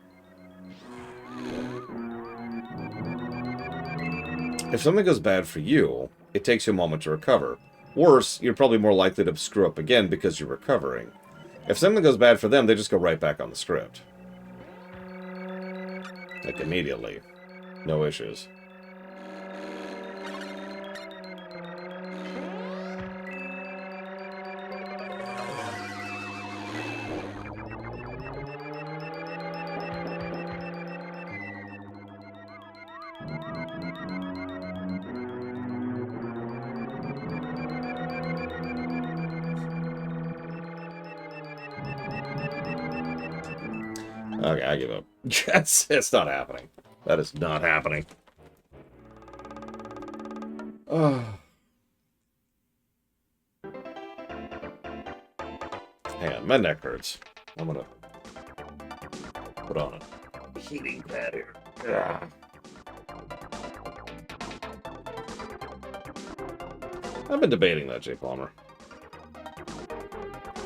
If something goes bad for you, it takes you a moment to recover. Worse, you're probably more likely to screw up again because you're recovering. If something goes bad for them, they just go right back on the script. Like, immediately. No issues. Okay, I give up. It's not happening. That is not happening. Oh. Hang on, my neck hurts. I'm gonna put on a heating pad here. Ugh. I've been debating that, Jay Palmer.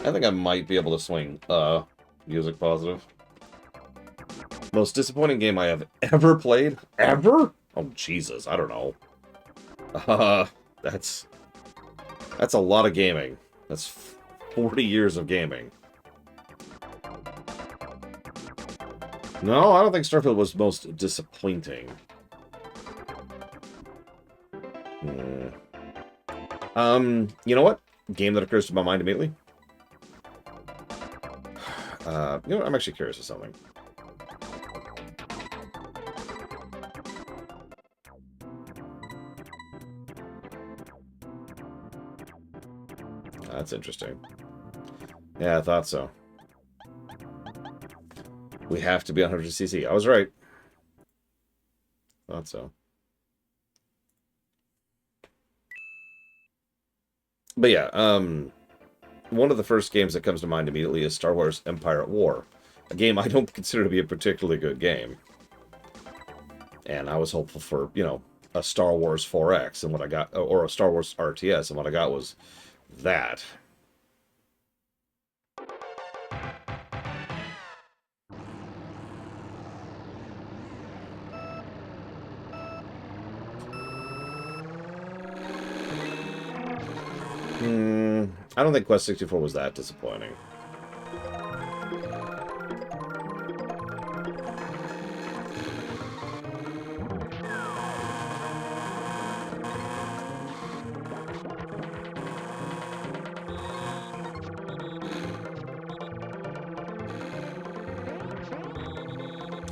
I think I might be able to swing music positive. Most disappointing game I have ever played? Ever? Oh, Jesus, I don't know. That's a lot of gaming. That's 40 years of gaming. No, I don't think Starfield was most disappointing. You know what? Game that occurs to my mind immediately? You know what? I'm actually curious of something. That's interesting. Yeah, I thought so. We have to be on 100cc. I was right. Thought so. But yeah, one of the first games that comes to mind immediately is Star Wars Empire at War. A game I don't consider to be a particularly good game. And I was hopeful for, you know, a Star Wars 4X, and what I got, or a Star Wars RTS, and what I got was that. I don't think Quest 64 was that disappointing.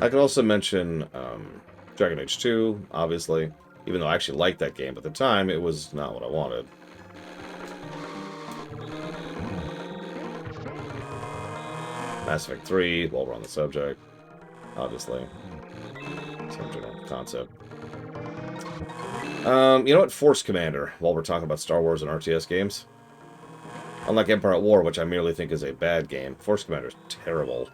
I could also mention Dragon Age 2, obviously. Even though I actually liked that game at the time, it was not what I wanted. Mass Effect 3, while we're on the subject, obviously. Same general concept. You know what? Force Commander, while we're talking about Star Wars and RTS games. Unlike Empire at War, which I merely think is a bad game, Force Commander is terrible.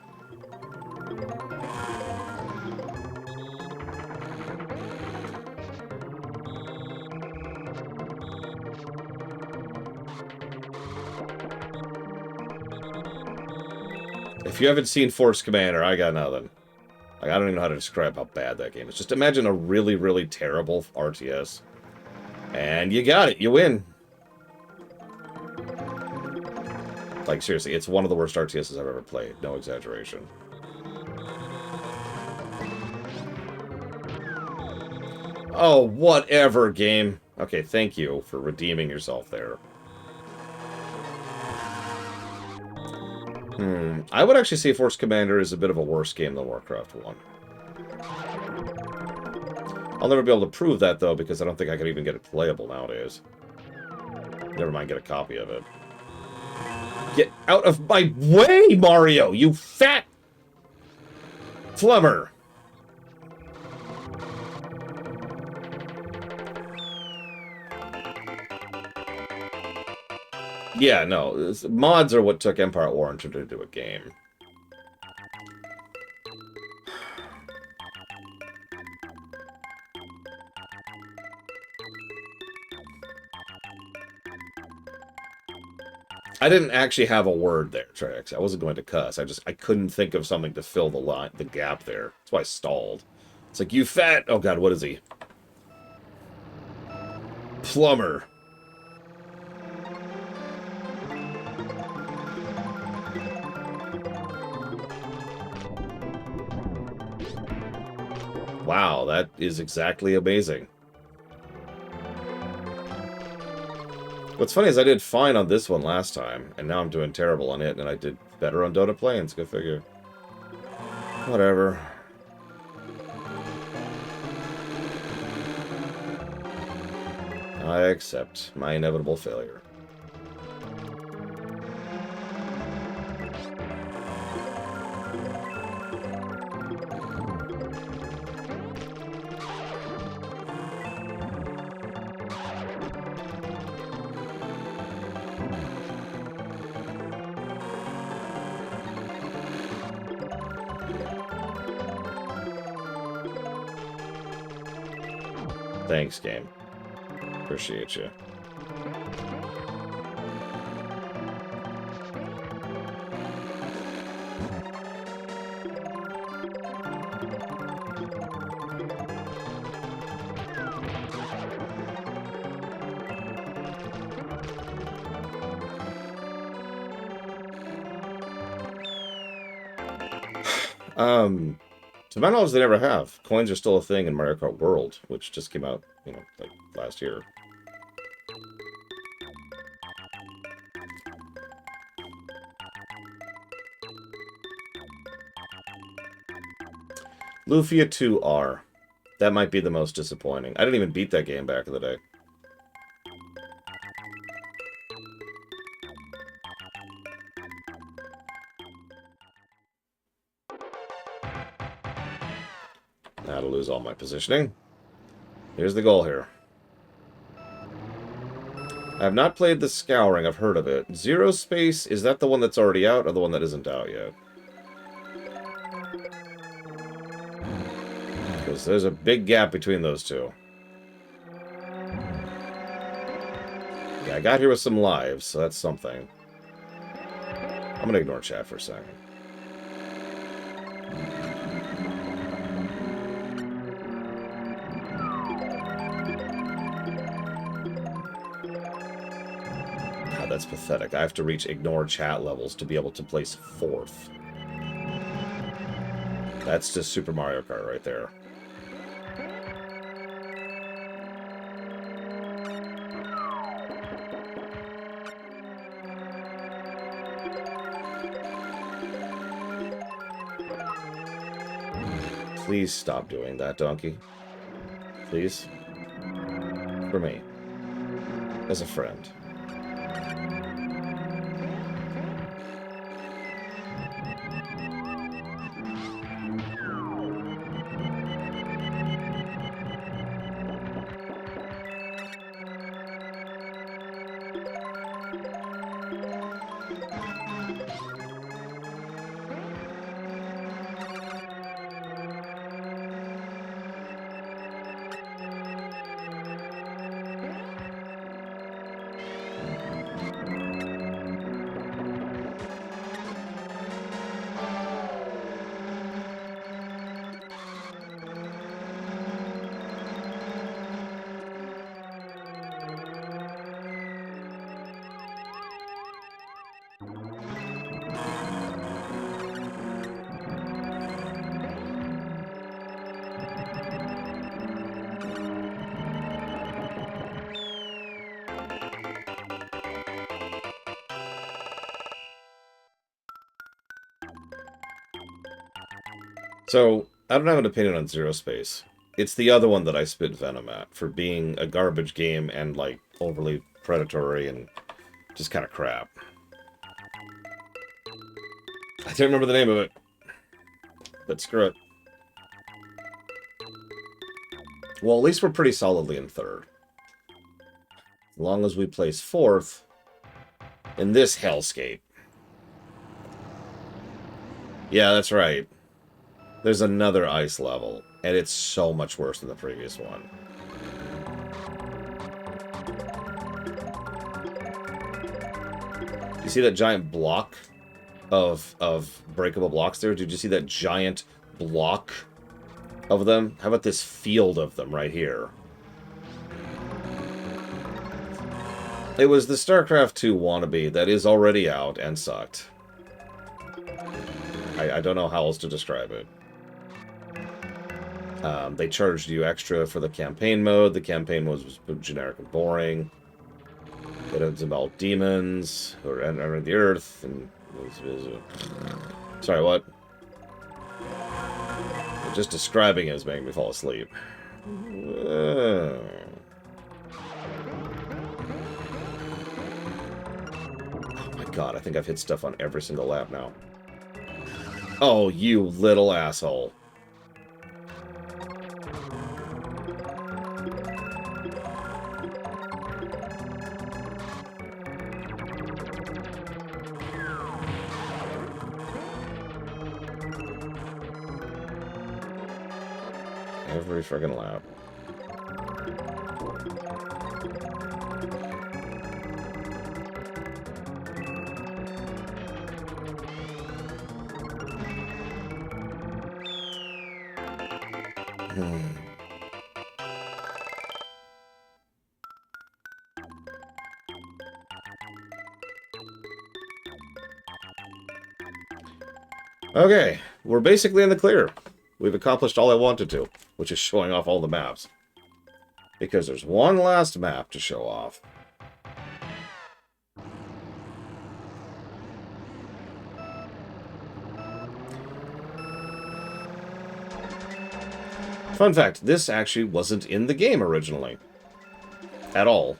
If you haven't seen Force Commander, I got nothing. Like, I don't even know how to describe how bad that game is. Just imagine a really, really terrible RTS. And you got it. You win. Like, seriously, it's one of the worst RTSs I've ever played. No exaggeration. Oh, whatever, game. Okay, thank you for redeeming yourself there. I would actually say Force Commander is a bit of a worse game than Warcraft 1. I'll never be able to prove that, though, because I don't think I could even get it playable nowadays. Never mind, get a copy of it. Get out of my way, Mario, you fat flummer! Yeah, no, mods are what took Empire at War and turned it into a game. I didn't actually have a word there, Trex. I wasn't going to cuss. I couldn't think of something to fill the gap there. That's why I stalled. It's like, you fat... Oh, God, what is he? Plumber. Wow, that is exactly amazing. What's funny is I did fine on this one last time, and now I'm doing terrible on it, and I did better on Dota Plains. Go figure. Whatever. I accept my inevitable failure. Thanks, game. Appreciate you. To my knowledge, they never have. Coins are still a thing in Mario Kart World, which just came out, you know, like last year. Lufia 2R. That might be the most disappointing. I didn't even beat that game back in the day. Now to lose all my positioning. Here's the goal here. I have not played the Scouring. I've heard of it. Zero Space, is that the one that's already out or the one that isn't out yet? Because there's a big gap between those two. Yeah, I got here with some lives, so that's something. I'm going to ignore chat for a second. God, that's pathetic. I have to reach ignore chat levels to be able to place 4th. That's just Super Mario Kart right there. Please stop doing that, donkey. Please. For me. As a friend. So, I don't have an opinion on Zero Space. It's the other one that I spit venom at for being a garbage game and, like, overly predatory and just kind of crap. I don't remember the name of it, but screw it. Well, at least we're pretty solidly in third. As long as we place fourth in this hellscape. Yeah, that's right. There's another ice level, and it's so much worse than the previous one. You see that giant block of breakable blocks there? Did you see that giant block of them? How about this field of them right here? It was the StarCraft 2 wannabe that is already out and sucked. I don't know how else to describe it. They charged you extra for the campaign mode. The campaign was generic and boring. It was about demons who are entering the earth. And sorry, what? Just describing it is making me fall asleep. Oh my god, I think I've hit stuff on every single lap now. Oh, you little asshole. Every friggin' lap. Okay, we're basically in the clear. We've accomplished all I wanted to, which is showing off all the maps. Because there's one last map to show off. Fun fact, this actually wasn't in the game originally. At all.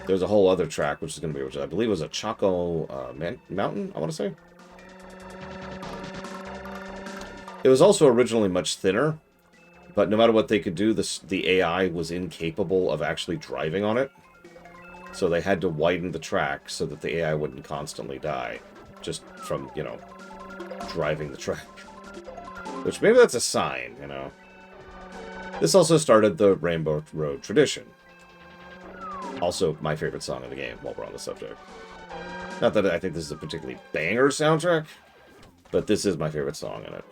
There's a whole other track, which is going to be, which I believe was a Choco Mountain, I want to say. It was also originally much thinner, but no matter what they could do, the AI was incapable of actually driving on it. So they had to widen the track so that the AI wouldn't constantly die, just from, you know, driving the track. Which maybe that's a sign, you know. This also started the Rainbow Road tradition. Also, my favorite song in the game, while we're on the subject. Not that I think this is a particularly banger soundtrack, but this is my favorite song in it.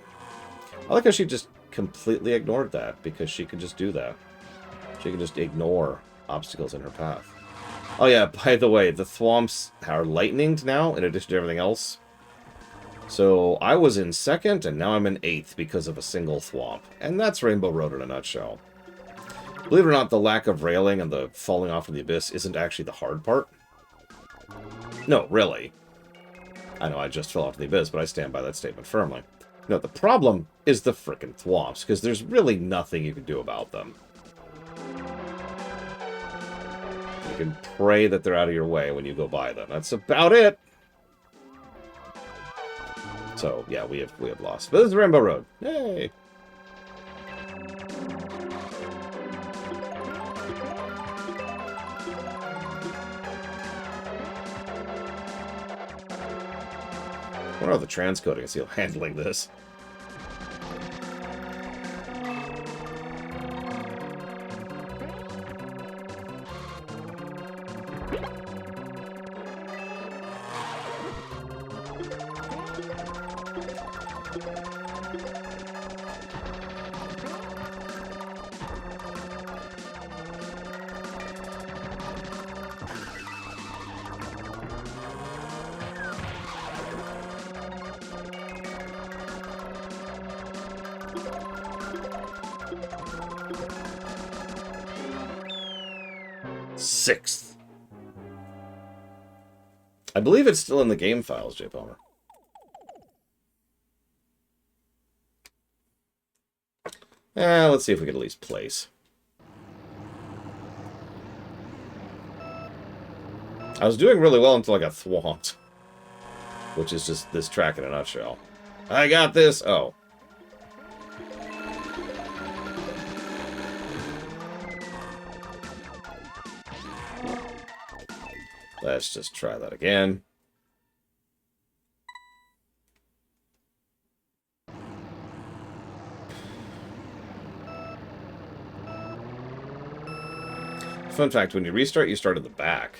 I like how she just completely ignored that, because she can just do that. She can just ignore obstacles in her path. Oh yeah, by the way, the thwomps are lightninged now, in addition to everything else. So I was in second, and now I'm in 8th because of a single thwomp. And that's Rainbow Road in a nutshell. Believe it or not, the lack of railing and the falling off in the abyss isn't actually the hard part. No, really. I know I just fell off the abyss, but I stand by that statement firmly. No, the problem is the frickin' thwomps, because there's really nothing you can do about them. You can pray that they're out of your way when you go by them. That's about it! So, yeah, we have lost. But this is Rainbow Road. Yay! I wonder how the transcoding is handling this. Sixth. I believe it's still in the game files, J. Palmer. Let's see if we can at least place. I was doing really well until I got thwomped. Which is just this track in a nutshell. I got this! Oh. Let's just try that again. Fun fact, when you restart, you start at the back.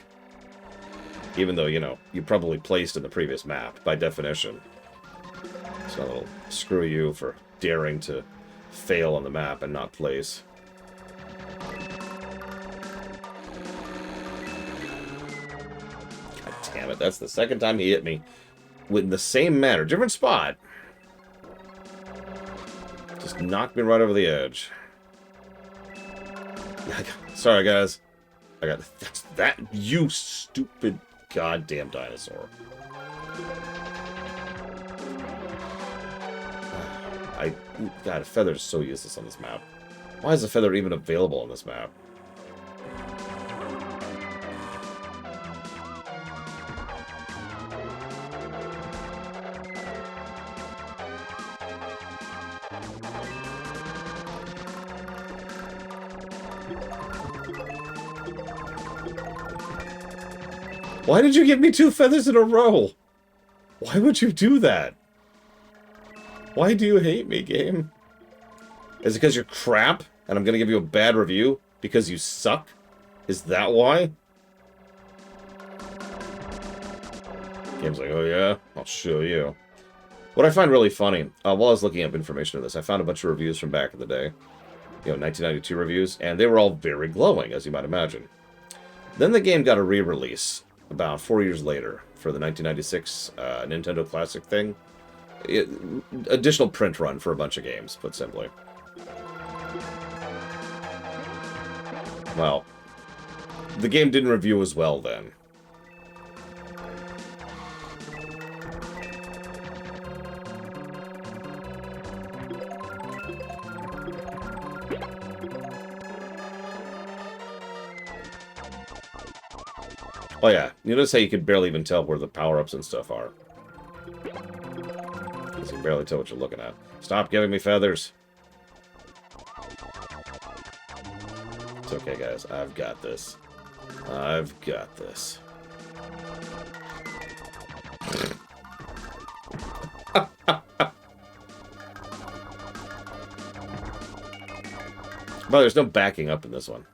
Even though, you know, you probably placed in the previous map, by definition. So it'll screw you for daring to fail on the map and not place. God damn it, that's the second time he hit me. In the same manner, different spot. Just knocked me right over the edge. Sorry, guys. I got... That's that, you stupid goddamn dinosaur. God, a feather is so useless on this map. Why is a feather even available on this map? Why did you give me 2 feathers in a row? Why would you do that? Why do you hate me, game? Is it because you're crap and I'm going to give you a bad review because you suck? Is that why? Game's like, oh yeah? I'll show you. What I find really funny, while I was looking up information on this, I found a bunch of reviews from back in the day. You know, 1992 reviews, and they were all very glowing, as you might imagine. Then the game got a re-release about 4 years later for the 1996 Nintendo Classic thing. Additional print run for a bunch of games, put simply. Well, the game didn't review as well then. Oh yeah, you notice how you can barely even tell where the power-ups and stuff are. You can barely tell what you're looking at. Stop giving me feathers! It's okay, guys. I've got this. I've got this. But there's no backing up in this one.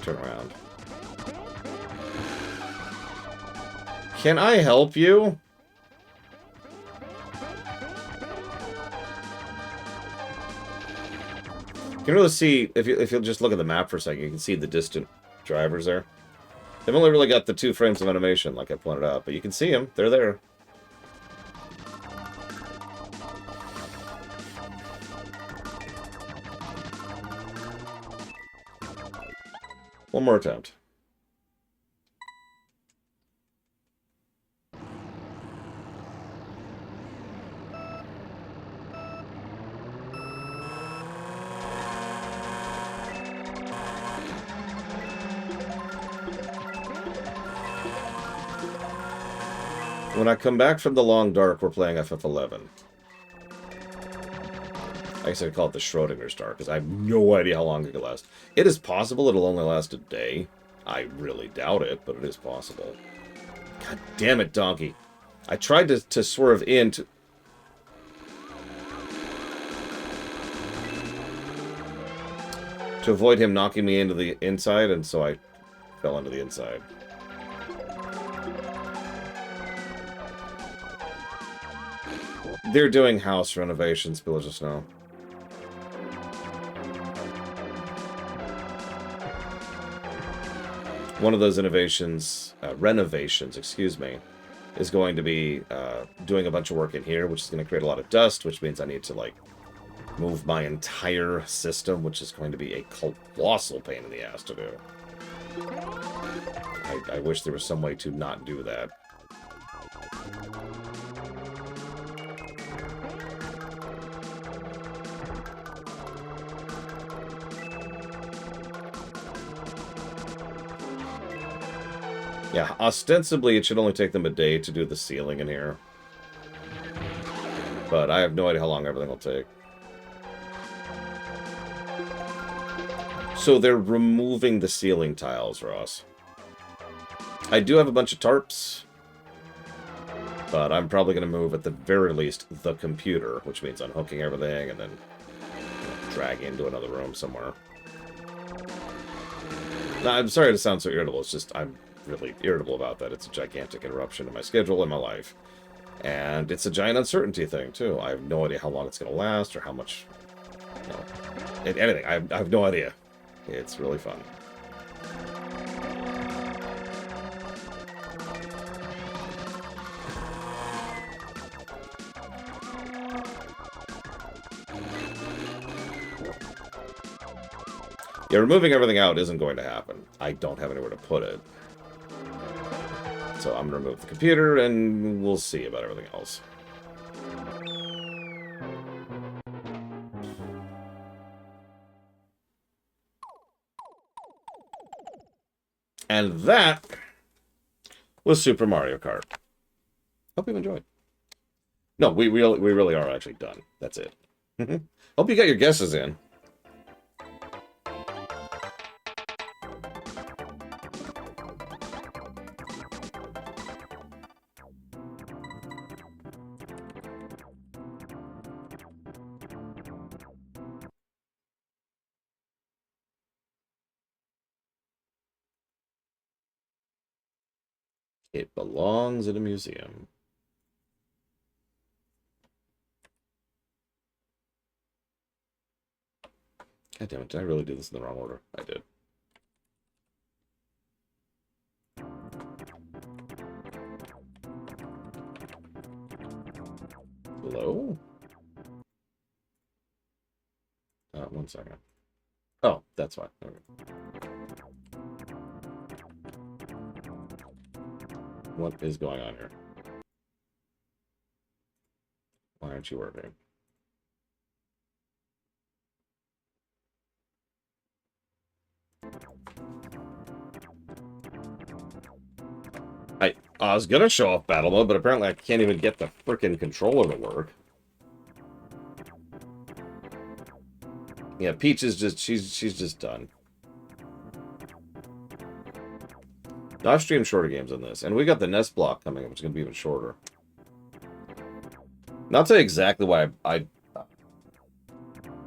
Turn around. Can I help you? You can really see, if you'll just look at the map for a second, you can see the distant drivers there. They've only really got the 2 frames of animation, like I pointed out, but you can see them. They're there. One more attempt. When I come back from the long dark, we're playing FF11. I guess I'd call it the Schrodinger's dark, because I have no idea how long it could last. It is possible it'll only last a day. I really doubt it, but it is possible. God damn it, donkey. I tried to swerve into... to avoid him knocking me into the inside, and so I fell into the inside. They're doing house renovations, people just know. One of those renovations, excuse me, is going to be doing a bunch of work in here, which is going to create a lot of dust, which means I need to, like, move my entire system, which is going to be a colossal pain in the ass to do. I wish there was some way to not do that. Yeah, ostensibly it should only take them a day to do the ceiling in here. But I have no idea how long everything will take. So they're removing the ceiling tiles, Ross. I do have a bunch of tarps, but I'm probably going to move, at the very least, the computer, which means unhooking everything and then dragging into another room somewhere. Now, I'm sorry to sound so irritable. It's just I'm really irritable about that. It's a gigantic interruption in my schedule and my life. And it's a giant uncertainty thing, too. I have no idea how long it's going to last or how much, you know, anything. I have no idea. It's really fun. Yeah, removing everything out isn't going to happen. I don't have anywhere to put it. So I'm going to remove the computer, and we'll see about everything else. And that was Super Mario Kart. Hope you've enjoyed. No, we really are actually done. That's it. Hope you got your guesses in. It belongs in a museum. God damn it, did I really do this in the wrong order? I did. Hello? 1 second. Oh, that's fine. Okay. What is going on here? Why aren't you working? I was gonna show off battle mode, but apparently I can't even get the frickin' controller to work. Yeah, Peach is just she's just done. Now, I've streamed shorter games than this, and we got the Nest block coming up, which is gonna be even shorter. Not to exactly why I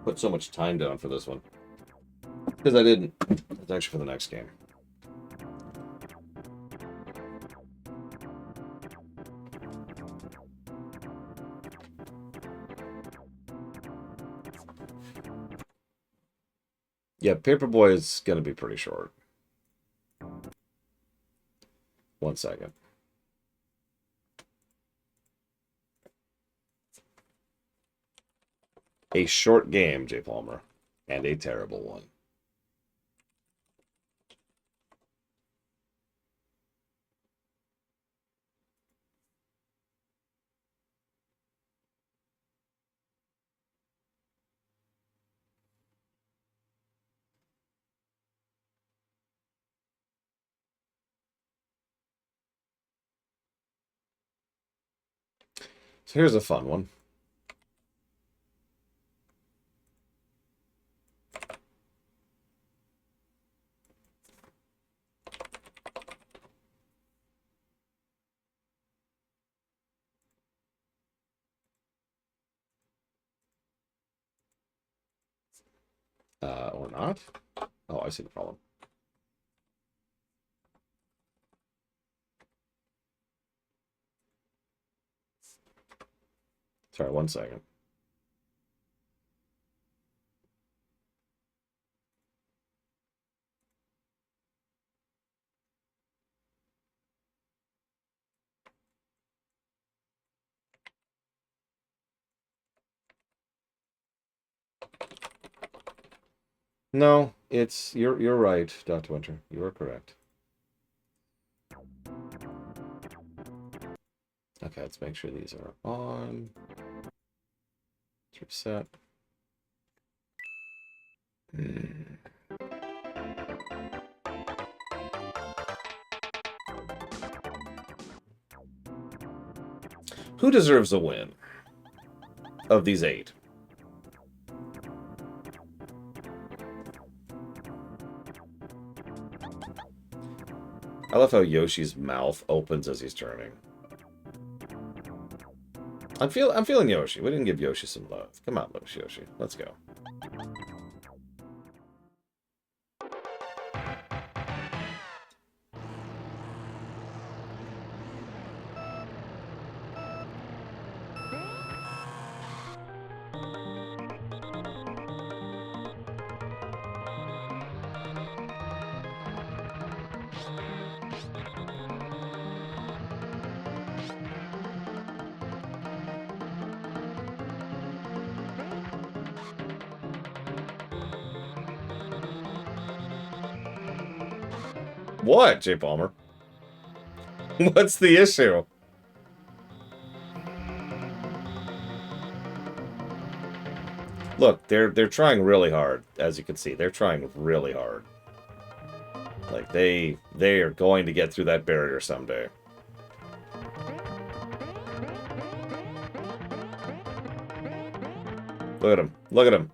put so much time down for this one, because I didn't. It's actually for the next game. Yeah, Paperboy is going to be pretty short. 1 second. A short game, J. Palmer, and a terrible one. So here's a fun one. Or not? Oh, I see the problem. Sorry, 1 second. No, you're right, Dr. Winter. You are correct. Okay, let's make sure these are on. Let's reset. Who deserves a win of these 8? I love how Yoshi's mouth opens as he's turning. I'm feeling Yoshi. We didn't give Yoshi some love. Come on, Yoshi. Let's go. What, Jay Palmer? What's the issue? Look, they're trying really hard, as you can see. They're trying really hard. Like they are going to get through that barrier someday. Look at him. Look at him.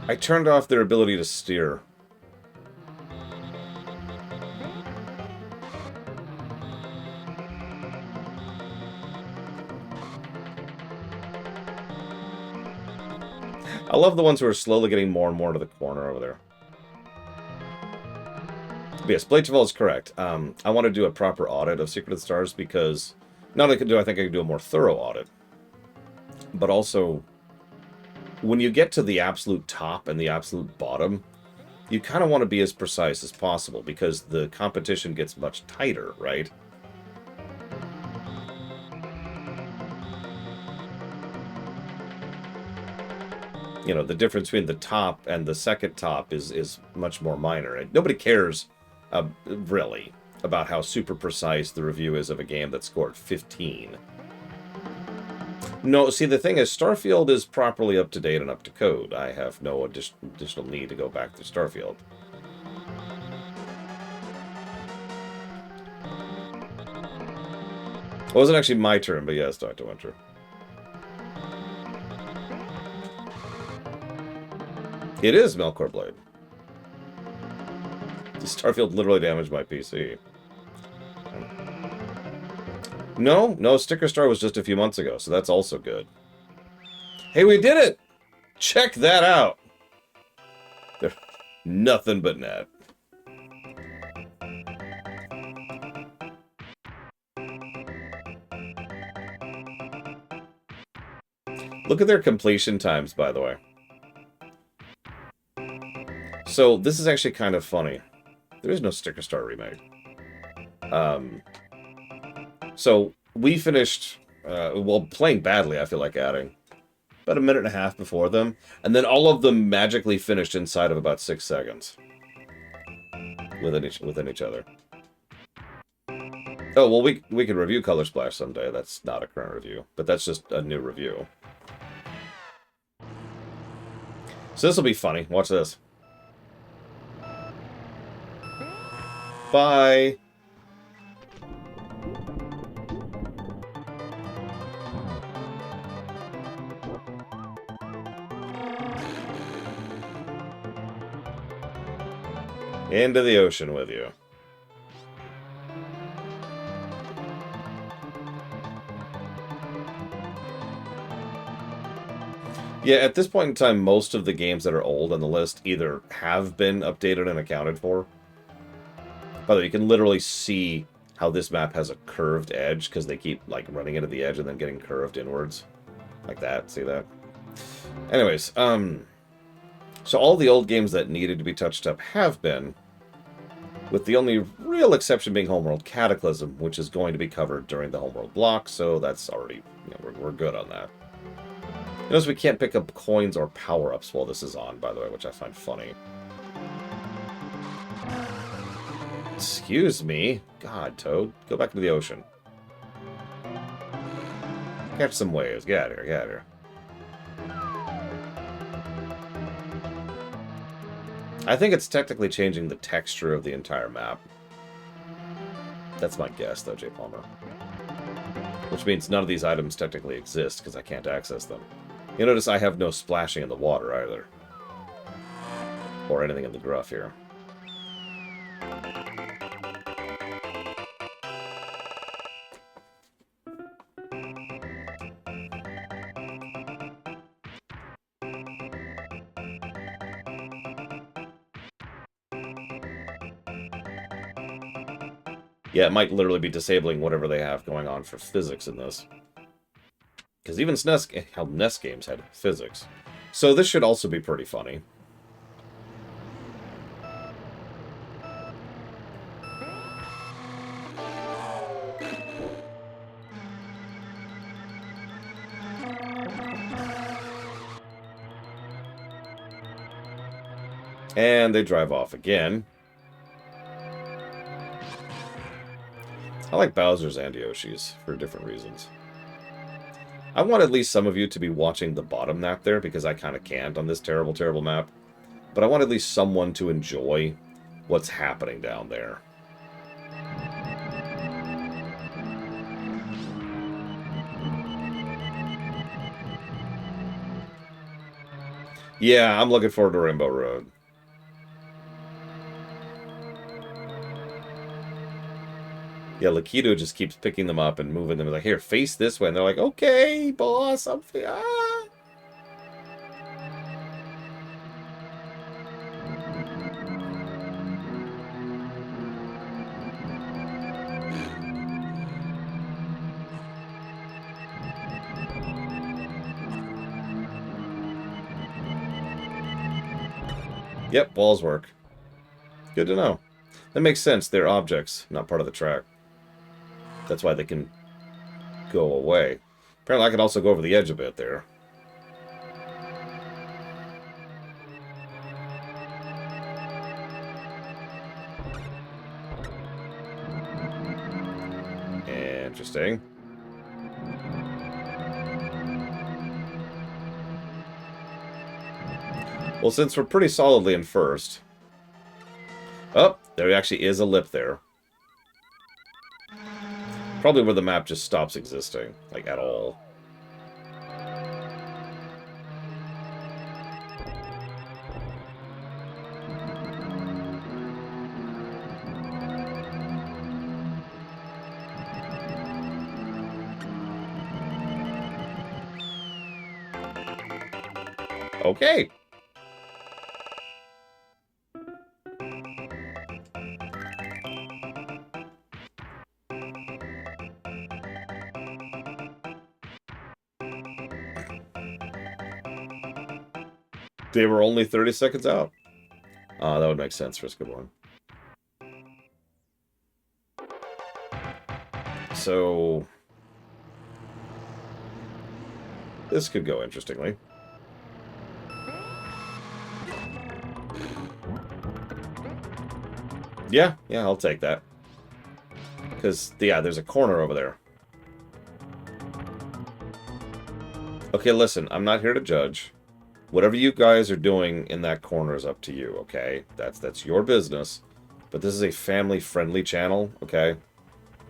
I turned off their ability to steer. I love the ones who are slowly getting more and more to the corner over there. But yes, Bladeval is correct. I want to do a proper audit of Secret of the Stars because not only I think I can do a more thorough audit, but also when you get to the absolute top and the absolute bottom, you kind of want to be as precise as possible because the competition gets much tighter, right? You know, the difference between the top and the second top is much more minor. Nobody cares, really, about how super precise the review is of a game that scored 15. No, see, the thing is, Starfield is properly up to date and up to code. I have no additional need to go back to Starfield. It wasn't actually my turn, but yes, Dr. Winter. It is Melkor Blade. Starfield literally damaged my PC. No, Sticker Star was just a few months ago, so that's also good. Hey, we did it! Check that out! They're nothing but net. Look at their completion times, by the way. So, this is actually kind of funny. There is no Sticker Star remake. So, we finished, well, playing badly, I feel like adding, about a minute and a half before them, and then all of them magically finished inside of about 6 seconds. Within each other. Oh, well, we can review Color Splash someday. That's not a current review, but that's just a new review. So this will be funny. Watch this. Bye. Into the ocean with you. Yeah, at this point in time, most of the games that are old on the list either have been updated and accounted for. By the way, you can literally see how this map has a curved edge because they keep like running into the edge and then getting curved inwards. Like that, see that? Anyways, so all the old games that needed to be touched up have been, with the only real exception being Homeworld Cataclysm, which is going to be covered during the Homeworld block, so that's already, you know, we're good on that. Notice we can't pick up coins or power-ups while this is on, by the way, which I find funny. Excuse me. God, Toad. Go back into the ocean. Catch some waves. Get out of here, get out of here. I think it's technically changing the texture of the entire map. That's my guess, though, J. Palmer. Which means none of these items technically exist, because I can't access them. You notice I have no splashing in the water, either. Or anything in the gruff here. Yeah, it might literally be disabling whatever they have going on for physics in this. Because even NES games had physics. So this should also be pretty funny. And they drive off again. I like Bowser's and Yoshi's for different reasons. I want at least some of you to be watching the bottom map there, because I kind of can't on this terrible, terrible map. But I want at least someone to enjoy what's happening down there. Yeah, I'm looking forward to Rainbow Road. Yeah, Lakitu just keeps picking them up and moving them. Like, here, face this way. And they're like, okay, boss, I'm... Ah. Yep, walls work. Good to know. That makes sense. They're objects, not part of the track. That's why they can go away. Apparently I can also go over the edge a bit there. Interesting. Well, since we're pretty solidly in first... Oh, there actually is a lip there. Probably where the map just stops existing, like, at all. Okay. They were only 30 seconds out. That would make sense for a good one. So... this could go interestingly. Yeah, I'll take that. Because, yeah, there's a corner over there. Okay, listen, I'm not here to judge. Whatever you guys are doing in that corner is up to you, okay? That's your business. But this is a family-friendly channel, okay?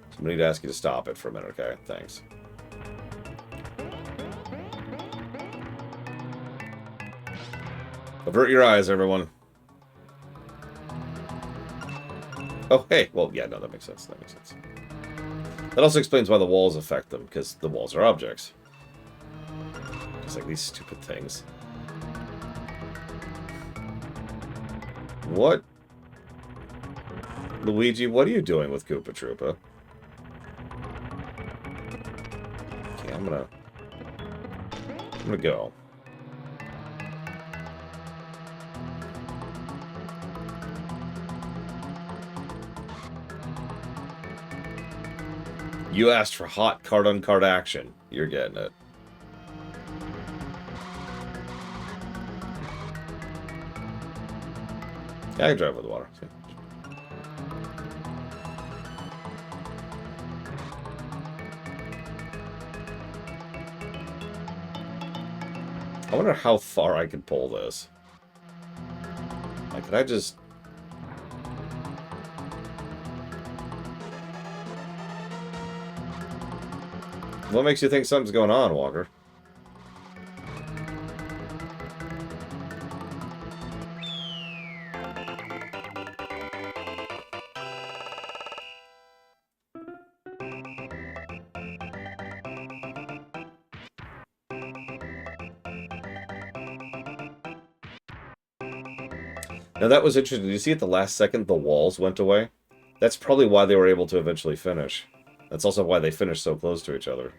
So I'm going to need to ask you to stop it for a minute, okay? Thanks. Avert your eyes, everyone. Oh, hey. Well, yeah, no, that makes sense. That makes sense. That also explains why the walls affect them, because the walls are objects. Just like these stupid things. What? Luigi, what are you doing with Koopa Troopa? Okay, I'm gonna go. You asked for hot card-on-card action. You're getting it. Yeah, I can drive with the water. I wonder how far I can pull this. Like, could I just... What makes you think something's going on, Walker? Now that was interesting. Did you see at the last second the walls went away? That's probably why they were able to eventually finish. That's also why they finished so close to each other.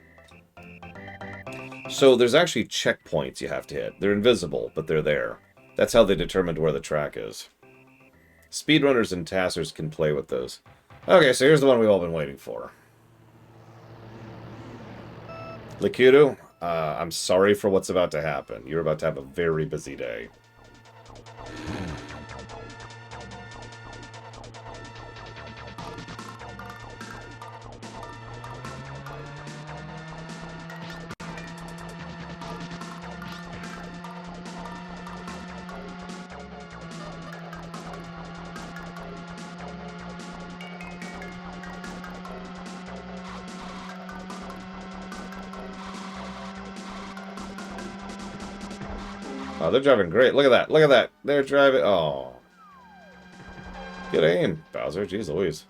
So there's actually checkpoints you have to hit. They're invisible, but they're there. That's how they determined where the track is. Speedrunners and tassers can play with those. Okay, so here's the one we've all been waiting for. Likudu, I'm sorry for what's about to happen. You're about to have a very busy day. Oh, they're driving great. Look at that. Look at that. They're driving. Oh. Good aim, Bowser. Jeez Louise.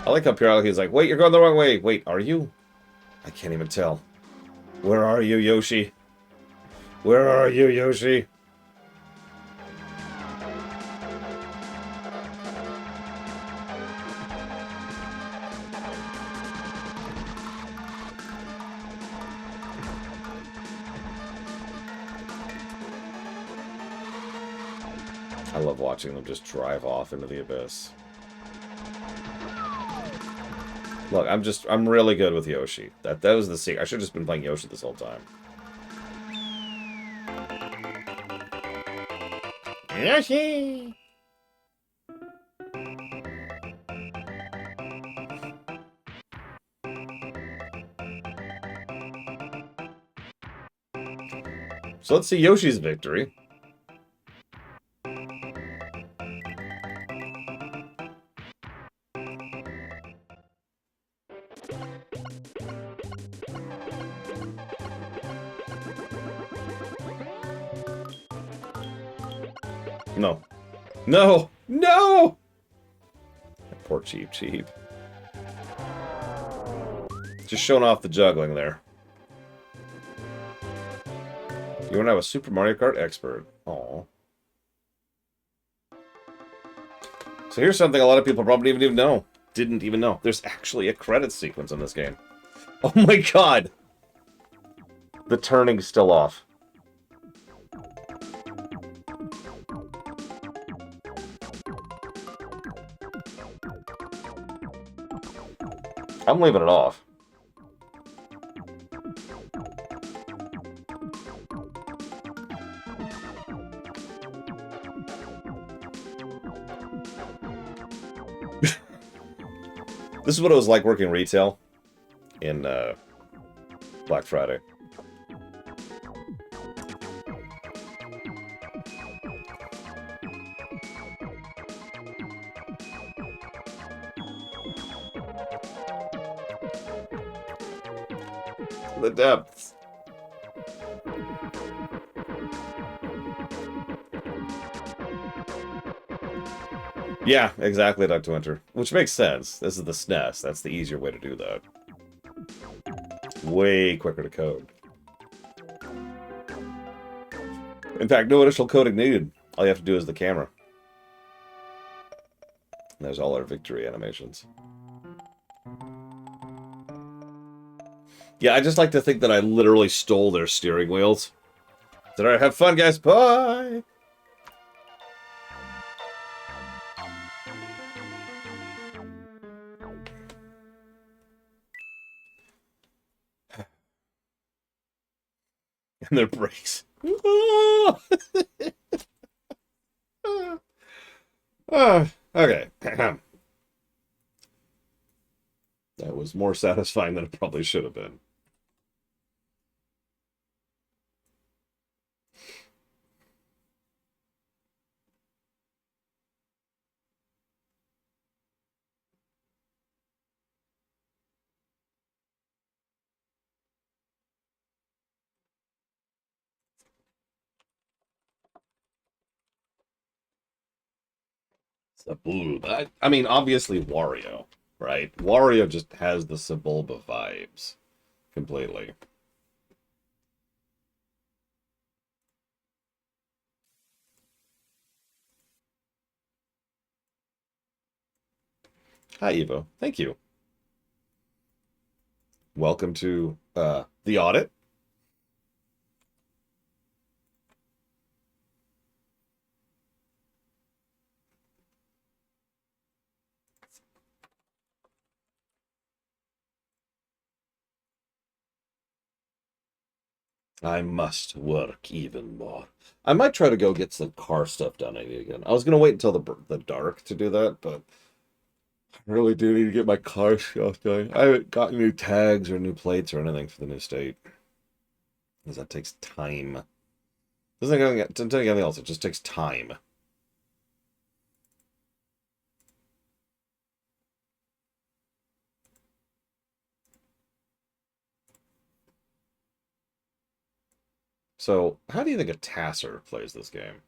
I like how periodically he's like, wait, you're going the wrong way. Wait, are you? I can't even tell. Where are you, Yoshi? Where are you, Yoshi? I love watching them just drive off into the abyss. Look, I'm really good with Yoshi. That was the secret. I should have just been playing Yoshi this whole time. Yoshi! So let's see Yoshi's victory. No. No! No! Poor Cheep Cheep. Just showing off the juggling there. You are now a Super Mario Kart expert. Aww. So here's something a lot of people probably didn't even know. There's actually a credit sequence in this game. Oh my god! The turning's still off. I'm leaving it off. This is what it was like working retail in Black Friday. The depths. Yeah, exactly, Dr. Winter. Which makes sense. This is the SNES. That's the easier way to do that. Way quicker to code. In fact, no initial coding needed. All you have to do is the camera. And there's all our victory animations. Yeah, I just like to think that I literally stole their steering wheels. Alright, have fun, guys. Bye! And their brakes. Okay. That was more satisfying than it probably should have been. Sebulba. I mean, obviously Wario, right? Wario just has the Sebulba vibes completely. Hi, Evo. Thank you. Welcome to the audit. I must work even more. I might try to go get some car stuff done again. I was gonna wait until the dark to do that, but I really do need to get my car stuff done. I haven't got new tags or new plates or anything for the new state, because that takes time. Doesn't take anything else. It just takes time. So, how do you think a Tasser plays this game?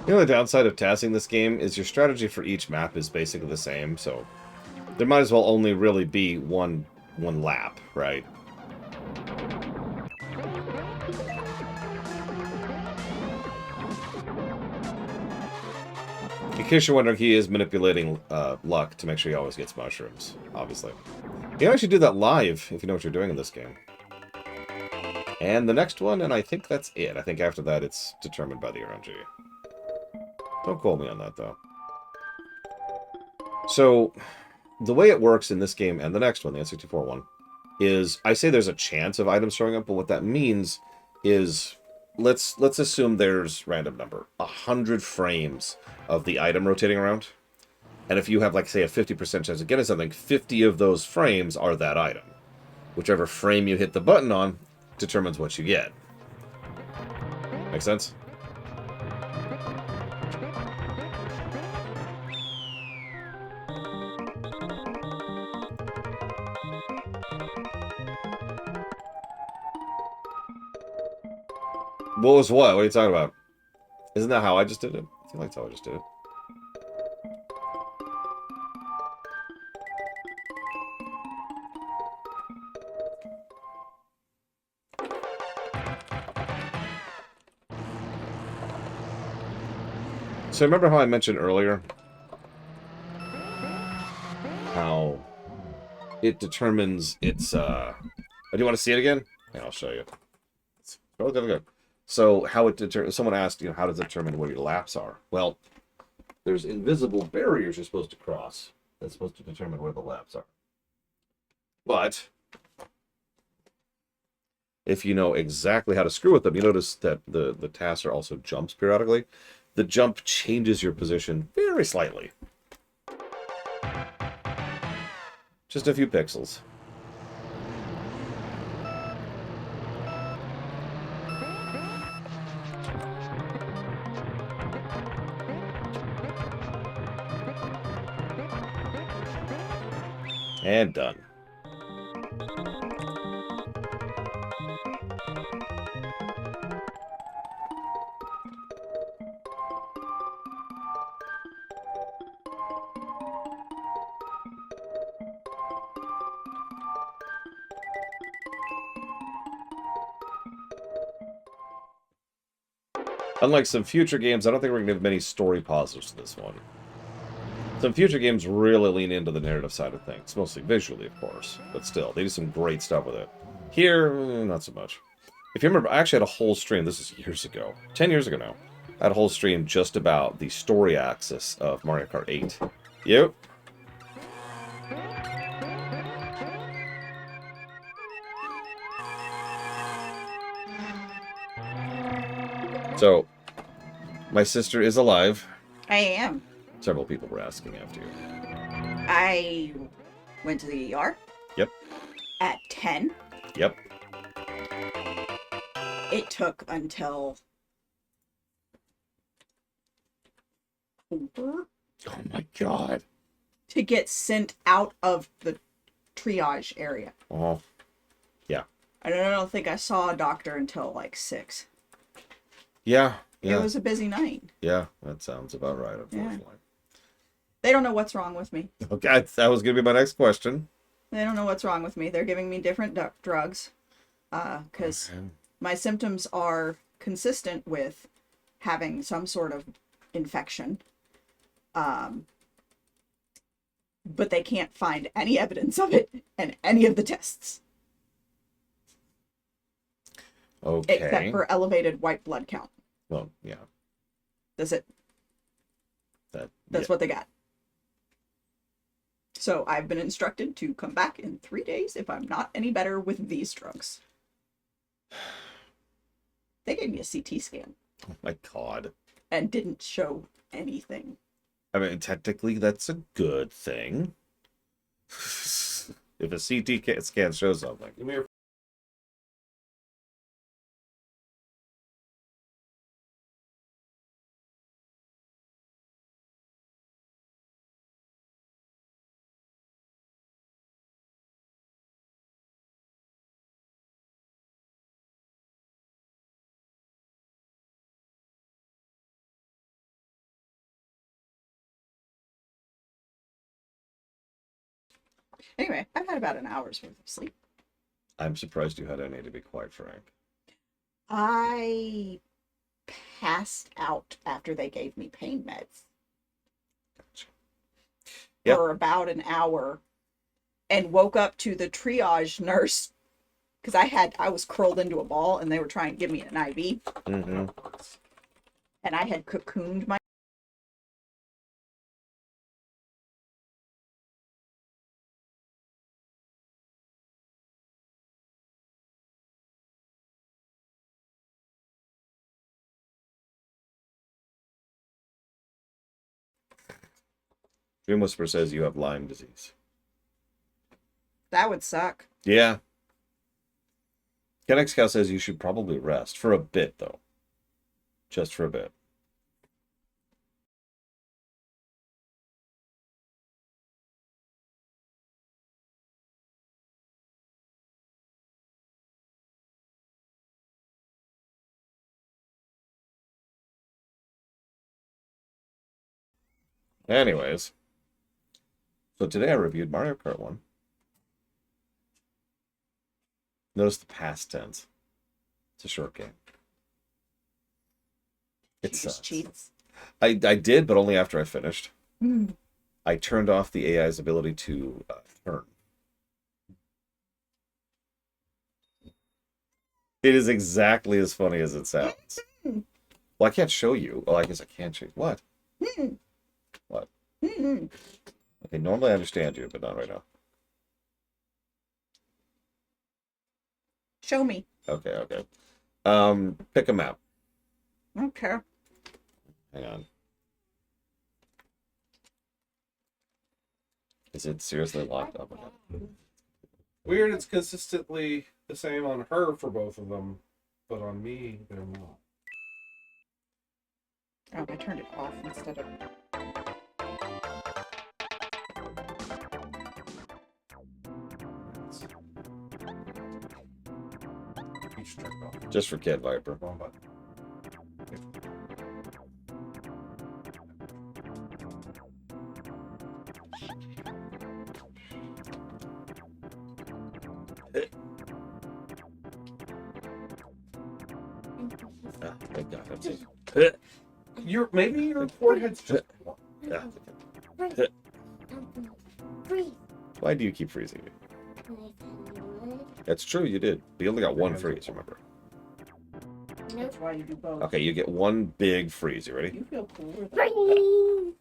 You know, the downside of tassing this game is your strategy for each map is basically the same, so there might as well only really be one lap, right? In case you're wondering, he is manipulating luck to make sure he always gets mushrooms, obviously. You can actually do that live if you know what you're doing in this game. And the next one, and I think that's it. I think after that it's determined by the RNG. Don't quote me on that, though. So, the way it works in this game and the next one, the N64 one, is I say there's a chance of items showing up, but what that means is let's assume there's random number 100 frames of the item rotating around, and if you have like say a 50% chance of getting something, 50 of those frames are that item. Whichever frame you hit the button on determines what you get. Make sense? What was what? What are you talking about? Isn't that how I just did it? I think that's how I just did it. So remember how I mentioned earlier how it determines its oh, do you want to see it again? Yeah, I'll show you. Go, go, go. So how it determines, someone asked, how does it determine where your laps are? Well, there's invisible barriers you're supposed to cross that's supposed to determine where the laps are. But if you know exactly how to screw with them, you notice that the Tasser also jumps periodically. The jump changes your position very slightly. Just a few pixels. And done. Unlike some future games, I don't think we're going to have many story positives to this one. Some future games really lean into the narrative side of things, mostly visually, of course, but still, they do some great stuff with it. Here, not so much. If you remember, I actually had a whole stream, this is years ago, 10 years ago now, I had a whole stream just about the story axis of Mario Kart 8. Yep. So, my sister is alive. I am. Several people were asking after you. I went to the ER. Yep. At 10. Yep. It took until 4 Oh my god. to get sent out of the triage area. Oh. Yeah. I don't think I saw a doctor until like 6. Yeah. Yeah. It was a busy night. Yeah, that sounds about right, unfortunately. Yeah. They don't know what's wrong with me. Okay, that was going to be my next question. They don't know what's wrong with me. They're giving me different drugs. Because my symptoms are consistent with having some sort of infection. But they can't find any evidence of it in any of the tests. Okay. Except for elevated white blood count. Well, yeah. That's it. That's what they got. So I've been instructed to come back in 3 days if I'm not any better with these drugs. They gave me a CT scan. Oh my god. And didn't show anything. I mean, technically, that's a good thing. If a CT scan shows something. Give me your... Anyway, I've had about an hour's worth of sleep. I'm surprised you had any, to be quite frank. I passed out after they gave me pain meds. Gotcha. Yep. For about an hour and woke up to the triage nurse because I was curled into a ball and they were trying to give me an IV. Mm-hmm. And I had cocooned my... Dream Whisperer says you have Lyme disease. That would suck. Yeah. Kennex Cow says you should probably rest. For a bit, though. Just for a bit. Anyways. So today I reviewed Mario Kart 1. Notice the past tense. It's a short game. It sucks. Cheats. I did, but only after I finished. Mm. I turned off the AI's ability to turn. It is exactly as funny as it sounds. Well, I can't show you. Oh, I guess I can't show you. What? What? Okay, normally I understand you, but not right now. Show me. Okay. Pick a map. Okay. Hang on. Is it seriously locked up again? Weird, it's consistently the same on her for both of them, but on me, they're not. Oh, I turned it off instead of... Each turned off. Just for Kid Viper. Wrong button. Ah, thank God. I'm safe. Maybe your forehead's just... Yeah. Why do you keep freezing me? That's true, you did. But you only got one freeze, remember? That's why you do both. Okay, you get one big freeze. You ready? You feel cooler than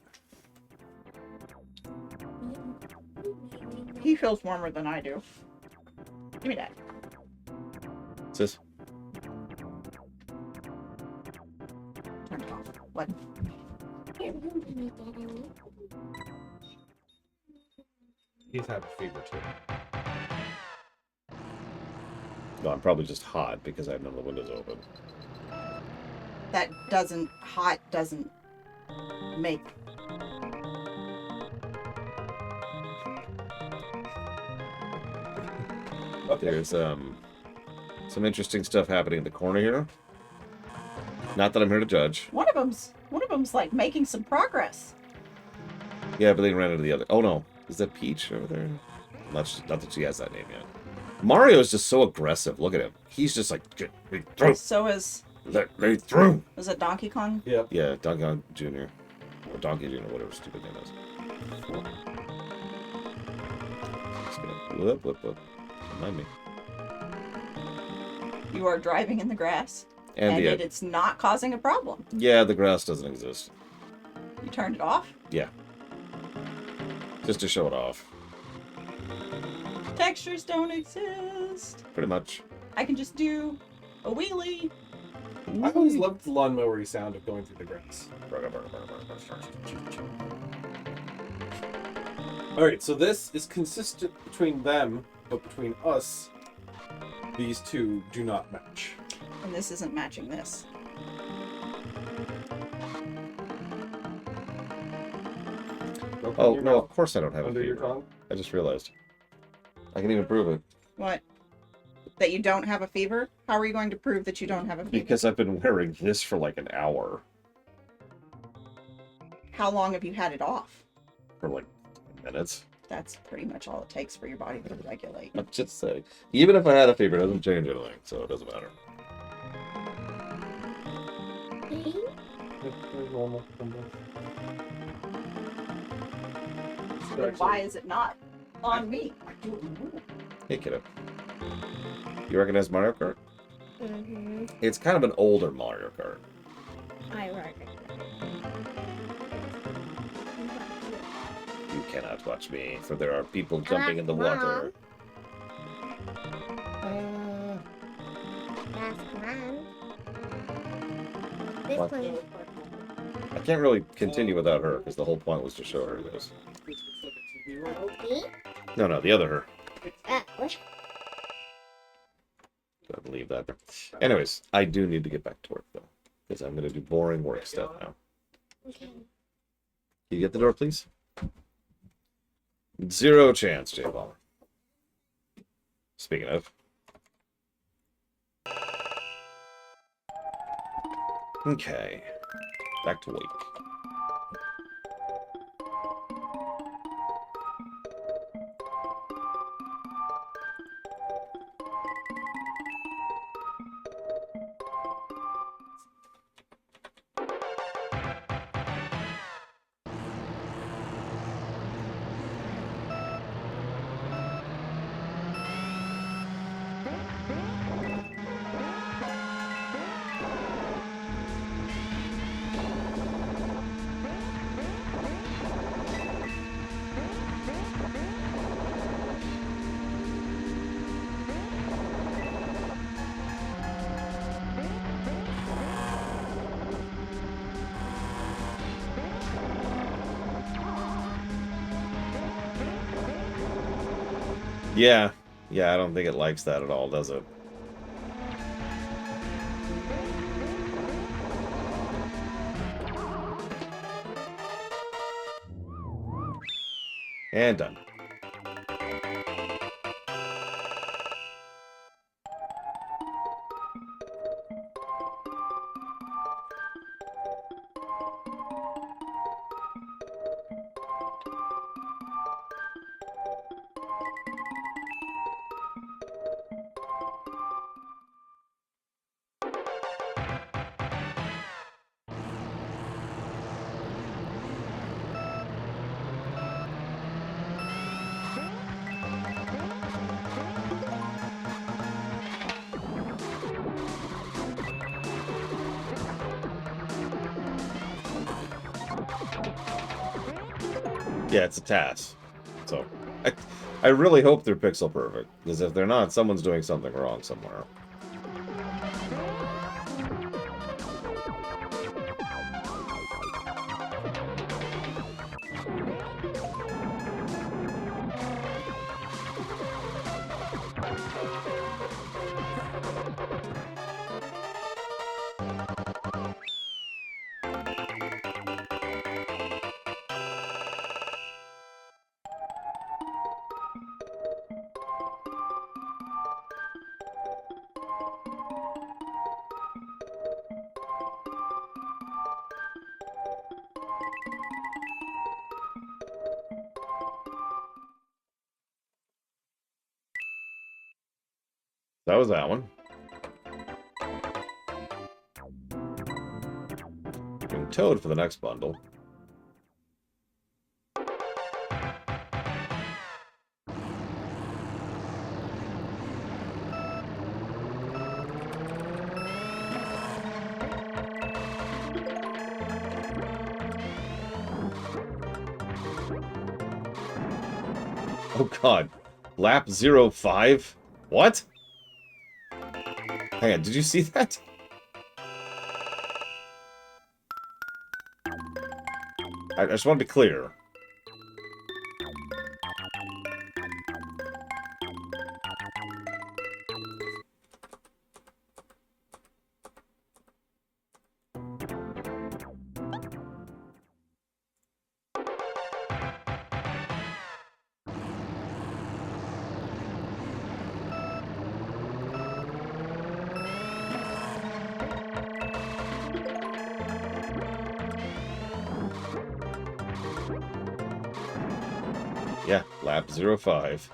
He feels warmer than I do. Give me that. Sis? Turn it off. What? He's had a fever too. No, I'm probably just hot because I have none of the windows open. That hot doesn't make. There's some interesting stuff happening in the corner here. Not that I'm here to judge. One of them's like making some progress. Yeah, but they ran into the other. Oh no, is that Peach over there? Not that she has that name yet. Mario is just so aggressive. Look at him. He's just like, get me through. So is Let me through. it Donkey Kong? Yep. Yeah, Donkey Kong Jr. Or Donkey Jr. Whatever stupid name is. Just gonna whoop, whoop, whoop. Remind me. You are driving in the grass, And the it's not causing a problem. yeah, the grass doesn't exist. You turned it off. Yeah. Just to show it off. Textures don't exist. Pretty much. I can just do a wheelie. I always loved the lawnmower sound of going through the grass. Alright, so this is consistent between them, but between us, these two do not match. And this isn't matching this. Oh, no, of course I don't have a Under your fever. tongue? I just realized. I can even prove it. What? That you don't have a fever? How are you going to prove that you don't have a fever? Because I've been wearing this for like an hour. How long have you had it off? For like 10 minutes. That's pretty much all it takes for your body to regulate. I'm just saying. Even if I had a fever, it doesn't change anything, so it doesn't matter. Normal. Then why is it not on me? Hey, kiddo. You recognize Mario Kart? Mm-hmm. It's kind of an older Mario Kart. I recognize. You cannot watch me, for there are people jumping in the water. That's mine. This What? one. I can't really continue without her, because the whole point was to show her this. Me? No, the other her. What? Go ahead and leave that there. Anyways, I do need to get back to work, though, because I'm going to do boring work stuff now. Okay. Can you get the door, please? Zero chance, J Bomber. Speaking of. Okay. Back to wake. Yeah, I don't think it likes that at all, does it? And done. Yeah, it's a task. So, I really hope they're pixel perfect, because if they're not, someone's doing something wrong somewhere. That was that one. Being towed for the next bundle. Oh god. Lap 05? What? Hang on, did you see that? I just want to be clear. Yeah, lap 05.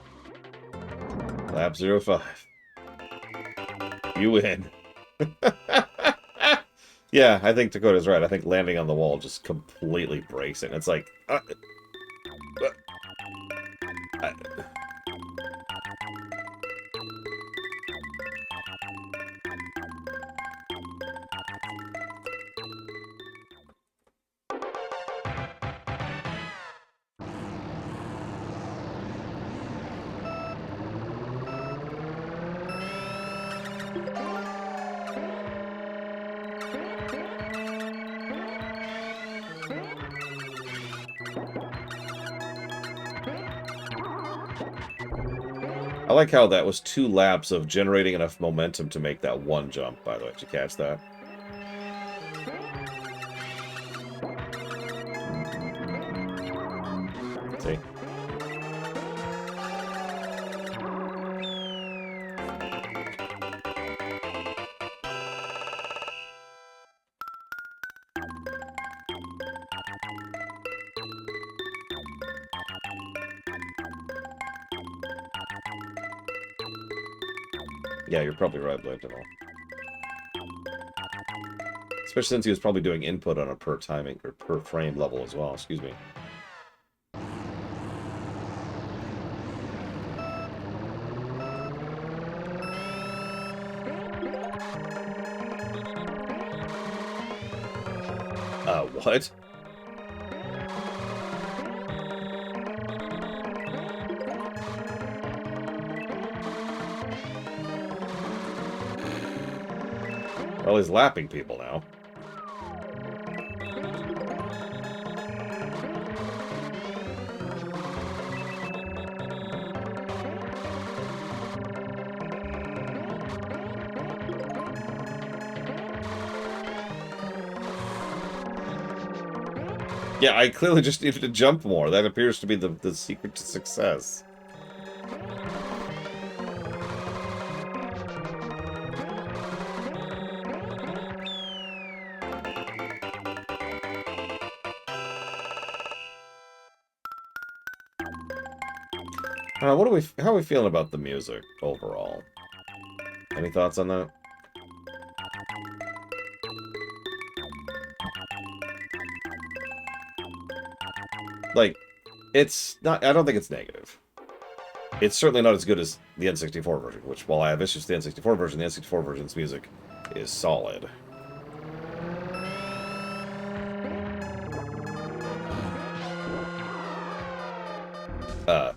Lap 05. You win. Yeah, I think Dakota's right. I think landing on the wall just completely breaks it. It's like... uh, I- I like how that was 2 laps of generating enough momentum to make that one jump, by the way. Did you catch that? See? Yeah, you're probably right, Blade. Especially since he was probably doing input on a per timing or per frame level as well. Excuse me. What? Well, he's lapping people now. Yeah, I clearly just needed to jump more. That appears to be the secret to success. How are we feeling about the music overall? Any thoughts on that? Like, it's not, I don't think it's negative. It's certainly not as good as the N64 version, which, while I have issues with the N64 version, the N64 version's music is solid. I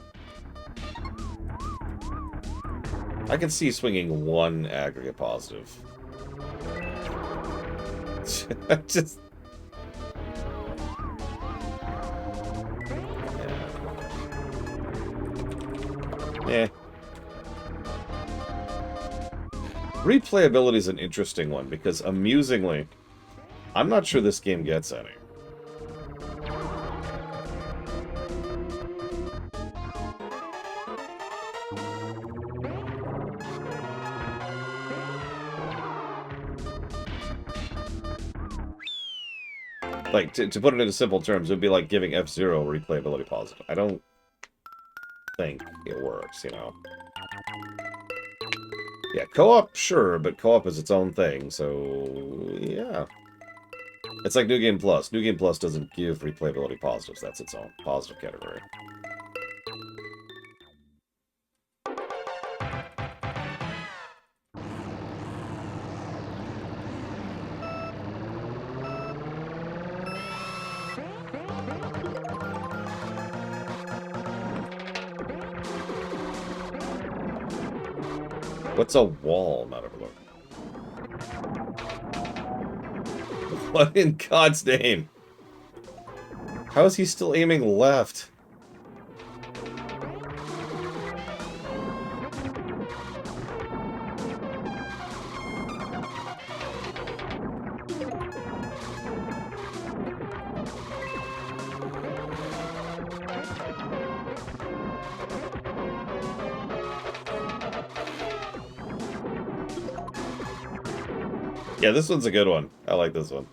can see swinging one aggregate positive. Just... Yeah. Replayability is an interesting one, because amusingly, I'm not sure this game gets any. Like, to put it into simple terms, it would be like giving F-Zero replayability positive. I don't think it works, you know? Yeah, co-op, sure, but co-op is its own thing, so... yeah. It's like New Game Plus. New Game Plus doesn't give replayability positives. That's its own positive category. What's a wall not overlooked? What in God's name? How is he still aiming left? Yeah, this one's a good one. I like this one.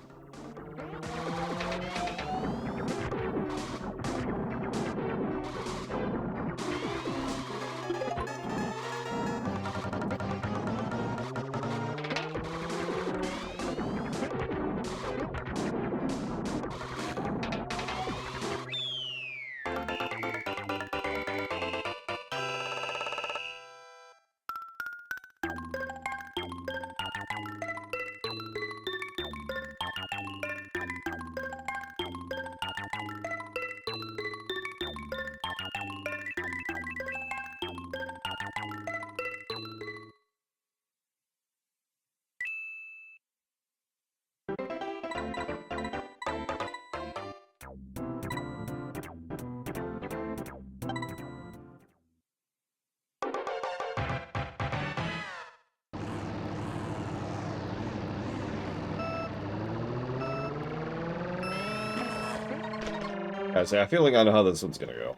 I feel like I know how this one's gonna go.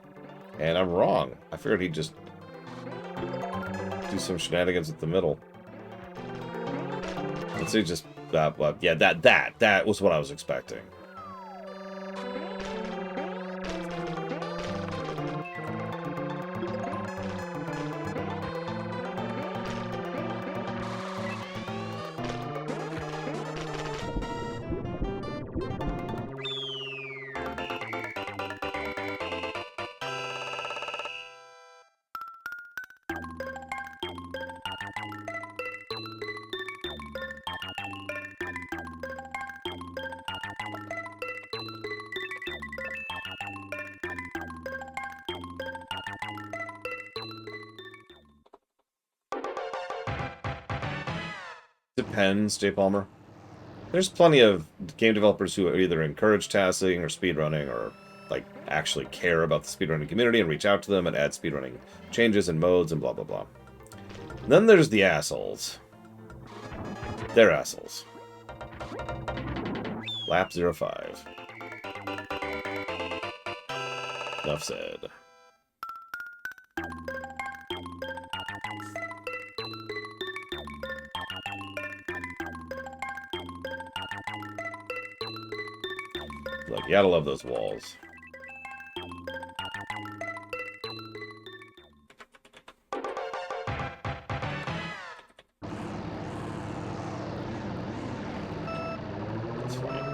And I'm wrong. I figured he'd just do some shenanigans at the middle. Let's see, just yeah, that was what I was expecting. Depends, J. Palmer. There's plenty of game developers who either encourage tasking or speedrunning or, like, actually care about the speedrunning community and reach out to them and add speedrunning changes and modes and blah, blah, blah. And then there's the assholes. They're assholes. Lap 05. Enough said. Look, you gotta love those walls. That's funny.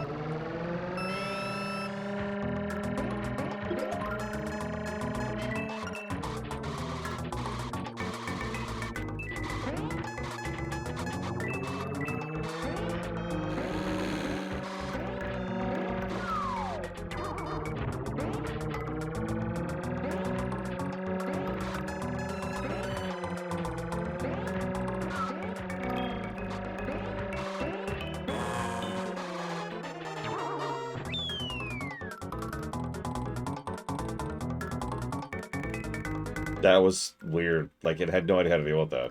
That was weird. Like, it had no idea how to deal with that.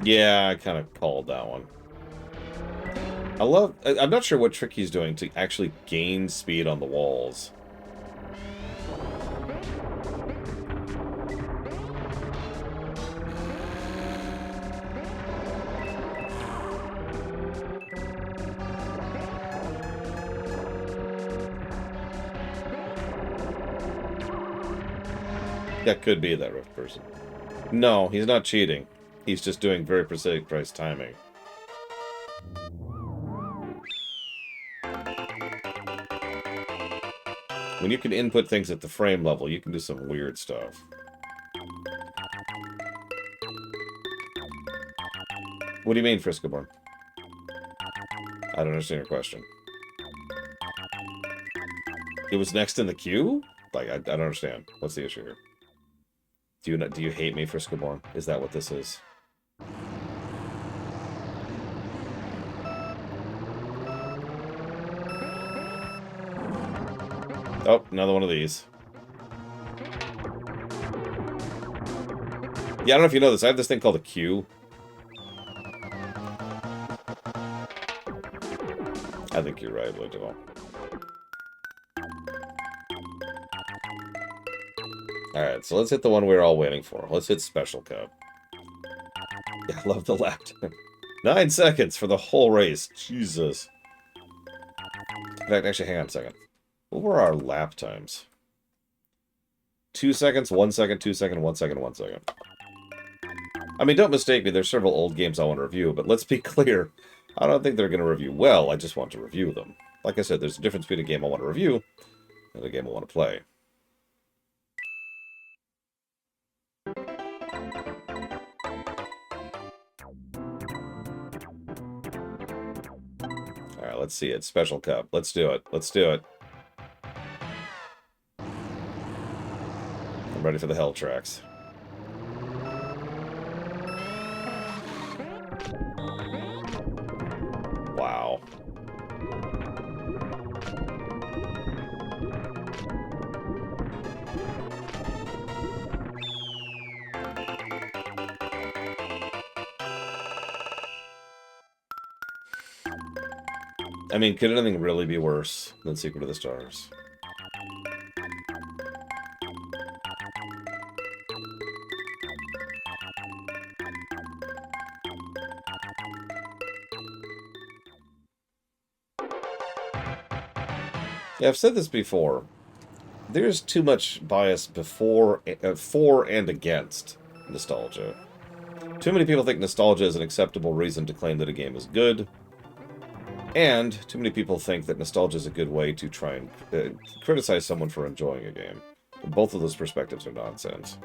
Yeah, I kind of called that one. I'm not sure what trick he's doing to actually gain speed on the walls. That could be that Rift person. No, he's not cheating. He's just doing very precise timing. When you can input things at the frame level, you can do some weird stuff. What do you mean, Friscoborn? I don't understand your question. It was next in the queue? Like, I don't understand. What's the issue here? Do you hate me, Friscoborn? Is that what this is? Oh, another one of these. Yeah, I don't know if you know this. I have this thing called a queue. I think you're right, Lito. Alright, so let's hit the one we were all waiting for. Let's hit Special Cup. Yeah, I love the lap time. 9 seconds for the whole race. Jesus. In fact, actually, hang on a second. What were our lap times? 2 seconds, 1 second, 2 seconds, 1 second, 1 second. I mean, don't mistake me, there's several old games I want to review, but let's be clear. I don't think they're going to review well, I just want to review them. Like I said, there's a difference between a game I want to review and a game I want to play. Alright, let's see it. Special Cup. Let's do it. Let's do it. I'm ready for the hell tracks. Wow. I mean, could anything really be worse than Secret of the Stars? Yeah, I've said this before. There's too much bias for and against nostalgia. Too many people think nostalgia is an acceptable reason to claim that a game is good. And too many people think that nostalgia is a good way to try and criticize someone for enjoying a game. Both of those perspectives are nonsense.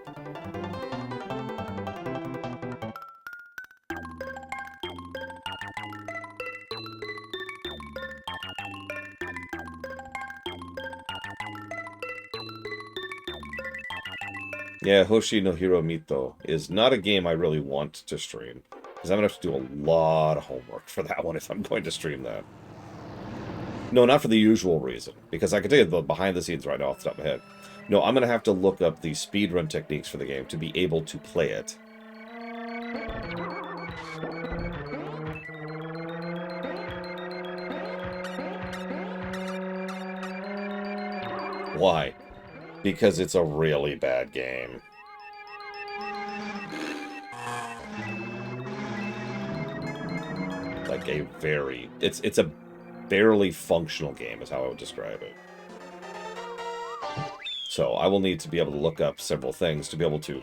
Yeah, Hoshi no Hiro Mito is not a game I really want to stream. Because I'm going to have to do a lot of homework for that one if I'm going to stream that. No, not for the usual reason. Because I can tell you the behind the scenes right off the top of my head. No, I'm going to have to look up the speedrun techniques for the game to be able to play it. Why? Because it's a really bad game. Like a very... It's a barely functional game, is how I would describe it. So I will need to be able to look up several things to be able to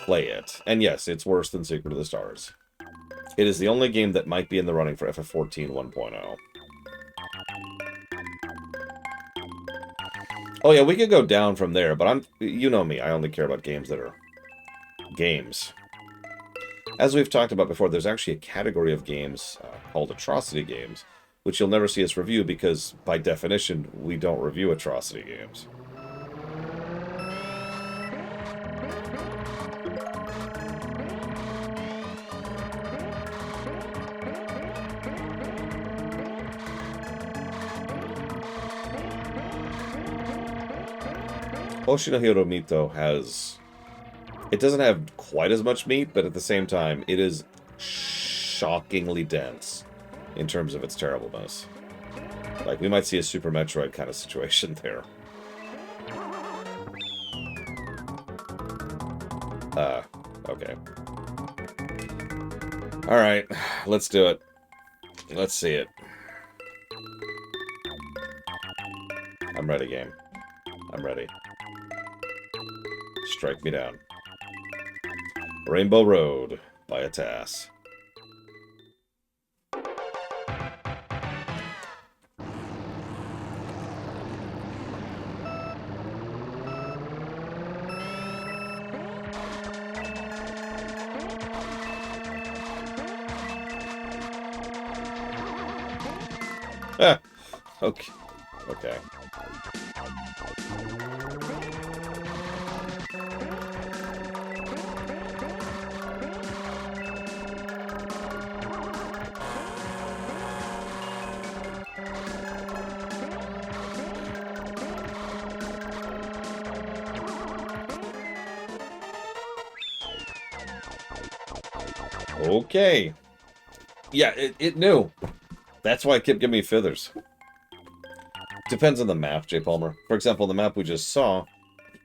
play it. And yes, it's worse than Secret of the Stars. It is the only game that might be in the running for FF14 1.0. Oh yeah, we could go down from there, but you know me, I only care about games that are games. As we've talked about before, there's actually a category of games called atrocity games, which you'll never see us review because, by definition, we don't review atrocity games. Oshinohiro Mito has... It doesn't have quite as much meat, but at the same time, it is shockingly dense in terms of its terribleness. Like, we might see a Super Metroid kind of situation there. Okay. Alright, let's do it. Let's see it. I'm ready, game. I'm ready. Strike me down. Rainbow Road by Atas. Ah, okay. Okay. Okay. Yeah, it knew. That's why it kept giving me fithers. Depends on the map, J. Palmer. For example, the map we just saw,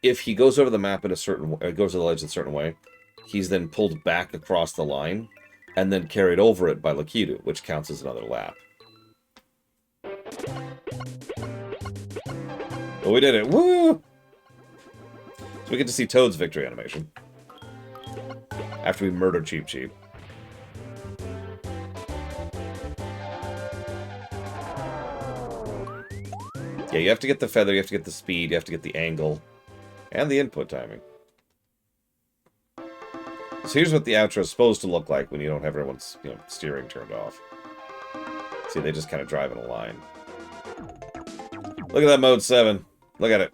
if he goes over the map in a certain way, goes to the ledge in a certain way, he's then pulled back across the line and then carried over it by Lakitu, which counts as another lap. But we did it. Woo! So we get to see Toad's victory animation. After we murder Cheep Cheep. Yeah, you have to get the feather, you have to get the speed, you have to get the angle, and the input timing. So here's what the outro is supposed to look like when you don't have everyone's, steering turned off. See, they just kind of drive in a line. Look at that Mode 7. Look at it.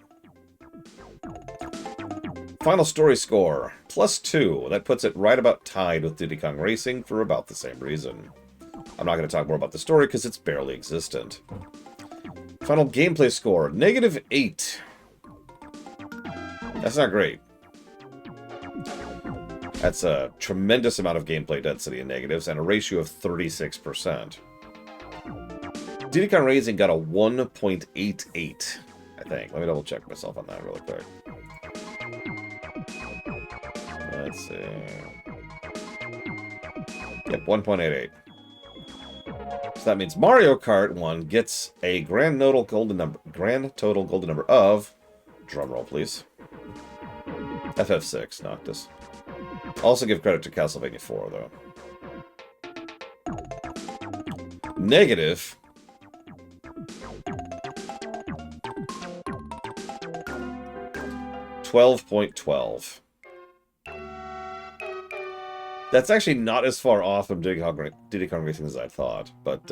Final story score, +2. That puts it right about tied with Diddy Kong Racing for about the same reason. I'm not going to talk more about the story because it's barely existent. Final gameplay score, -8. That's not great. That's a tremendous amount of gameplay density in negatives and a ratio of 36%. Diddy Kong Racing got a 1.88, I think. Let me double check myself on that really quick. Let's see. Yep, 1.88. So that means Mario Kart 1 gets a grand total golden number of, drumroll please, FF6, Noctis. Also give credit to Castlevania 4, though. Negative. $12.12. That's actually not as far off from Diddy Kong Racing as I thought, but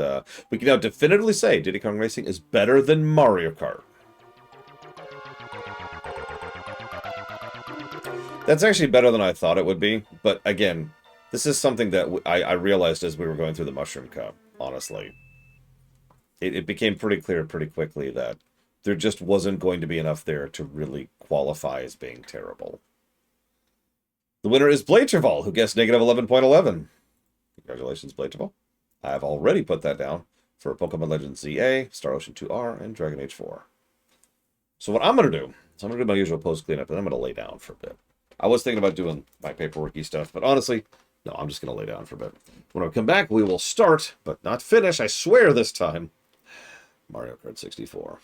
we can now definitively say Diddy Kong Racing is better than Mario Kart. That's actually better than I thought it would be, but again, this is something that I realized as we were going through the Mushroom Cup, honestly. It became pretty clear pretty quickly that there just wasn't going to be enough there to really qualify as being terrible. The winner is Blaterval, who guessed -11.11. Congratulations, Blaterval. I've already put that down for Pokemon Legends ZA, Star Ocean 2R, and Dragon Age 4. So what I'm going to do is I'm going to do my usual post cleanup, and I'm going to lay down for a bit. I was thinking about doing my paperworky stuff, but honestly, no, I'm just going to lay down for a bit. When I come back, we will start, but not finish, I swear this time, Mario Kart 64.